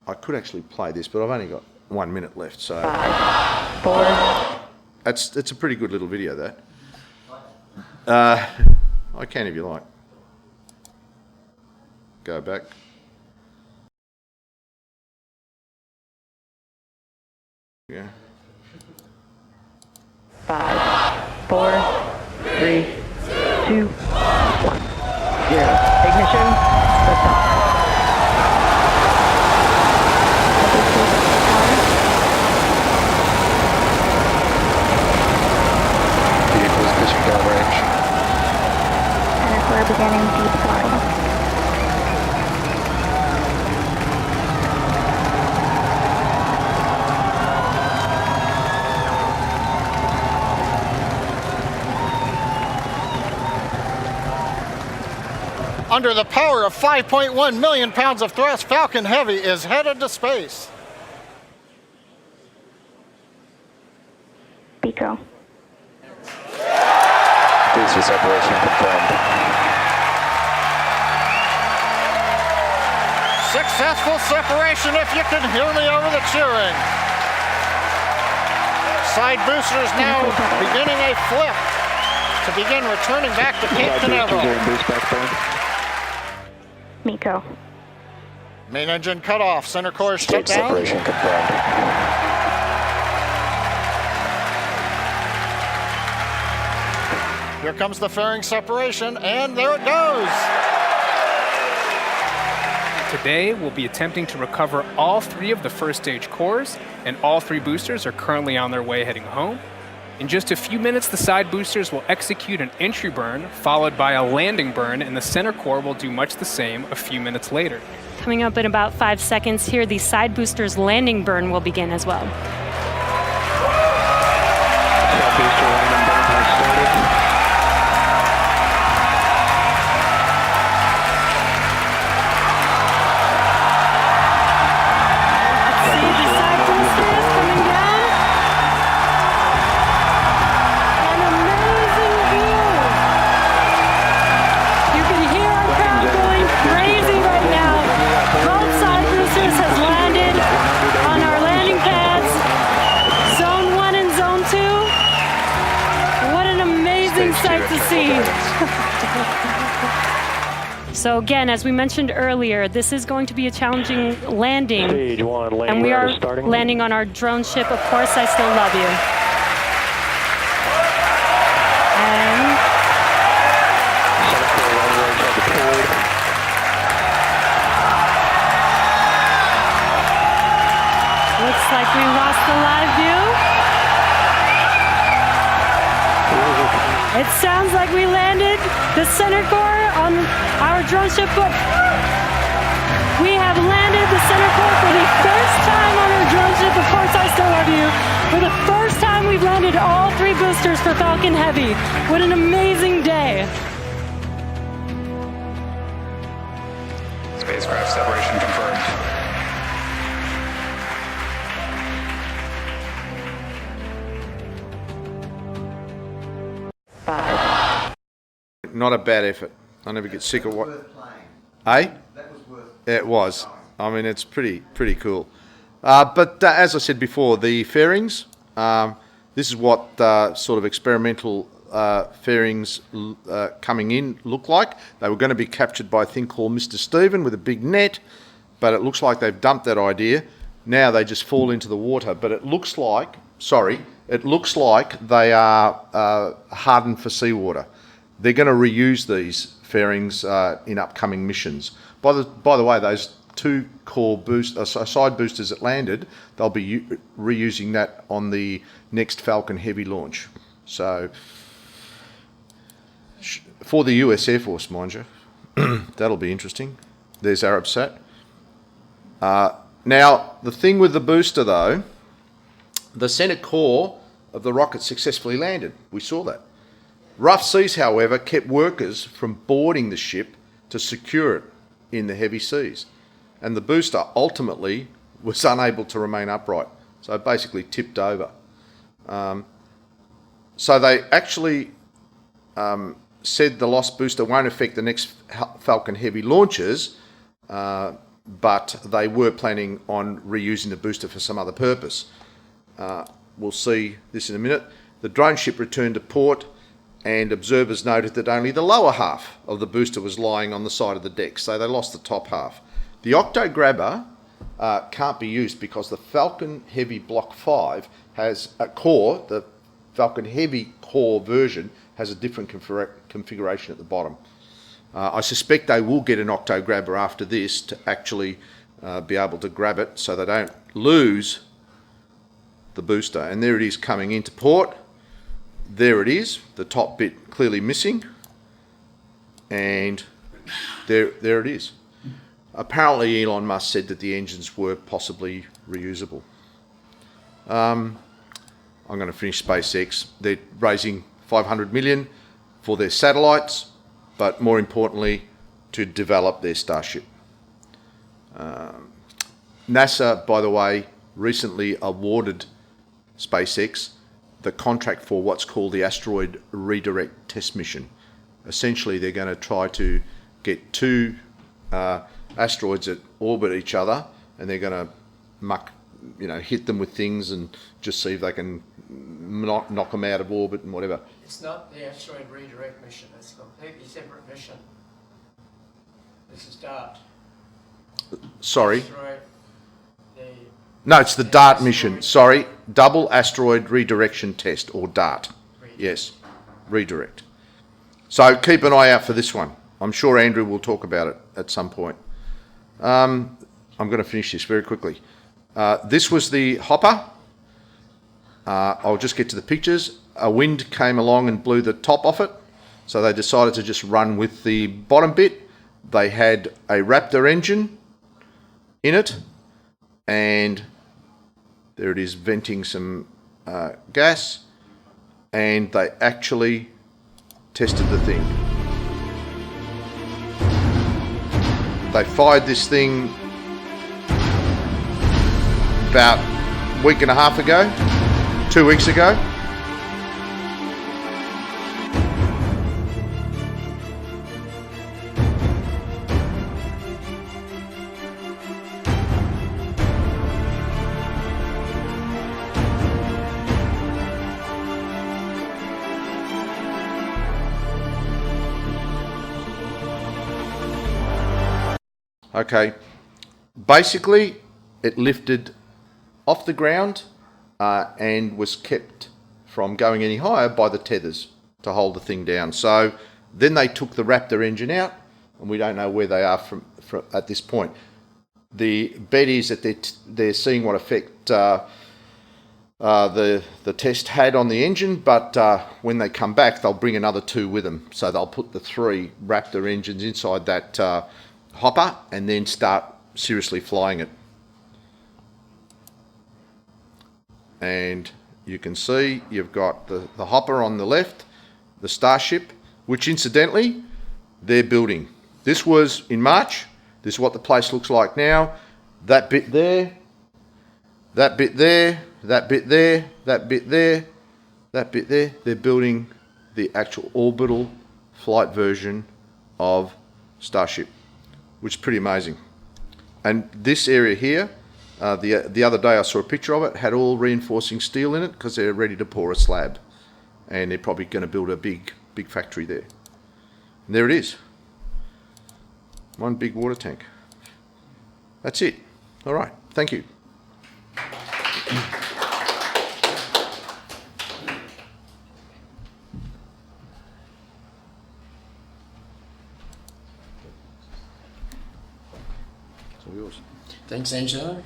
I could actually play this, but I've only got 1 minute left, so 5, 4. It's a pretty good little video, that. I can if you like. Go back. Yeah. 5, 4, 3, 2, 1. 0. Ignition. Liftoff. Vehicles pushing down range. And we're beginning deep throttle. Under the power of 5.1 million pounds of thrust, Falcon Heavy is headed to space. Pico. Booster separation confirmed. Successful separation, if you can hear me over the cheering. Side boosters now beginning a flip to begin returning back to Cape Canaveral. Miko. Main engine cut off, center core shut Stage down. separation confirmed. Here comes the fairing separation, and there it goes. To day, we'll be attempting to recover all 3 of the first stage cores, and all 3 boosters are currently on their way heading home. In just a few minutes, the side boosters will execute an entry burn, followed by a landing burn, and the center core will do much the same a few minutes later. Coming up in about 5 seconds here, the side boosters landing burn will begin as well. Side booster landing burn has started. So again, as we mentioned earlier, this is going to be a challenging landing. Stage 1, landing and we are starting. landing on our drone ship, Of Course I Still Love You. And looks like we lost the live view. It sounds like we landed the center core on our drone ship, but we have landed the center core for the first time on our drone ship, Of Course I Still Love You. For the first time, we've landed all 3 boosters for Falcon Heavy. What an amazing day. Spacecraft separation confirmed. Not a bad effort. I never get sick of what. Eh? That was worth It was. I mean, it's pretty cool. But as I said before, the fairings. This is what sort of experimental fairings coming in look like. They were going to be captured by a thing called Mr. Stephen with a big net, but it looks like they've dumped that idea. Now they just fall into the water. But it looks like, they are hardened for seawater. They're going to reuse these fairings in upcoming missions. By the way, those 2 core side boosters that landed, they'll be reusing that on the next Falcon Heavy launch. So, for the US Air Force, mind you, that'll be interesting. There's Arabsat. Now, the thing with the booster, though, the center core of the rocket successfully landed. We saw that. Rough seas, however, kept workers from boarding the ship to secure it in the heavy seas. And the booster ultimately was unable to remain upright. So it basically tipped over. So they actually said the lost booster won't affect the next Falcon Heavy launches, but they were planning on reusing the booster for some other purpose. We'll see this in a minute. The drone ship returned to port, and observers noted that only the lower half of the booster was lying on the side of the deck, so they lost the top half. The Octo Grabber can't be used because the Falcon Heavy Block 5 has a core, the Falcon Heavy core version has a different configuration at the bottom. I suspect they will get an Octo Grabber after this to actually be able to grab it so they don't lose the booster. And there it is coming into port. There it is, the top bit clearly missing, and there it is. Apparently Elon Musk said that the engines were possibly reusable. I'm going to finish SpaceX. They're raising $500 million for their satellites, but more importantly, to develop their Starship. NASA, by the way, recently awarded SpaceX the contract for what's called the Asteroid Redirect Test Mission. Essentially, they're going to try to get 2 asteroids that orbit each other, and they're going to hit them with things and just see if they can knock them out of orbit and whatever. It's not the Asteroid Redirect mission. It's a completely separate mission. This is DART. Sorry. Asteroid, No, it's the DART mission. Sorry, Double Asteroid Redirection Test, or DART. Yes, redirect. So keep an eye out for this one. I'm sure Andrew will talk about it at some point. I'm going to finish this very quickly. This was the hopper. I'll just get to the pictures. A wind came along and blew the top off it, so they decided to just run with the bottom bit. They had a Raptor engine in it, and there it is venting some gas, and they actually tested the thing. They fired this thing about a week and a half ago, 2 weeks ago. Okay, basically it lifted off the ground and was kept from going any higher by the tethers to hold the thing down. So then they took the Raptor engine out, and we don't know where they are from at this point. The bet is that they're seeing what effect the test had on the engine, but when they come back, they'll bring another 2 with them. So they'll put the 3 Raptor engines inside that hopper and then start seriously flying it. And you can see you've got the hopper on the left, the Starship, which incidentally they're building. This was in March. This is what the place looks like now. That bit there, that bit there, that bit there, that bit there, that bit there. They're building the actual orbital flight version of Starship, which is pretty amazing. And this area here, the other day I saw a picture of it, had all reinforcing steel in it because they're ready to pour a slab, and they're probably going to build a big factory there. And there it is, one big water tank. That's it. All right, thank you. Yours. Thanks, Angelo.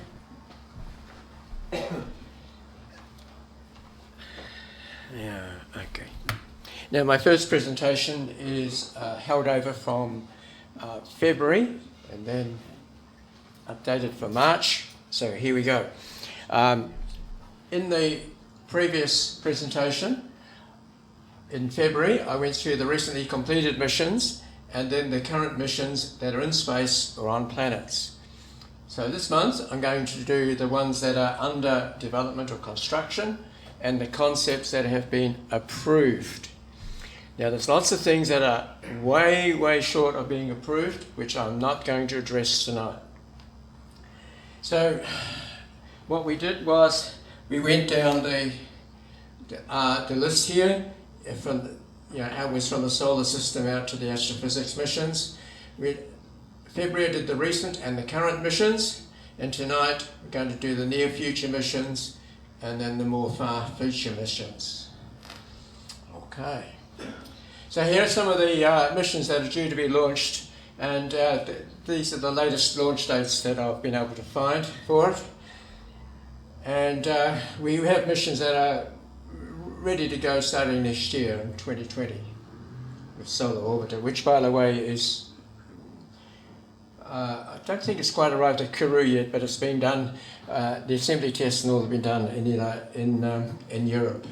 Yeah, okay. Now, my first presentation is held over from February and then updated for March. So here we go. In the previous presentation, in February, I went through the recently completed missions and then the current missions that are in space or on planets. So this month I'm going to do the ones that are under development or construction and the concepts that have been approved. Now there's lots of things that are way short of being approved, which I'm not going to address tonight. So what we did was we went down the list here from how it was from the solar system out to the astrophysics missions. February I did the recent and the current missions, and tonight we're going to do the near future missions and then the more far future missions. Okay. So here are some of the missions that are due to be launched, and these are the latest launch dates that I've been able to find for it. And we have missions that are ready to go starting next year in 2020 with Solar Orbiter, which by the way is I don't think it's quite arrived at Kourou yet, but it's been done. The assembly tests and all have been done in Europe.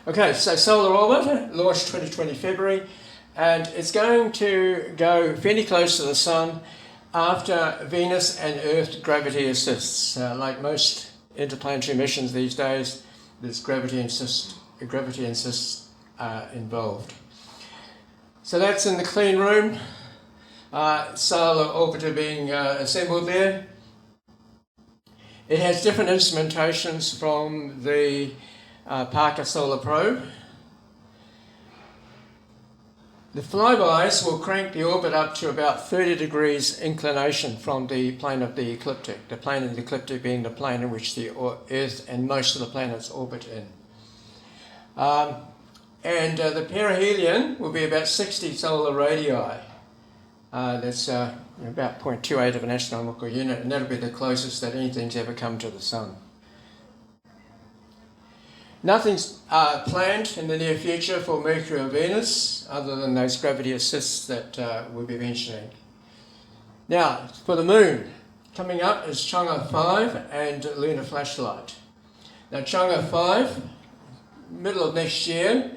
Okay, so Solar Orbiter launched 2020 February, and it's going to go fairly close to the Sun after Venus and Earth gravity assists. Like most interplanetary missions these days, there's gravity assists involved. So that's in the clean room. Solar Orbiter being assembled there. It has different instrumentations from the Parker Solar Probe. The flybys will crank the orbit up to about 30 degrees inclination from the plane of the ecliptic. The plane of the ecliptic being the plane in which the Earth and most of the planets orbit in. The perihelion will be about 60 solar radii that's about 0.28 of an astronomical unit, and that'll be the closest that anything's ever come to the Sun. Nothing's planned in the near future for Mercury or Venus, other than those gravity assists that we'll be mentioning. Now, for the Moon, coming up is Chang'e 5 and Lunar Flashlight. Now, Chang'e 5, middle of next year,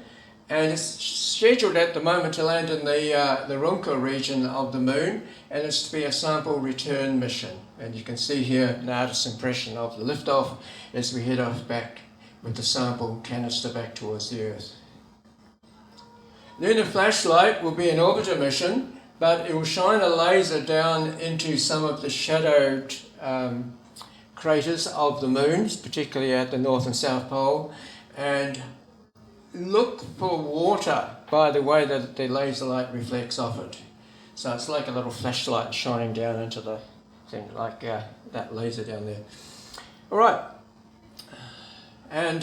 and it's scheduled at the moment to land in the Rumka region of the Moon, and it's to be a sample return mission. And you can see here an artist's impression of the liftoff as we head off back with the sample canister back towards the Earth. Lunar Flashlight will be an orbiter mission, but it will shine a laser down into some of the shadowed craters of the Moon, particularly at the North and South Pole, and look for water by the way that the laser light reflects off it. So it's like a little flashlight shining down into the thing, like that laser down there. All right. And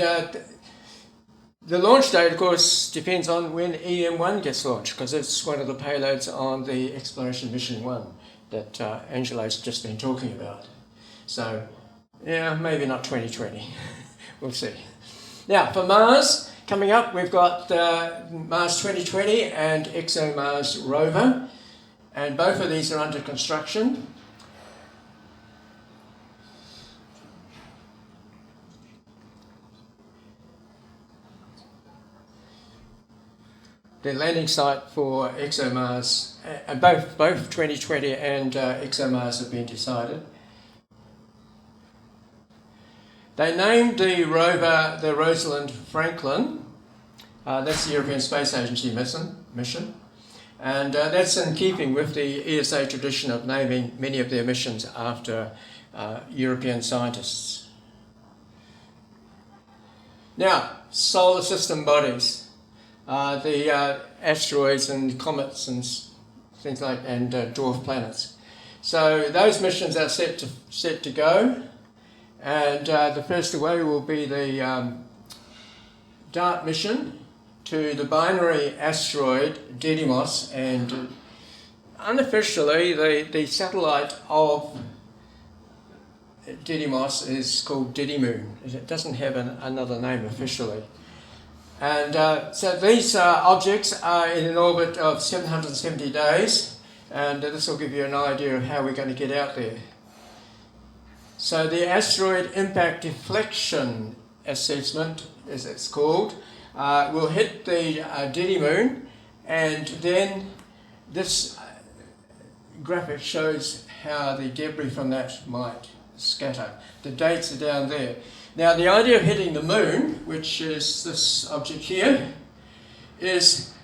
the launch date, of course, depends on when EM1 gets launched, because it's one of the payloads on the Exploration Mission 1 that Angelo's just been talking about. So, yeah, maybe not 2020. We'll see. Now, for Mars, coming up, we've got Mars 2020 and ExoMars rover, and both of these are under construction. The landing site for ExoMars, both 2020 and ExoMars have been decided. They named the rover the Rosalind Franklin. That's the European Space Agency mission. And that's in keeping with the ESA tradition of naming many of their missions after European scientists. Now, solar system bodies. The asteroids and comets and things like, and dwarf planets. So those missions are set to go, and the first away will be the DART mission to the binary asteroid Didymos, and unofficially the satellite of Didymos is called Didymoon. It doesn't have another name officially. And so these objects are in an orbit of 770 days, and this will give you an idea of how we're going to get out there. So the asteroid impact deflection assessment, as it's called, will hit the Didymoon, and then this graphic shows how the debris from that might scatter. The dates are down there. Now, the idea of hitting the Moon, which is this object here, is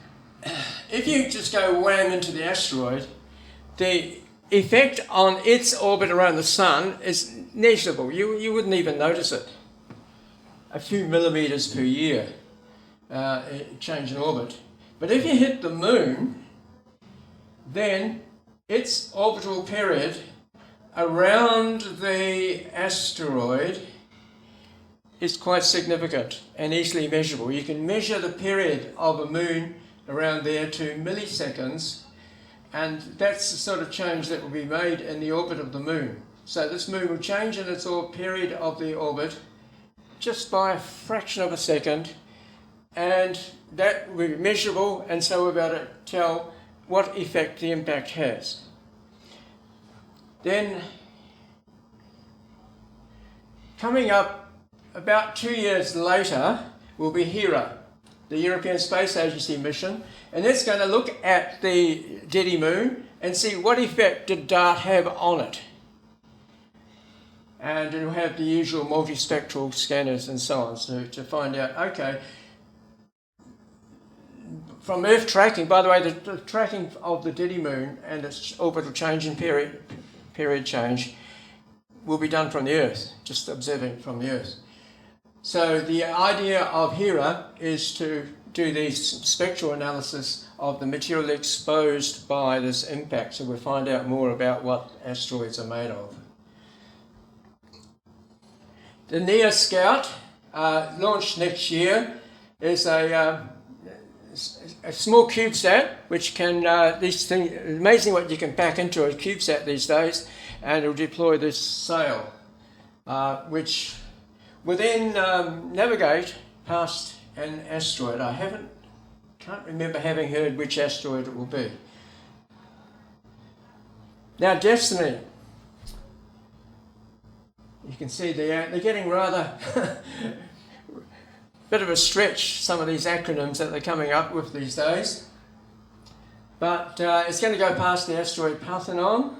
if you just go wham into the asteroid, the effect on its orbit around the Sun is negligible. You wouldn't even notice it. A few millimeters per year change in orbit. But if you hit the Moon, then its orbital period around the asteroid is quite significant and easily measurable. You can measure the period of a moon around there to milliseconds, and that's the sort of change that will be made in the orbit of the moon. So this moon will change in its period of the orbit just by a fraction of a second, and that will be measurable, and so we'll be able to tell what effect the impact has. Then, coming up about 2 years later will be HERA, the European Space Agency mission, and it's going to look at the Didymoon and see what effect did DART have on it. And it'll have the usual multispectral scanners and so on, so to find out, okay, from Earth tracking, by the way, the tracking of the Didymoon and its orbital change in period change will be done from the Earth, just observing from the Earth. So the idea of HERA is to do these spectral analysis of the material exposed by this impact, so we'll find out more about what asteroids are made of. The NEA Scout, launched next year, is a a small CubeSat, which can, these things, amazing what you can pack into a CubeSat these days, and it'll deploy this sail, which will then navigate past an asteroid. Can't remember having heard which asteroid it will be. Now, Destiny. You can see they're getting rather bit of a stretch, some of these acronyms that they're coming up with these days. But it's going to go past the asteroid Python,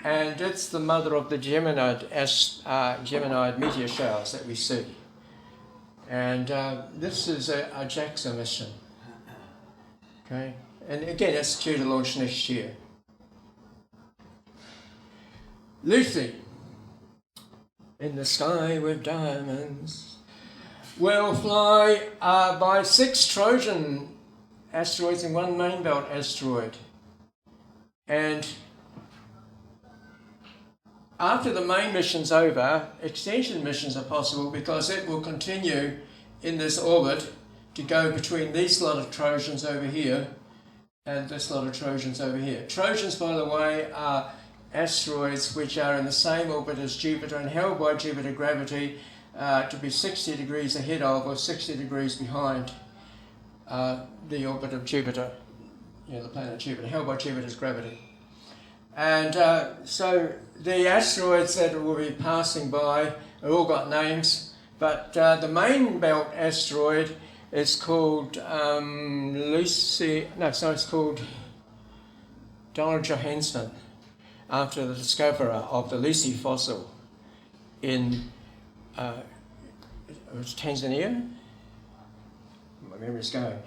and it's the mother of the Gemini meteor showers that we see. And this is a JAXA mission. Okay, and again, it's due to launch next year. Lucy, in the sky with diamonds, will fly by 6 Trojan asteroids and 1 main belt asteroid. And after the main mission's over, extension missions are possible because it will continue in this orbit to go between these lot of Trojans over here and this lot of Trojans over here. Trojans, by the way, are asteroids which are in the same orbit as Jupiter and held by Jupiter gravity to be 60 degrees ahead of or 60 degrees behind the orbit of Jupiter, the planet Jupiter, held by Jupiter's gravity. And so the asteroids that will be passing by have all got names, but the main belt asteroid is called it's called Donald Johanson, after the discoverer of the Lucy fossil in Tanzania. My memory's going.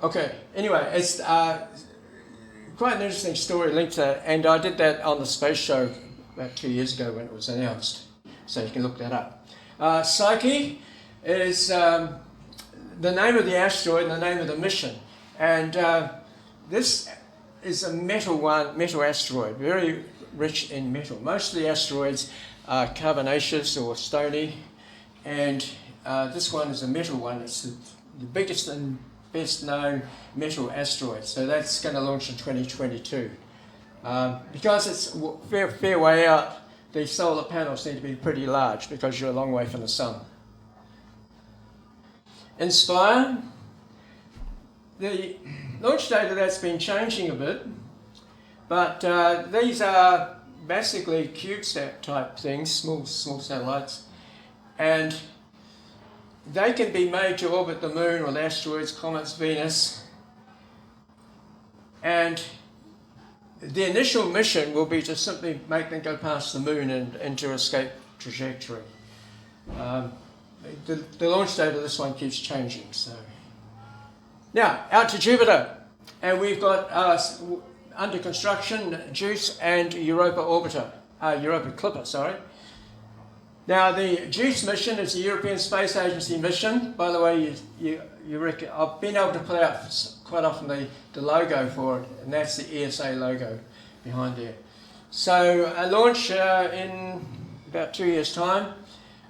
Okay, anyway, it's quite an interesting story linked to that, and I did that on the space show about 2 years ago when it was announced, so you can look that up. Psyche is the name of the asteroid and the name of the mission, and this is a metal asteroid, very rich in metal. Most of the asteroids are carbonaceous or stony, and this one is a metal one. It's the biggest and best known metal asteroid, so that's going to launch in 2022. Because it's a fair way out, the solar panels need to be pretty large because you're a long way from the sun. Inspire, the launch date of that's been changing a bit, but these are basically CubeSat type things, small satellites, and they can be made to orbit the moon with asteroids, comets, Venus, and the initial mission will be to simply make them go past the moon and into escape trajectory. The launch date of this one keeps changing. So now out to Jupiter, and we've got under construction JUICE and Europa Clipper. Sorry. Now the JUICE mission is the European Space Agency mission. By the way, you reckon I've been able to pull out quite often the logo for it, and that's the ESA logo behind there. So a launch in about 2 years' time.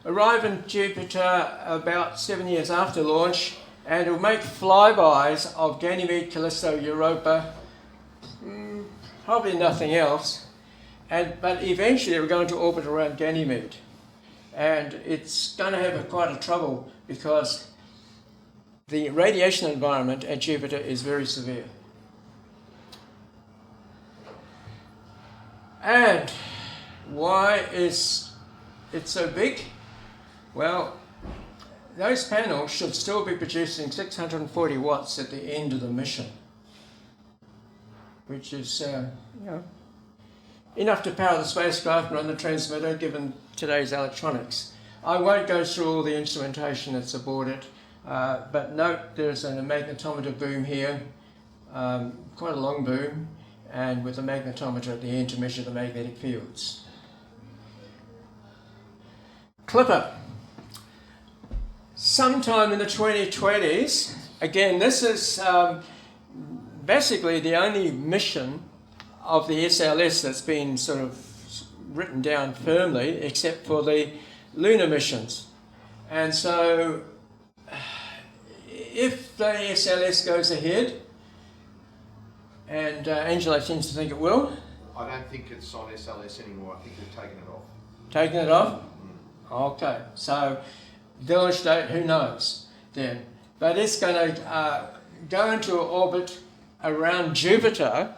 Arrive in Jupiter about 7 years after launch, and it'll make flybys of Ganymede, Callisto, Europa, probably nothing else, but eventually we're going to orbit around Ganymede, and it's going to have quite a trouble because the radiation environment at Jupiter is very severe. And why is it so big? Well, those panels should still be producing 640 watts at the end of the mission, which is enough to power the spacecraft and run the transmitter given today's electronics. I won't go through all the instrumentation that's aboard it, but note there's a magnetometer boom here, quite a long boom, and with a magnetometer at the end to measure the magnetic fields. Clipper. Sometime in the 2020s, again, this is basically the only mission of the SLS that's been sort of written down firmly, except for the lunar missions. And so if the SLS goes ahead, and Angelo seems to think it will. I don't think it's on SLS anymore. I think they've taken it off. Taking it off? Okay, so the launch date, who knows then. But it's going to go into orbit around Jupiter,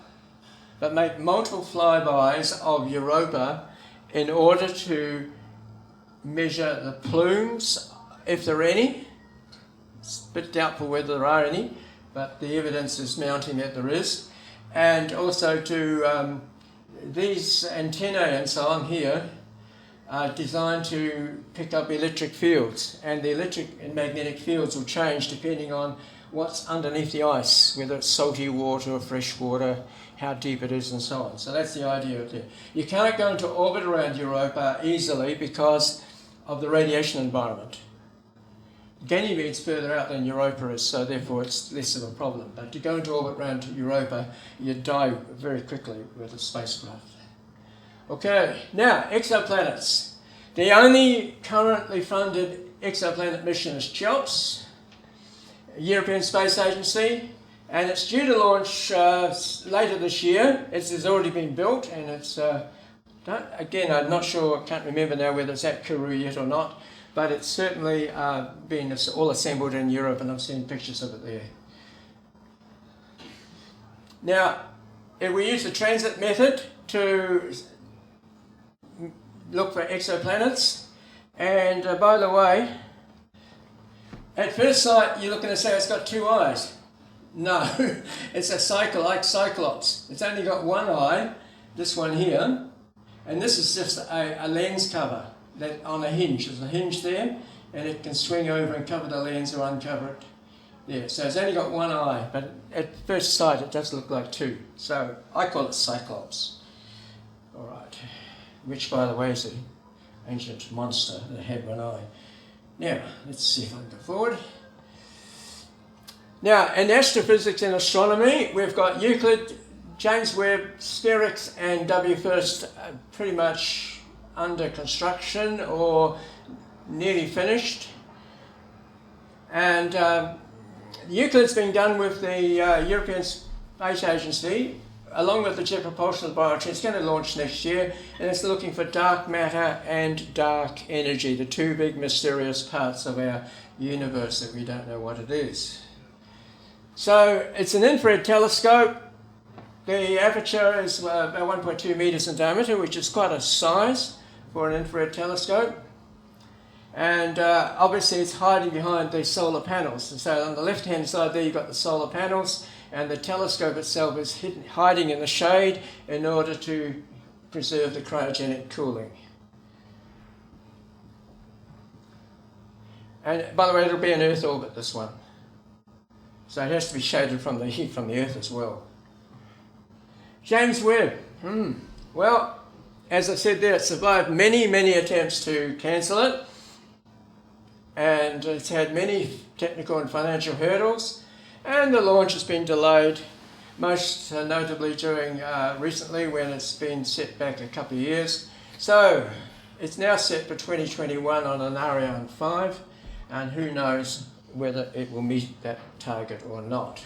but make multiple flybys of Europa in order to measure the plumes, if there are any. It's a bit doubtful whether there are any, but the evidence is mounting that there is. And also to these antennae and so on here are designed to pick up electric fields, and the electric and magnetic fields will change depending on what's underneath the ice, whether it's salty water or fresh water, how deep it is and so on. So that's the idea of it. You can't go into orbit around Europa easily because of the radiation environment. Ganymede's further out than Europa is, so therefore it's less of a problem. But to go into orbit around Europa, you'd die very quickly with a spacecraft. Okay, now exoplanets. The only currently funded exoplanet mission is CHEOPS, European Space Agency, and it's due to launch later this year. It's already been built, and it's, again, I'm not sure, I can't remember now whether it's at Kourou yet or not, but it's certainly been all assembled in Europe, and I've seen pictures of it there. Now, if we use the transit method to look for exoplanets, and by the way, at first sight you're looking to say it's got two eyes. No, it's a cycle like Cyclops. It's only got one eye, this one here, and this is just a lens cover that on a hinge. There's a hinge there, and it can swing over and cover the lens or uncover it. Yeah, so it's only got one eye, but at first sight it does look like two. So I call it Cyclops. All right, which by the way is an ancient monster that had one eye. Now, let's see if I can go forward. Now, in astrophysics and astronomy, we've got Euclid, James Webb, SPERIX and WFIRST pretty much under construction or nearly finished. And Euclid's been done with the European Space Agency, along with the Jet Propulsion Laboratory. It's going to launch next year, and it's looking for dark matter and dark energy, the two big mysterious parts of our universe that we don't know what it is. So it's an infrared telescope. The aperture is about 1.2 meters in diameter, which is quite a size for an infrared telescope. And obviously it's hiding behind the solar panels. And so on the left-hand side there you've got the solar panels, and the telescope itself is hiding in the shade in order to preserve the cryogenic cooling. And by the way, it'll be an Earth orbit, this one. So it has to be shaded from the heat from the Earth as well. James Webb. Well, as I said there, it survived many, many attempts to cancel it. And it's had many technical and financial hurdles. And the launch has been delayed, most notably during recently when it's been set back a couple of years. So it's now set for 2021 on an Ariane 5, and who knows whether it will meet that target or not.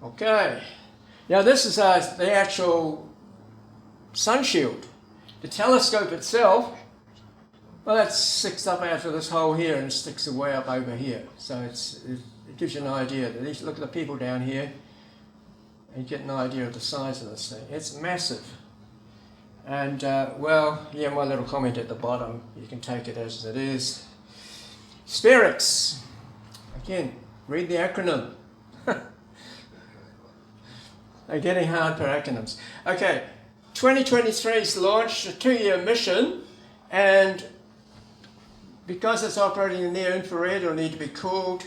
Okay, now this is the actual sun shield. The telescope itself, well, that sticks up out of this hole here and sticks way up over here. So it gives you an idea. At least look at the people down here and you get an idea of the size of this thing. It's massive. And well, yeah, my little comment at the bottom, you can take it as it is. SPERIX. Again, read the acronym. They're getting hard for acronyms. Okay, 2023's launched a 2-year mission, and because it's operating in near infrared, it'll need to be cooled,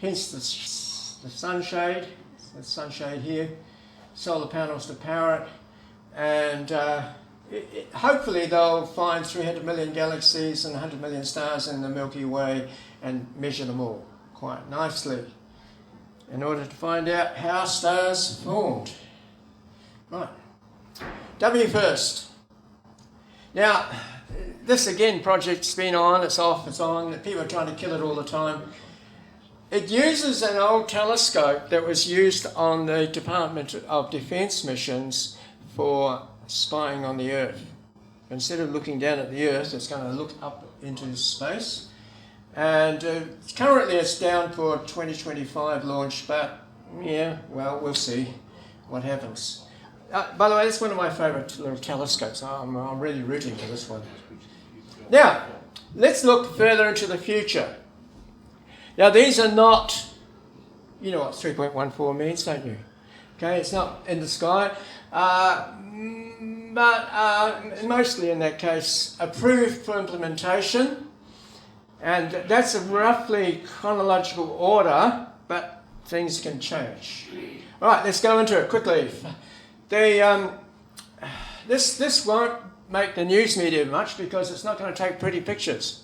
hence the sunshade. The sunshade here, solar panels to power it, and hopefully they'll find 300 million galaxies and 100 million stars in the Milky Way and measure them all quite nicely in order to find out how stars formed. Right. WFIRST. Now, this again project's been on, it's off, it's on, people are trying to kill it all the time. It uses an old telescope that was used on the Department of Defence missions for spying on the Earth. Instead of looking down at the Earth, it's going to look up into space. And currently it's down for 2025 launch, but yeah, well, we'll see what happens. By the way, it's one of my favourite little telescopes. I'm really rooting for this one. Now, let's look further into the future. Now, these are not, you know what 3.14 means, don't you? Okay, it's not in the sky, but mostly in that case, approved for implementation. And that's a roughly chronological order, but things can change. All right, let's go into it quickly. This won't make the news media much because it's not going to take pretty pictures.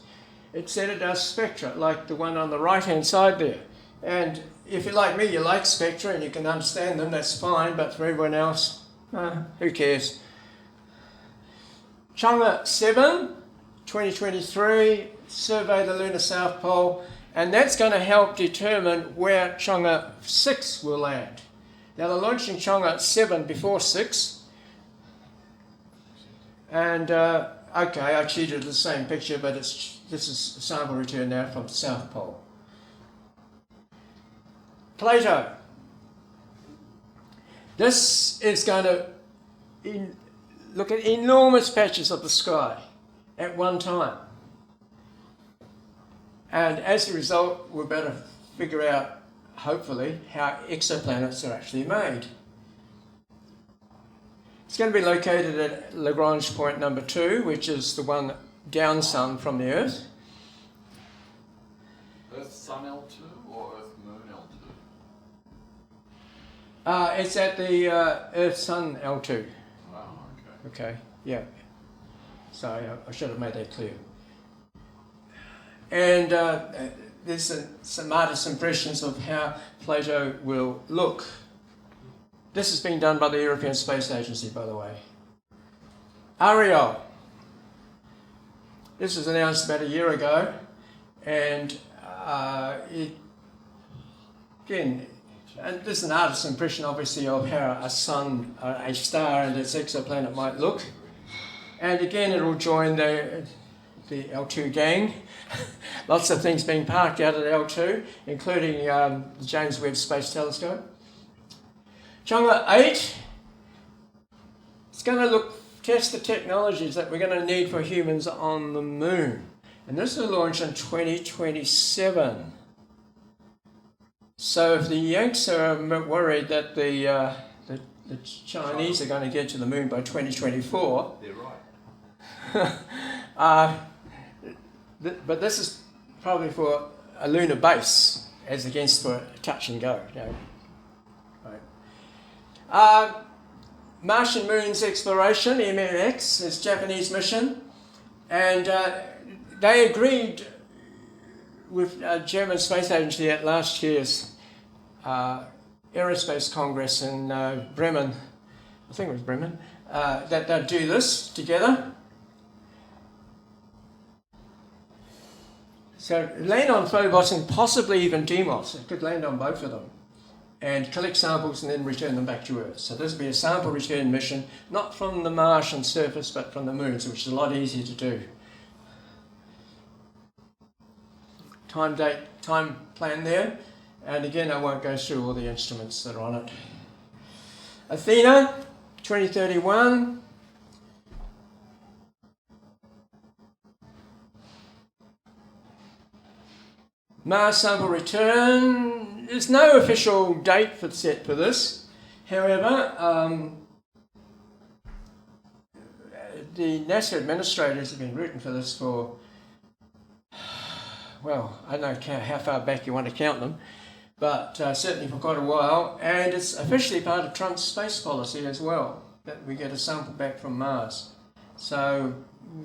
It said it does spectra, like the one on the right-hand side there. And if you're like me, you like spectra and you can understand them, that's fine, but for everyone else, who cares? Chang'e 7, 2023, survey the lunar south pole, and that's going to help determine where Chang'e 6 will land. Now they're launching Chang'e 7 before 6, and okay, I cheated the same picture, but this is a sample return now from the South Pole. Plato. This is going to look at enormous patches of the sky at one time. And as a result, we'll better figure out, hopefully, how exoplanets are actually made. It's going to be located at Lagrange point number 2, which is the one down sun from the Earth. Earth Sun L2 or Earth Moon L2? It's at the Earth Sun L2. Oh, okay. Okay, yeah. Sorry, I should have made that clear. And there's some artist's impressions of how Plato will look. This has been done by the European Space Agency, by the way. Ariel. This was announced about a year ago, and there's an artist's impression, obviously, of how a sun, a star and its exoplanet might look. And again, it will join the L2 gang. Lots of things being parked out at L2, including the James Webb Space Telescope. Chang'e 8, it's going to test the technologies that we're going to need for humans on the moon. And this will launch in 2027. So if the Yanks are worried that the Chinese are going to get to the moon by 2024, they're right. But this is probably for a lunar base, as against for touch and go. You know. Right. Martian Moons Exploration, MMX, is Japanese mission, and they agreed with German Space Agency at last year's Aerospace Congress in Bremen, I think it was Bremen, that they'd do this together. So land on Phobos and possibly even Deimos. It could land on both of them and collect samples and then return them back to Earth. So this would be a sample return mission, not from the Martian surface, but from the Moon, which is a lot easier to do. Time plan there. And again, I won't go through all the instruments that are on it. Athena, 2031. Mars sample return. There's no official date set for this. However, the NASA administrators have been rooting for this for, well, I don't know how far back you want to count them, but certainly for quite a while. And it's officially part of Trump's space policy as well, that we get a sample back from Mars. So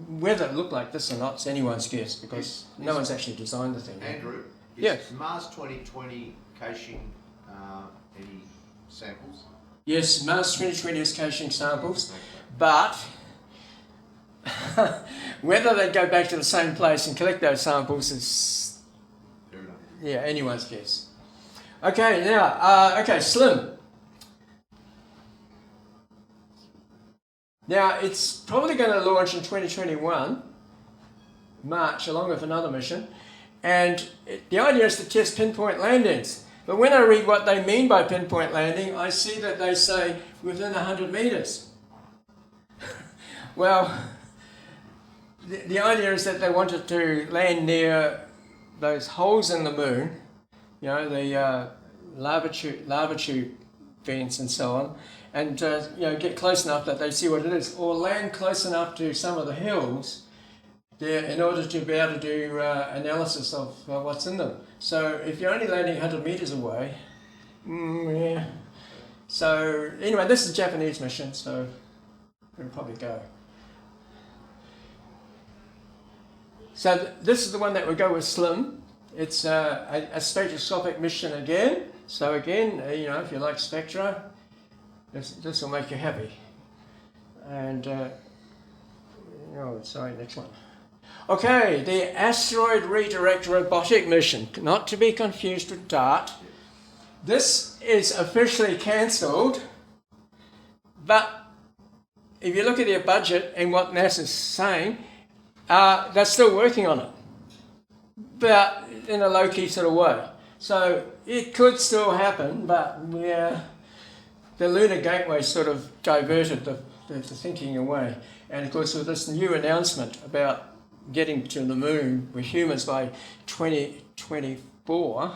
whether it looked like this or not, it's anyone's guess, because no one's actually designed the thing. Andrew, is yes. Mars 2020 caching any samples? Yes, Mars 2020 is caching samples, but whether they go back to the same place and collect those samples is yeah, anyone's guess. Okay, now, Slim. Now, it's probably going to launch in 2021, March, along with another mission. And the idea is to test pinpoint landings. But when I read what they mean by pinpoint landing, I see that they say within 100 meters. Well, the idea is that they wanted to land near those holes in the moon, you know, the lava tube vents and so on, and you know, get close enough that they see what it is, or land close enough to some of the hills there in order to be able to do analysis of what's in them. So if you're only landing 100 meters away, yeah. So anyway, this is a Japanese mission, so we'll probably go. So this is the one that would go with Slim. It's a spectroscopic mission again. So again, you know, if you like spectra, this will make you happy. And, oh, sorry, next one. Okay, the Asteroid Redirect Robotic Mission, not to be confused with DART. This is officially cancelled, but if you look at their budget and what NASA's saying, they're still working on it, but in a low-key sort of way. So it could still happen, but yeah, the Lunar Gateway sort of diverted the thinking away. And of course, with this new announcement about getting to the moon with humans by 2024,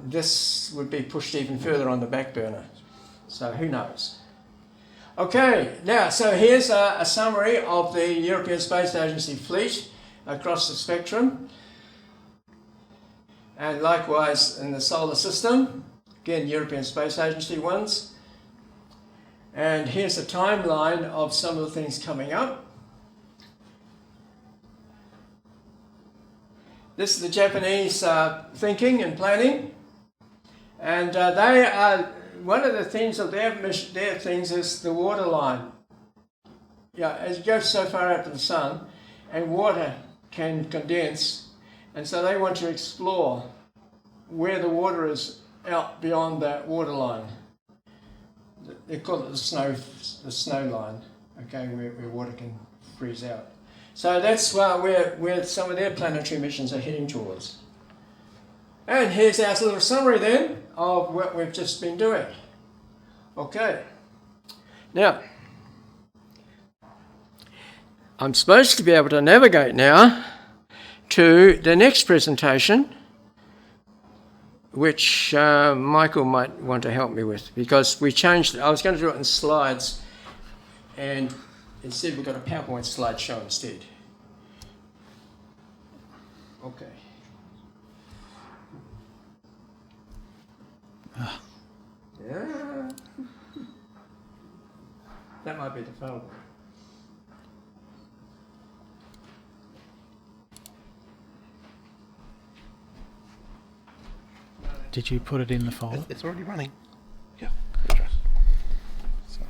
this would be pushed even further on the back burner. So who knows? Okay, now, so here's a summary of the European Space Agency fleet across the spectrum. And likewise in the solar system, again, European Space Agency ones. And here's a timeline of some of the things coming up. This is the Japanese thinking and planning. And they are, one of the things of their things is the water line. Yeah, as you go so far out to the sun, and water can condense, and so they want to explore where the water is out beyond that water line. They call it the snow line, okay, where water can freeze out. So that's where some of their planetary missions are heading towards. And here's our little summary then of what we've just been doing. Okay. Now, I'm supposed to be able to navigate now to the next presentation, which Michael might want to help me with, because we changed it. I was going to do it in slides, and instead we've got a PowerPoint slideshow instead. Okay. Yeah. That might be the phone. Did you put it in the folder? It's already running. Yeah. Sorry.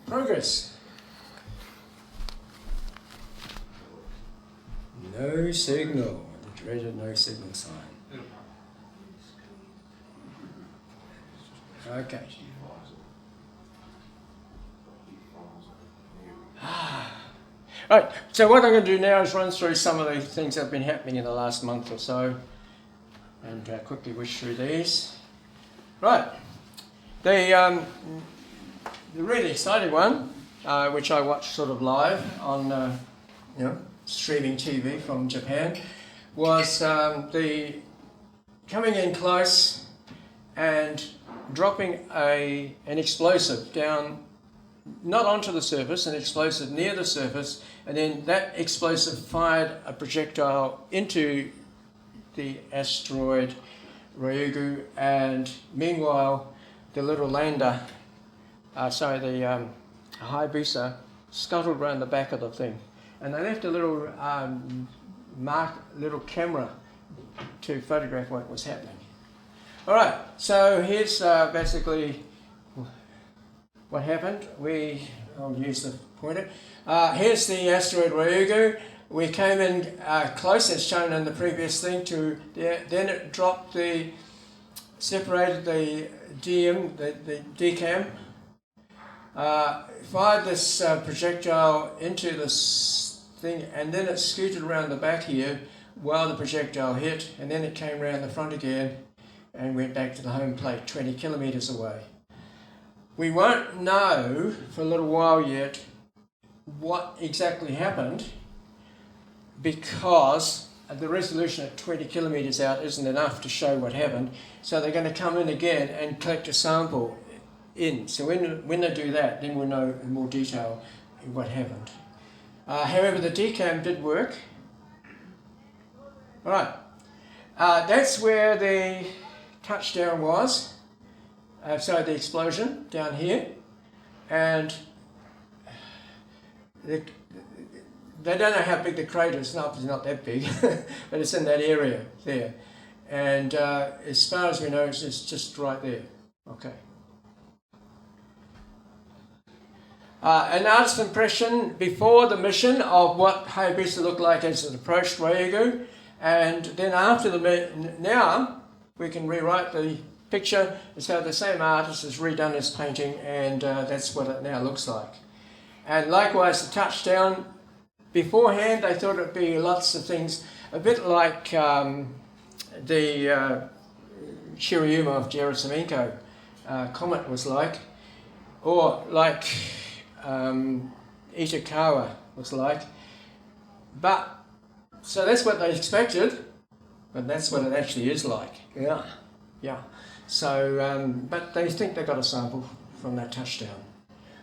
Progress. No signal. The dreaded no signal sign. Okay. Right, so what I'm going to do now is run through some of the things that have been happening in the last month or so, and quickly wish through these. Right, the really exciting one, which I watched sort of live on streaming TV from Japan, was the coming in close and dropping an explosive down, not onto the surface, an explosive near the surface, and then that explosive fired a projectile into the asteroid Ryugu, and meanwhile the little lander, the Hayabusa, scuttled around the back of the thing, and they left a little little camera to photograph what was happening. All right, so here's basically what happened. I'll use the pointer. Here's the asteroid Ryugu. we came in close, as shown in the previous thing, to there. Then it dropped separated the the decam, fired this projectile into this thing, and then it scooted around the back here while the projectile hit, and then it came around the front again and went back to the home plate 20 kilometres away. We won't know for a little while yet what exactly happened, because the resolution at 20 kilometres out isn't enough to show what happened, so they're going to come in again and collect a sample in. So when they do that, then we'll know in more detail what happened. However, the decam did work. All right, that's where the touchdown was, so the explosion down here, and they don't know how big the crater is. It's not that big, but it's in that area there. And as far as we know, it's just right there. Okay. An artist's impression before the mission of what Hayabusa looked like as it approached Ryugu, and then after now we can rewrite the picture. So the same artist has redone his painting, and that's what it now looks like. And likewise, the touchdown. Beforehand, they thought it would be lots of things, a bit like the Shirayuma of Gerasimenko comet was like, or like Itakawa was like. But, so that's what they expected, but that's what it actually is like. Yeah. Yeah. So, but they think they got a sample from that touchdown.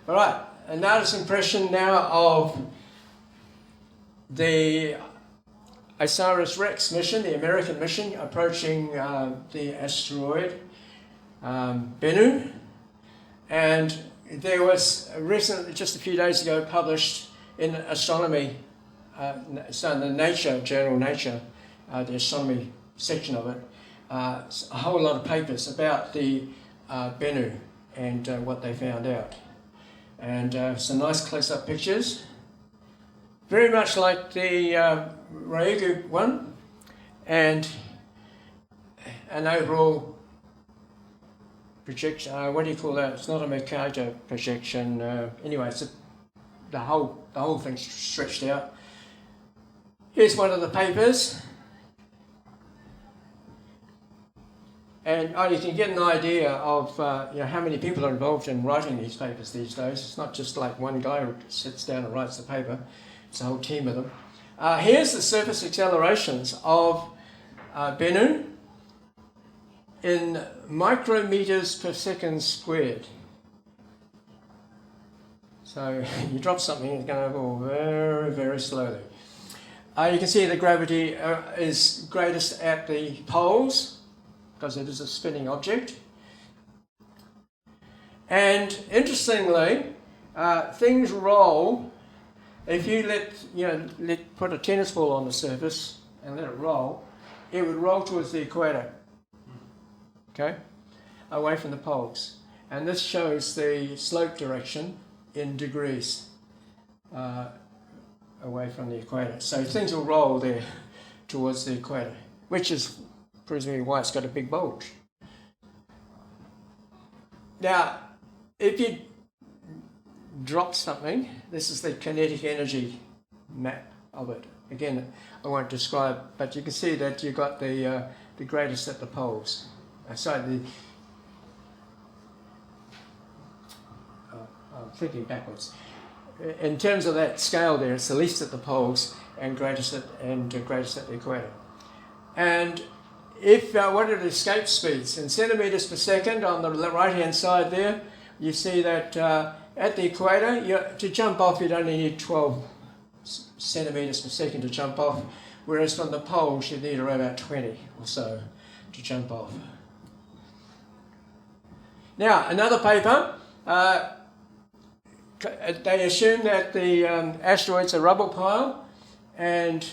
All right, an artist's impression now of the OSIRIS-REx mission, the American mission, approaching the asteroid Bennu. And there was recently, just a few days ago, published in astronomy, so in the Nature, journal Nature, the astronomy section of it, a whole lot of papers about the Bennu and what they found out. And some nice close-up pictures. Very much like the Ryugu one, and an overall projection. What do you call that? It's not a Mercator projection. Anyway, it's the whole thing's stretched out. Here's one of the papers, and you can get an idea of how many people are involved in writing these papers these days. It's not just like one guy who sits down and writes the paper. It's a whole team of them. Here's the surface accelerations of Bennu in micrometers per second squared. So you drop something, it's going to go very, very slowly. You can see the gravity is greatest at the poles, because it is a spinning object. And interestingly, things roll. If you put a tennis ball on the surface and let it roll, it would roll towards the equator, okay, away from the poles. And this shows the slope direction in degrees away from the equator. So things will roll there towards the equator, which is presumably why it's got a big bulge. Now, if you drop something, this is the kinetic energy map of it. Again, I won't describe, but you can see that you've got the greatest at the poles. I'm thinking backwards. In terms of that scale there, it's the least at the poles and greatest at the equator. And if what are the escape speeds in centimeters per second on the right-hand side there, you see that at the equator, to jump off, you'd only need 12 centimeters per second to jump off, whereas from the poles, you'd need around about 20 or so to jump off. Now, another paper, they assume that the asteroid's a rubble pile, and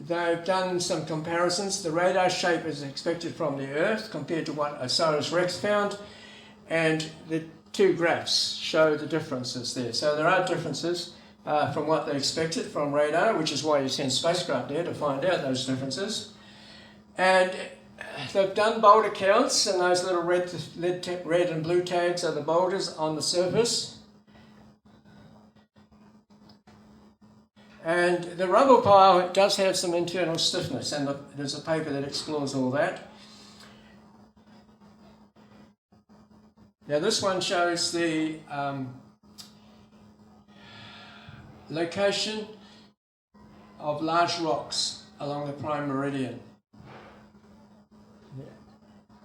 they've done some comparisons. The radar shape is expected from the Earth compared to what OSIRIS-REx found, and the two graphs show the differences there. So there are differences from what they expected from radar, which is why you send spacecraft there to find out those differences. And they've done boulder counts, and those little red and blue tags are the boulders on the surface. And the rubble pile does have some internal stiffness, and there's a paper that explores all that. Now this one shows the location of large rocks along the prime meridian.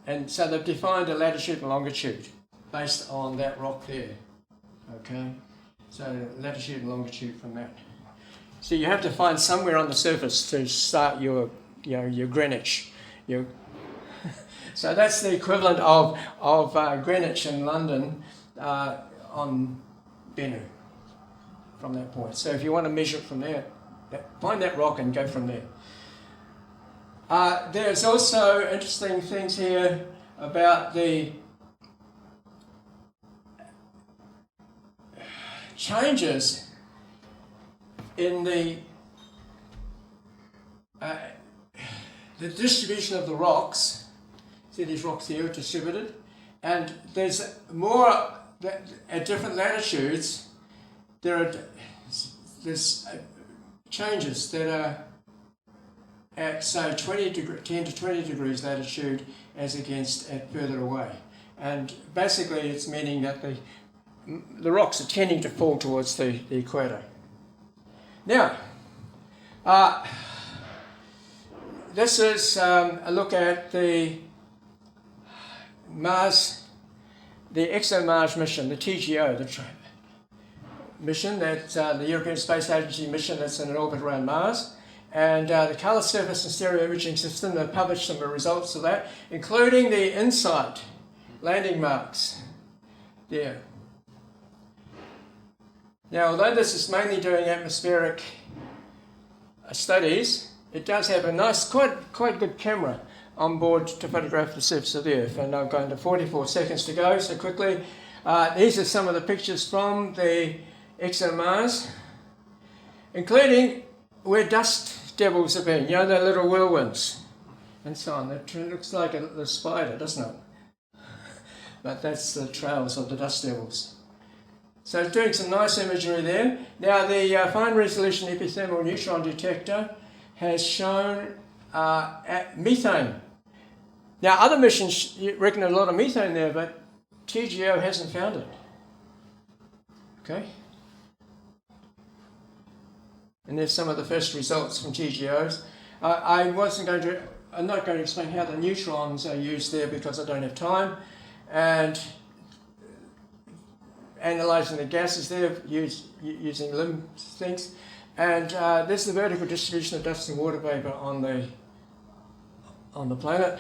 And so they've defined a latitude and longitude based on that rock there. Okay, so latitude and longitude from that. So you have to find somewhere on the surface to start your Greenwich. So that's the equivalent of Greenwich in London on Bennu from that point. So if you want to measure it from there, find that rock and go from there. There's also interesting things here about the changes in the distribution of the rocks. See these rocks here are distributed, and there's more at different latitudes. There's changes that are at say 10 to 20 degrees latitude as against at further away, and basically it's meaning that the rocks are tending to fall towards the equator. Now, this is a look at the Mars, the ExoMars mission, the TGO, the mission that the European Space Agency mission that's in an orbit around Mars, and the colour surface and stereo imaging system. They've published some results of that, including the InSight landing marks there. Now, although this is mainly doing atmospheric studies, it does have a nice, quite good camera on board to photograph the surface of the Earth. And I've gone to 44 seconds to go, so quickly. These are some of the pictures from the ExoMars, including where dust devils have been, the little whirlwinds and so on. It looks like a spider, doesn't it? But that's the trails of the dust devils. So it's doing some nice imagery there. Now the fine resolution epithermal neutron detector has shown methane. Now other missions reckon a lot of methane there, but TGO hasn't found it. Okay. And there's some of the first results from TGOs. I'm not going to explain how the neutrons are used there because I don't have time. And analysing the gases there using LIM things. And there's the vertical distribution of dust and water vapour on the planet.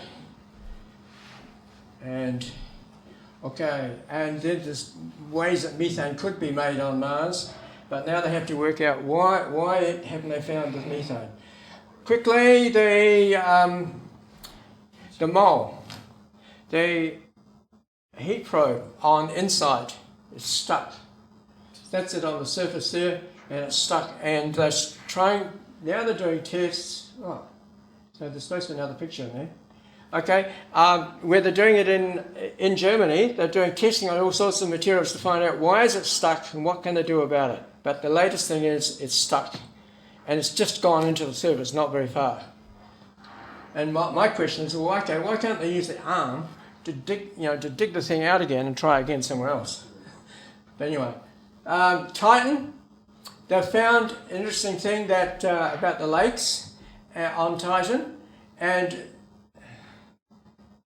And okay, and then there's ways that methane could be made on Mars, but now they have to work out why haven't they found the methane. Quickly, the mole, the heat probe on InSight is stuck. That's it on the surface there, and it's stuck. And they're now they're doing tests. Oh, so there's supposed to be another picture in there. Okay, where they're doing it in Germany, they're doing testing on all sorts of materials to find out why is it stuck and what can they do about it. But the latest thing is it's stuck, and it's just gone into the surface, not very far. And my question is, well, okay, why can't they use the arm to dig the thing out again and try again somewhere else? But anyway, Titan, they've found an interesting thing that about the lakes on Titan, and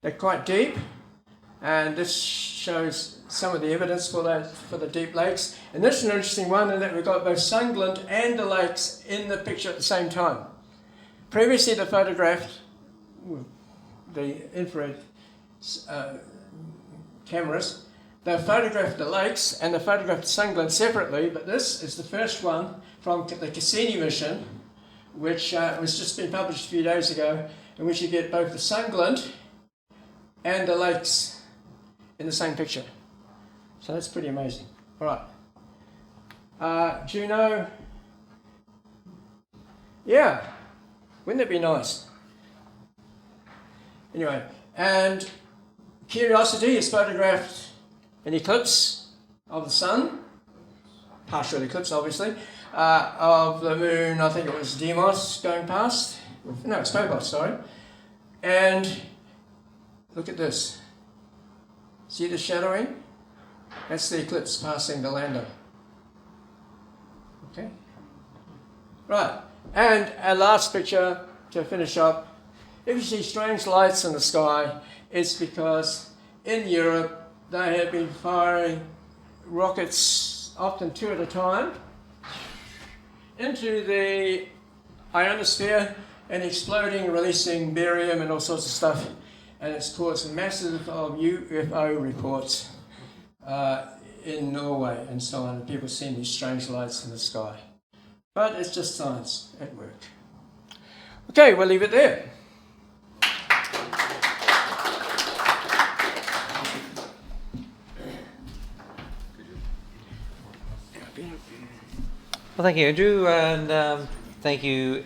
they're quite deep, and this shows some of the evidence for the deep lakes. And this is an interesting one in that we've got both Sunderland and the lakes in the picture at the same time. Previously, they photographed the infrared cameras. They photographed the lakes and they photographed Sunderland separately, but this is the first one from the Cassini mission, which was just been published a few days ago, in which you get both the Sunderland and the lakes in the same picture. So that's pretty amazing. All right. Juno. Yeah, wouldn't it be nice? Anyway, and Curiosity has photographed an eclipse of the sun, partial eclipse obviously, of the moon. I think it was Deimos going past. No, it's Phobos, sorry. And look at this. See the shadowing? That's the eclipse passing the lander. Okay. Right. And our last picture to finish up. If you see strange lights in the sky, it's because in Europe they have been firing rockets, often 2 at a time, into the ionosphere and exploding, releasing barium and all sorts of stuff. And it's caused massive of UFO reports in Norway and so on. People seeing these strange lights in the sky. But it's just science at work. Okay, we'll leave it there. Well, thank you, Andrew, and thank you,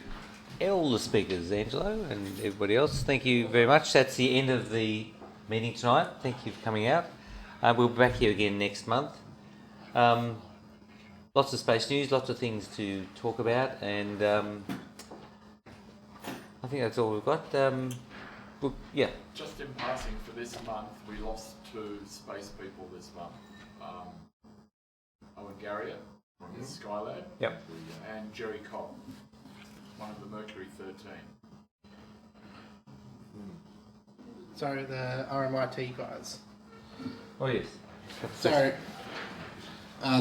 all the speakers, Angelo and everybody else. Thank you very much. That's the end of the meeting tonight. Thank you for coming out. We'll be back here again next month. Lots of space news, lots of things to talk about, and I think that's all we've got. Yeah. Just in passing, for this month, we lost 2 space people this month. Owen Grazia from the Skylab. Yep. And Jerry Cobb, one of the Mercury 13. So the RMIT guys. Oh yes. So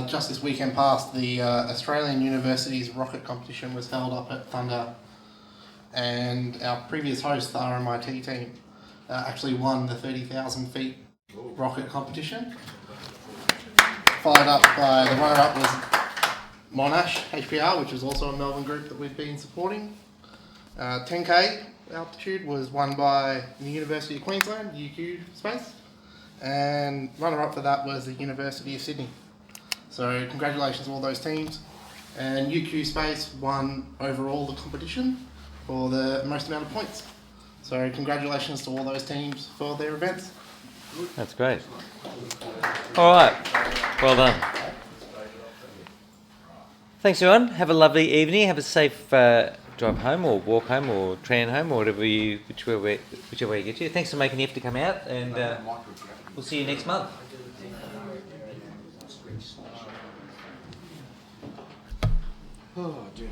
just this weekend past, the Australian University's rocket competition was held up at Thunder, and our previous host, the RMIT team, actually won the 30,000 feet rocket competition. Followed up by the runner-up was Monash HPR, which is also a Melbourne group that we've been supporting. 10K altitude was won by the University of Queensland, UQ Space, and runner-up for that was the University of Sydney. So congratulations to all those teams, and UQ Space won overall the competition for the most amount of points. So congratulations to all those teams for their events. That's great. All right, well done. Thanks everyone. Have a lovely evening. Have a safe drive home, or walk home, or tram home, or whichever way you get to. Thanks for making the effort to come out, and we'll see you next month. Oh dear.